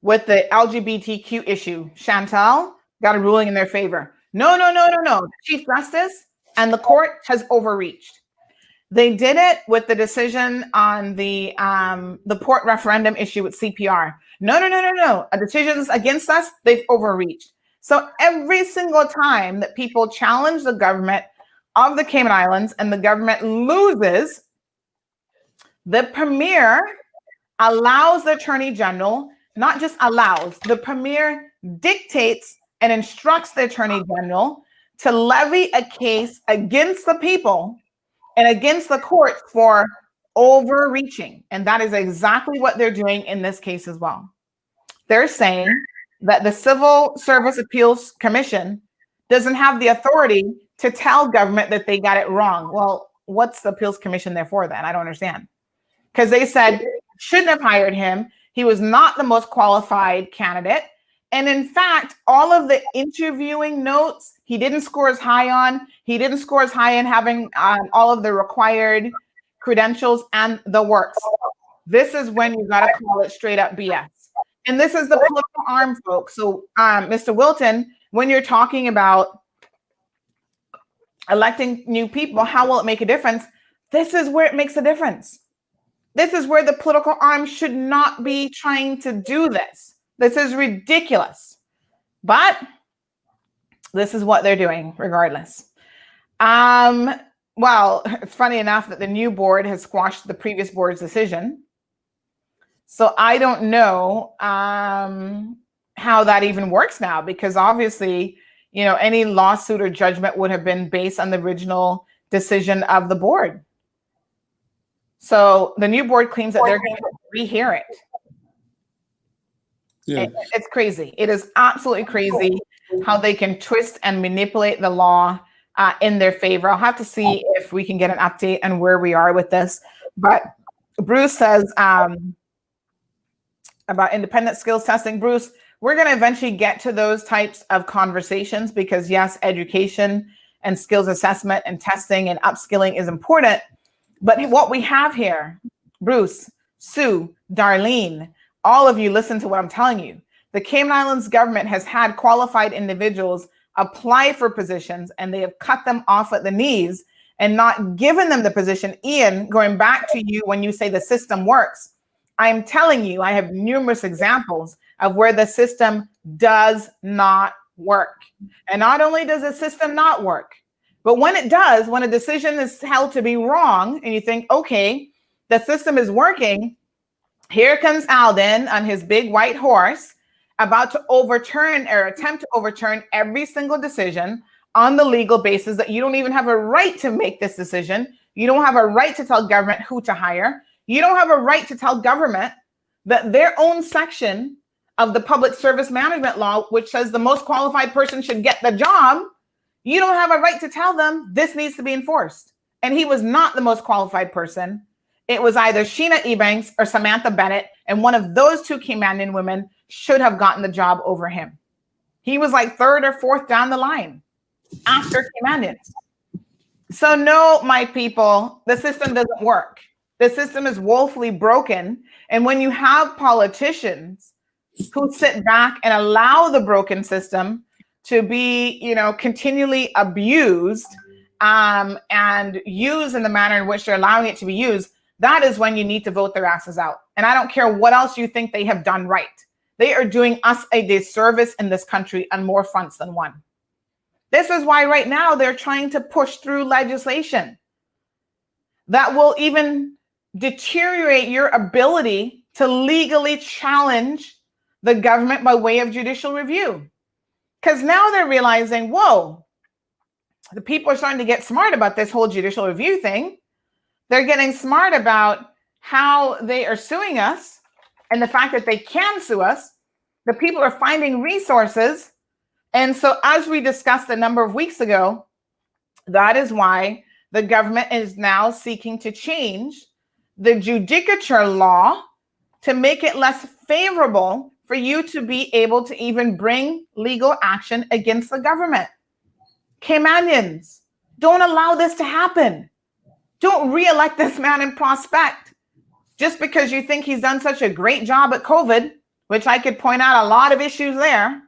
with the LGBTQ issue. Chantal got a ruling in their favor. No. The Chief Justice and the court has overreached. They did it with the decision on the port referendum issue with CPR. No. A decisions against us, they've overreached. So every single time that people challenge the government of the Cayman Islands and the government loses, the Premier allows the Attorney General, not just allows, the Premier dictates and instructs the Attorney General to levy a case against the people and against the courts for overreaching. And that is exactly what they're doing in this case as well. They're saying that the Civil Service Appeals Commission doesn't have the authority to tell government that they got it wrong. Well, what's the Appeals Commission there for then? I don't understand. because they said shouldn't have hired him. He was not the most qualified candidate. And in fact, all of the interviewing notes, he didn't score as high on. He didn't score as high in having all of the required credentials and the works. This is when you got to call it straight up BS. And this is the political arm, folks. So, Mr. Wilton, when you're talking about electing new people, how will it make a difference? This is where it makes a difference. This is where the political arm should not be trying to do this. This is ridiculous. But this is what they're doing regardless. Well, it's funny enough that the new board has squashed the previous board's decision. So I don't know how that even works now, because obviously, you know, any lawsuit or judgment would have been based on the original decision of the board. So the new board claims that they're going to rehear it. Yeah. It's crazy. It is absolutely crazy how they can twist and manipulate the law in their favor. I'll have to see if we can get an update on where we are with this. But Bruce says about independent skills testing. Bruce, we're going to eventually get to those types of conversations because, yes, education and skills assessment and testing and upskilling is important. But what we have here, Bruce, Sue, Darlene, all of you listen to what I'm telling you. The Cayman Islands government has had qualified individuals apply for positions and they have cut them off at the knees and not given them the position. Ian, going back to you when you say the system works, I'm telling you, I have numerous examples of where the system does not work. And not only does the system not work, but when it does, when a decision is held to be wrong and you think, okay, the system is working, here comes Alden on his big white horse about to overturn or attempt to overturn every single decision on the legal basis that you don't even have a right to make this decision. You don't have a right to tell government who to hire. You don't have a right to tell government that their own section of the public service management law, which says the most qualified person should get the job, you don't have a right to tell them this needs to be enforced. And he was not the most qualified person. It was either Sheena Ebanks or Samantha Bennett, and one of those two Caymanian women should have gotten the job over him. He was like third or fourth down the line after Caymanians. So no, my people, the system doesn't work. The system is woefully broken. And when you have politicians who sit back and allow the broken system to be, you know, continually abused and used in the manner in which they're allowing it to be used, that is when you need to vote their asses out. And I don't care what else you think they have done right. They are doing us a disservice in this country on more fronts than one. This is why right now they're trying to push through legislation that will even deteriorate your ability to legally challenge the government by way of judicial review. Because now they're realizing, whoa, the people are starting to get smart about this whole judicial review thing. They're getting smart about how they are suing us and the fact that they can sue us. The people are finding resources. And so as we discussed a number of weeks ago, that is why the government is now seeking to change the judicature law to make it less favorable for you to be able to even bring legal action against the government. Caymanians, don't allow this to happen. Don't re-elect this man in prospect just because you think he's done such a great job at COVID, which I could point out a lot of issues there.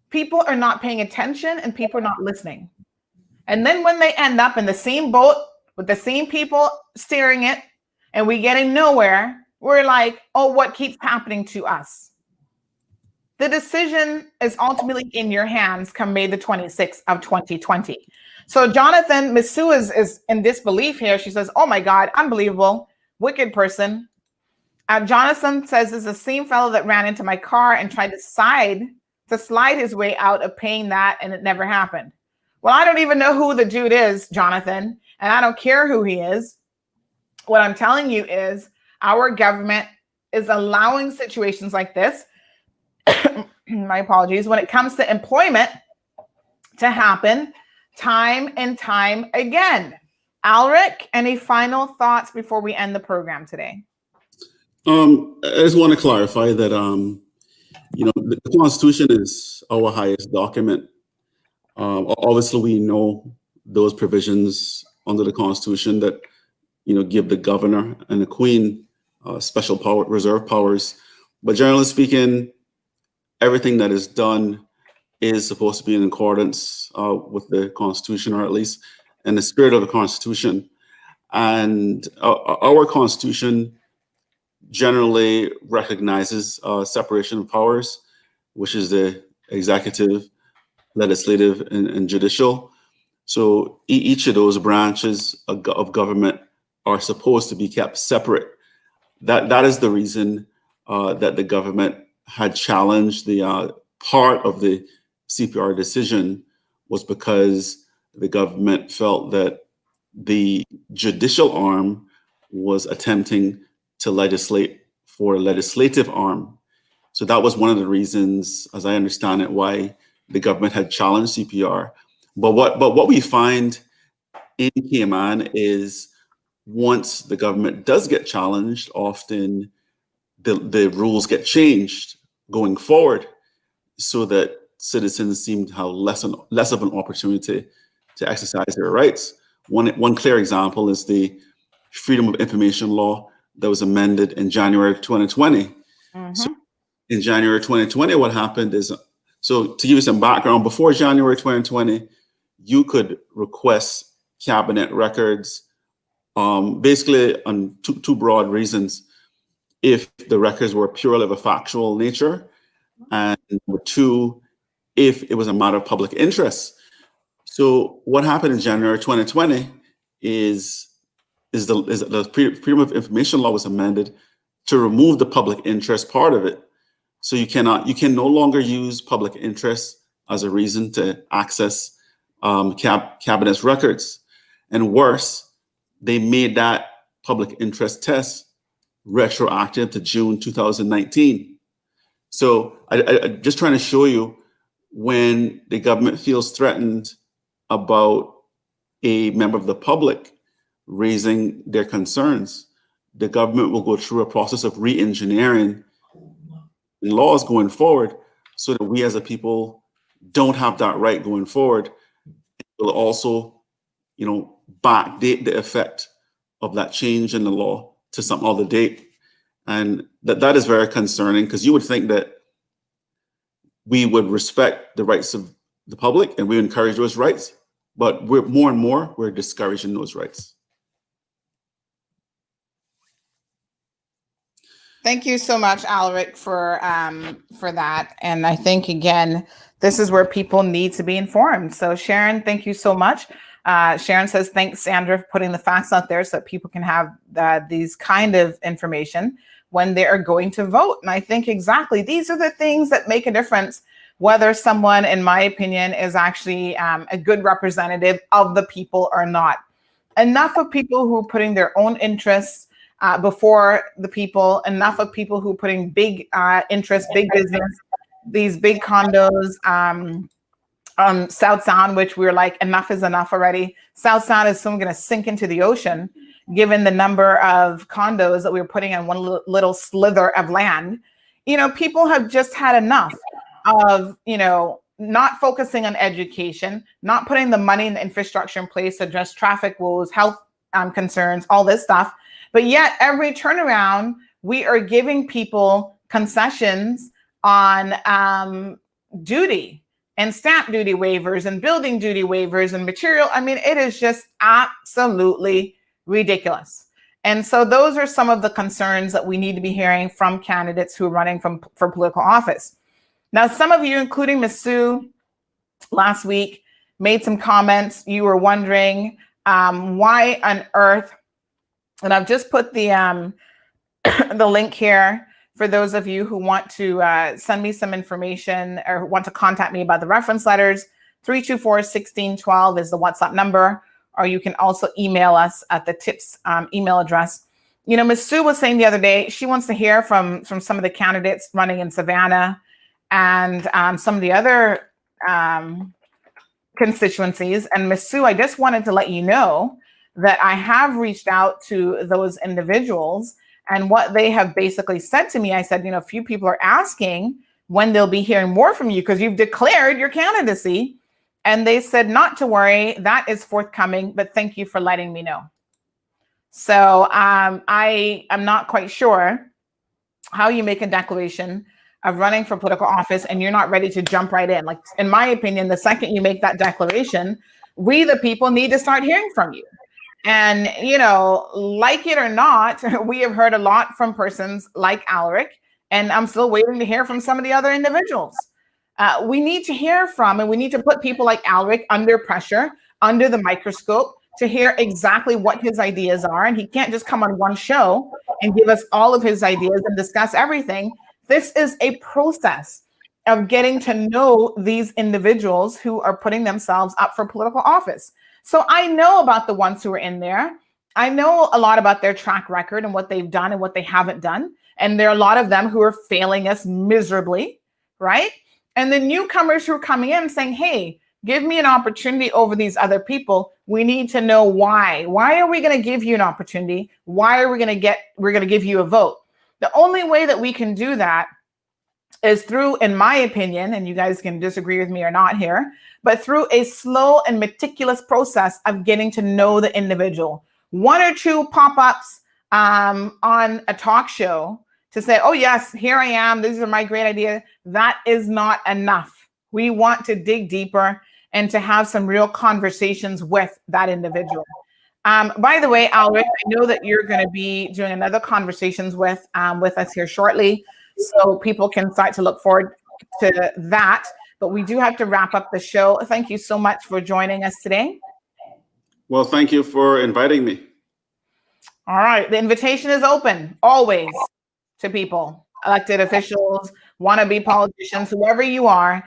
People are not paying attention and people are not listening. And then when they end up in the same boat with the same people steering it and we getting nowhere, we're like, oh, what keeps happening to us? The decision is ultimately in your hands come May the 26th of 2020. So Jonathan, Miss Sue is in disbelief here. She says, oh my God, unbelievable, wicked person. Jonathan says, this is the same fellow that ran into my car and tried to slide his way out of paying that, and it never happened. Well, I don't even know who the dude is, Jonathan, and I don't care who he is. What I'm telling you is our government is allowing situations like this, my apologies, when it comes to employment to happen time and time again. Alric, any final thoughts before we end the program today? I just want to clarify that the Constitution is our highest document. Obviously, we know those provisions under the Constitution that give the governor and the Queen special power, reserve powers. But generally speaking, everything that is done is supposed to be in accordance with the Constitution, or at least in the spirit of the Constitution. And our Constitution generally recognizes separation of powers, which is the executive, legislative, and judicial. So each of those branches of government are supposed to be kept separate. That is the reason that the government had challenged the part of the CPR decision, was because the government felt that the judicial arm was attempting to legislate for a legislative arm. So that was one of the reasons, as I understand it, why the government had challenged CPR. But what we find in Cayman is, once the government does get challenged, often the rules get changed going forward, so that citizens seem to have less of an opportunity to exercise their rights. One clear example is the Freedom of Information Law that was amended in January 2020. Mm-hmm. So in January 2020, what happened is, so to give you some background, before January 2020, you could request cabinet records basically on two broad reasons. If the records were purely of a factual nature, and number two, if it was a matter of public interest. So what happened in January 2020 is the Freedom of Information Law was amended to remove the public interest part of it. So you can no longer use public interest as a reason to access cabinet's records. And worse, they made that public interest test retroactive to June 2019. So I just trying to show you, when the government feels threatened about a member of the public raising their concerns, the government will go through a process of re-engineering laws going forward, so that we as a people don't have that right going forward. It will also, backdate the effect of that change in the law to some other date. And that is very concerning, because you would think that we would respect the rights of the public and we encourage those rights, but we're more and more discouraging those rights. Thank you so much, Alric, for that. And I think, again, this is where people need to be informed. So Sharon, thank you so much. Sharon says, thanks, Sandra, for putting the facts out there so that people can have these kind of information when they are going to vote. And I think exactly these are the things that make a difference, whether someone, in my opinion, is actually a good representative of the people or not. Enough of people who are putting their own interests before the people, enough of people who are putting big interests, big business, these big condos, South Sound, which we're like, enough is enough already. South Sound is soon going to sink into the ocean, given the number of condos that we were putting on one little slither of land. People have just had enough of, not focusing on education, not putting the money and the infrastructure in place to address traffic woes, health concerns, all this stuff. But yet every turnaround, we are giving people concessions on duty and stamp duty waivers and building duty waivers and material. I mean, it is just absolutely ridiculous. And so those are some of the concerns that we need to be hearing from candidates who are running for political office. Now, some of you, including Ms. Sue, last week made some comments. You were wondering why on earth, and I've just put the the link here for those of you who want to send me some information or want to contact me about the reference letters. 324-1612 is the WhatsApp number, or you can also email us at the tips email address. Ms. Sue was saying the other day, she wants to hear from some of the candidates running in Savannah and some of the other constituencies. And Ms. Sue, I just wanted to let you know that I have reached out to those individuals, and what they have basically said to me, I said, a few people are asking when they'll be hearing more from you because you've declared your candidacy. And they said, not to worry, that is forthcoming, but thank you for letting me know. So I am not quite sure how you make a declaration of running for political office and you're not ready to jump right in. Like, in my opinion, the second you make that declaration, we, the people, need to start hearing from you. And, like it or not, we have heard a lot from persons like Alric, and I'm still waiting to hear from some of the other individuals. We need to hear from, and we need to put people like Alric under pressure, under the microscope, to hear exactly what his ideas are. And he can't just come on one show and give us all of his ideas and discuss everything. This is a process of getting to know these individuals who are putting themselves up for political office. So I know about the ones who are in there. I know a lot about their track record and what they've done and what they haven't done. And there are a lot of them who are failing us miserably, right? And the newcomers who are coming in saying, hey, give me an opportunity over these other people. We need to know why. Why are we going to give you an opportunity? Why are we're going to give you a vote? The only way that we can do that is through, in my opinion, and you guys can disagree with me or not here, but through a slow and meticulous process of getting to know the individual. One or two pop-ups on a talk show to say, oh yes, here I am, these are my great ideas. That is not enough. We want to dig deeper and to have some real conversations with that individual. By the way, Alric, I know that you're going to be doing another conversations with us here shortly, so people can start to look forward to that. But we do have to wrap up the show. Thank you so much for joining us today. Well, thank you for inviting me. All right. The invitation is open always to people, elected officials, wannabe politicians, whoever you are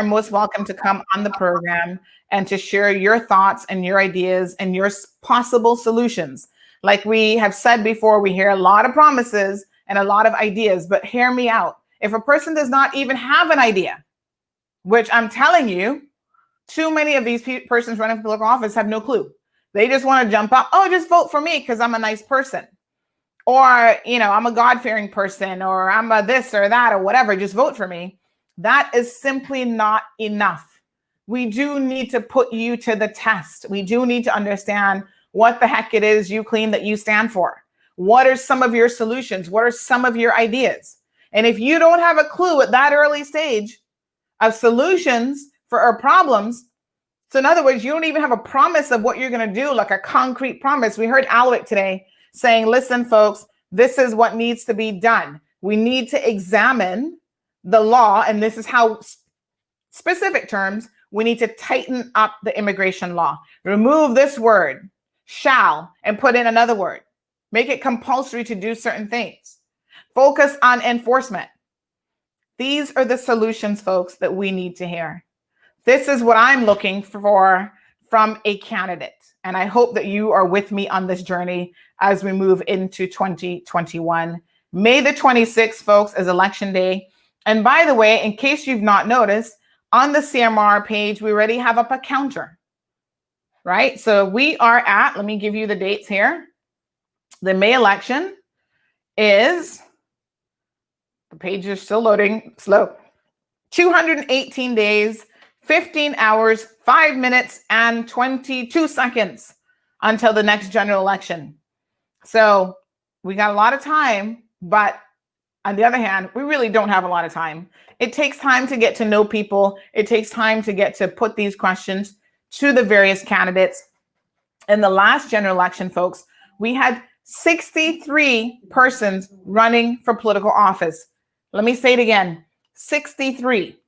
most welcome to come on the program and to share your thoughts and your ideas and your possible solutions. Like we have said before, we hear a lot of promises and a lot of ideas, but hear me out. If a person does not even have an idea, which I'm telling you, too many of these persons running for political office have no clue. They just want to jump up. Oh, just vote for me because I'm a nice person. Or, I'm a God-fearing person, or I'm a this or that or whatever. Just vote for me. That is simply not enough. We do need to put you to the test. We do need to understand what the heck it is you claim that you stand for. What are some of your solutions? What are some of your ideas? And if you don't have a clue at that early stage of solutions for our problems, so in other words, you don't even have a promise of what you're going to do, like a concrete promise. We heard Alric today saying, listen, folks, this is what needs to be done. We need to examine the law, and this is how, specific terms, we need to tighten up the immigration law. Remove this word, shall, and put in another word. Make it compulsory to do certain things. Focus on enforcement. These are the solutions, folks, that we need to hear. This is what I'm looking for from a candidate. And I hope that you are with me on this journey as we move into 2021. May the 26th, folks, is election day. And by the way, in case you've not noticed, on the CMR page, we already have up a counter, right? So we are at, let me give you the dates here. The May election is, the page is still loading, slow. 218 days, 15 hours, 5 minutes, and 22 seconds until the next general election. So we got a lot of time, but on the other hand, we really don't have a lot of time. It takes time to get to know people. It takes time to get to put these questions to the various candidates. In the last general election, folks, we had 63 persons running for political office. Let me say it again, 63.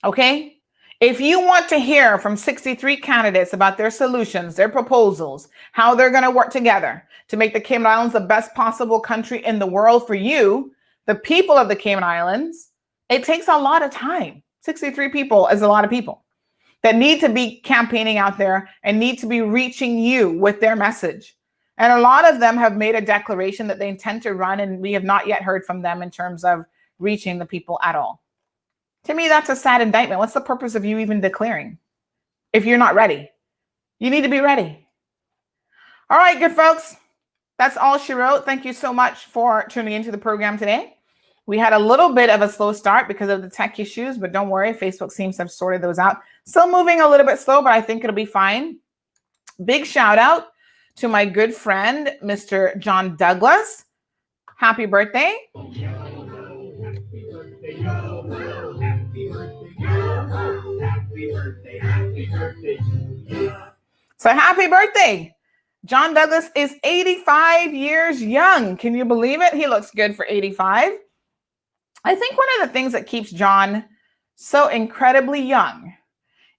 Okay? If you want to hear from 63 candidates about their solutions, their proposals, how they're going to work together to make the Cayman Islands the best possible country in the world for you, the people of the Cayman Islands, it takes a lot of time. 63 people is a lot of people that need to be campaigning out there and need to be reaching you with their message. And a lot of them have made a declaration that they intend to run, and we have not yet heard from them in terms of reaching the people at all. To me, that's a sad indictment. What's the purpose of you even declaring if you're not ready? You need to be ready. All right, good folks. That's all she wrote. Thank you so much for tuning into the program today. We had a little bit of a slow start because of the tech issues, but don't worry, Facebook seems to have sorted those out. Still moving a little bit slow, but I think it'll be fine. Big shout out to my good friend, Mr. John Douglas. Happy birthday. So happy birthday. John Douglas is 85 years young. Can you believe it? He looks good for 85. I think one of the things that keeps John so incredibly young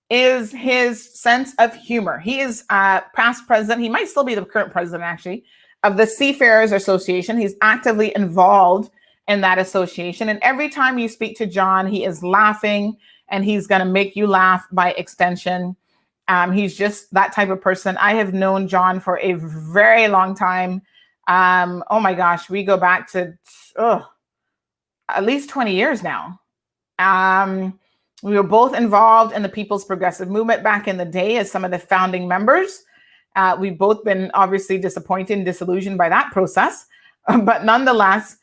is his sense of humor. He is past president. He might still be the current president, actually, of the Seafarers Association. He's actively involved in that association. And every time you speak to John, he is laughing and he's going to make you laugh by extension. He's just that type of person. I have known John for a very long time. Oh my gosh, we go back to at least 20 years now. We were both involved in the People's Progressive Movement back in the day as some of the founding members. We've both been obviously disappointed and disillusioned by that process. But nonetheless,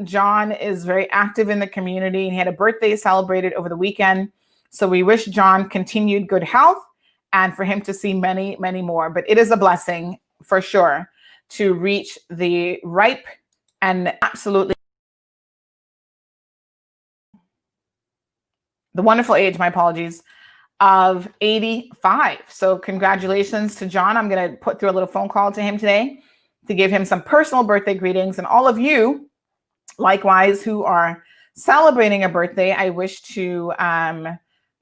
John is very active in the community and he had a birthday celebrated over the weekend. So we wish John continued good health and for him to see many, many more. But it is a blessing for sure to reach the ripe and absolutely the wonderful age, my apologies, of 85. So congratulations to John. I'm going to put through a little phone call to him today to give him some personal birthday greetings. And all of you, likewise, who are celebrating a birthday, I wish to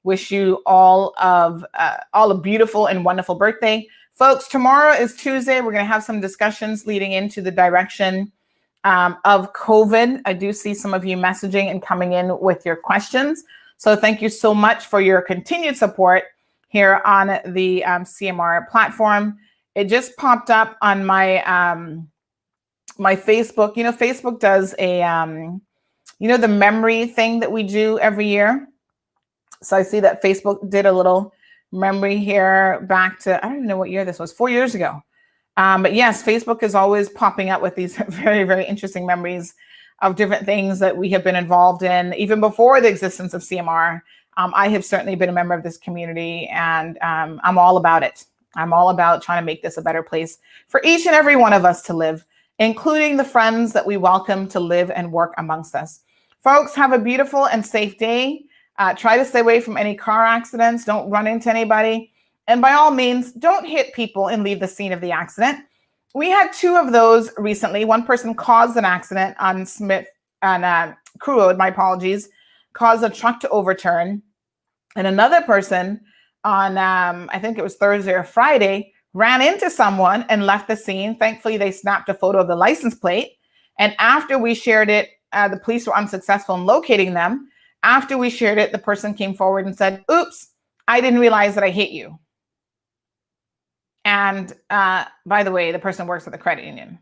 wish you all a beautiful and wonderful birthday. Folks, tomorrow is Tuesday. We're going to have some discussions leading into the direction of COVID. I do see some of you messaging and coming in with your questions. So thank you so much for your continued support here on the CMR platform. It just popped up on my my Facebook. You know, Facebook does a, the memory thing that we do every year. So I see that Facebook did a little memory here back to, I don't even know what year this was, 4 years ago. But yes, Facebook is always popping up with these very, very interesting memories of different things that we have been involved in, even before the existence of CMR. I have certainly been a member of this community and I'm all about it. I'm all about trying to make this a better place for each and every one of us to live, including the friends that we welcome to live and work amongst us. Folks, have a beautiful and safe day. Try to stay away from any car accidents. Don't run into anybody. And by all means, don't hit people and leave the scene of the accident. We had 2 of those recently. One person caused an accident on Crew Road, my apologies, caused a truck to overturn. And another person on, I think it was Thursday or Friday, ran into someone and left the scene. Thankfully, they snapped a photo of the license plate. And after we shared it, the police were unsuccessful in locating them. After we shared it, the person came forward and said, oops, I didn't realize that I hit you. And by the way, the person works at the credit union.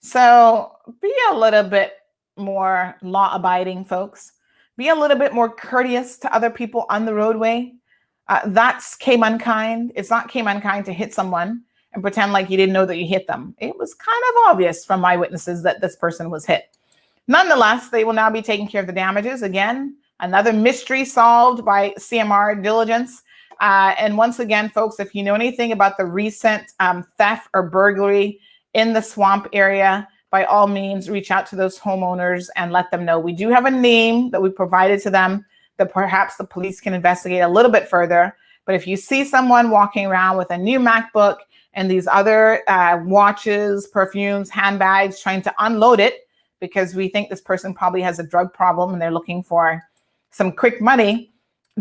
So be a little bit more law-abiding, folks. Be a little bit more courteous to other people on the roadway. That's Caymankind. It's not Caymankind to hit someone and pretend like you didn't know that you hit them. It was kind of obvious from my witnesses that this person was hit. Nonetheless, they will now be taking care of the damages. Again, another mystery solved by CMR diligence. And once again, folks, if you know anything about the recent theft or burglary in the swamp area, by all means, reach out to those homeowners and let them know. We do have a name that we provided to them that perhaps the police can investigate a little bit further. But if you see someone walking around with a new MacBook and these other watches, perfumes, handbags, trying to unload it, because we think this person probably has a drug problem and they're looking for some quick money,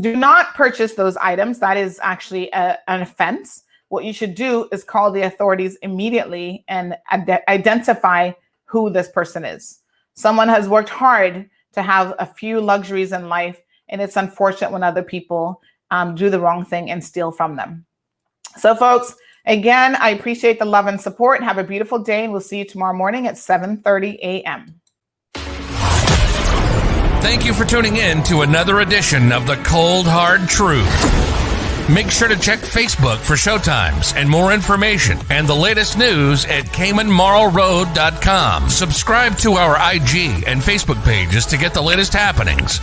do not purchase those items. That is actually an offense. What you should do is call the authorities immediately and identify who this person is. Someone has worked hard to have a few luxuries in life, and it's unfortunate when other people do the wrong thing and steal from them. So folks, again, I appreciate the love and support. Have a beautiful day, and we'll see you tomorrow morning at 7:30 a.m. Thank you for tuning in to another edition of The Cold Hard Truth. Make sure to check Facebook for showtimes and more information and the latest news at CaymanMarlRoad.com. Subscribe to our IG and Facebook pages to get the latest happenings.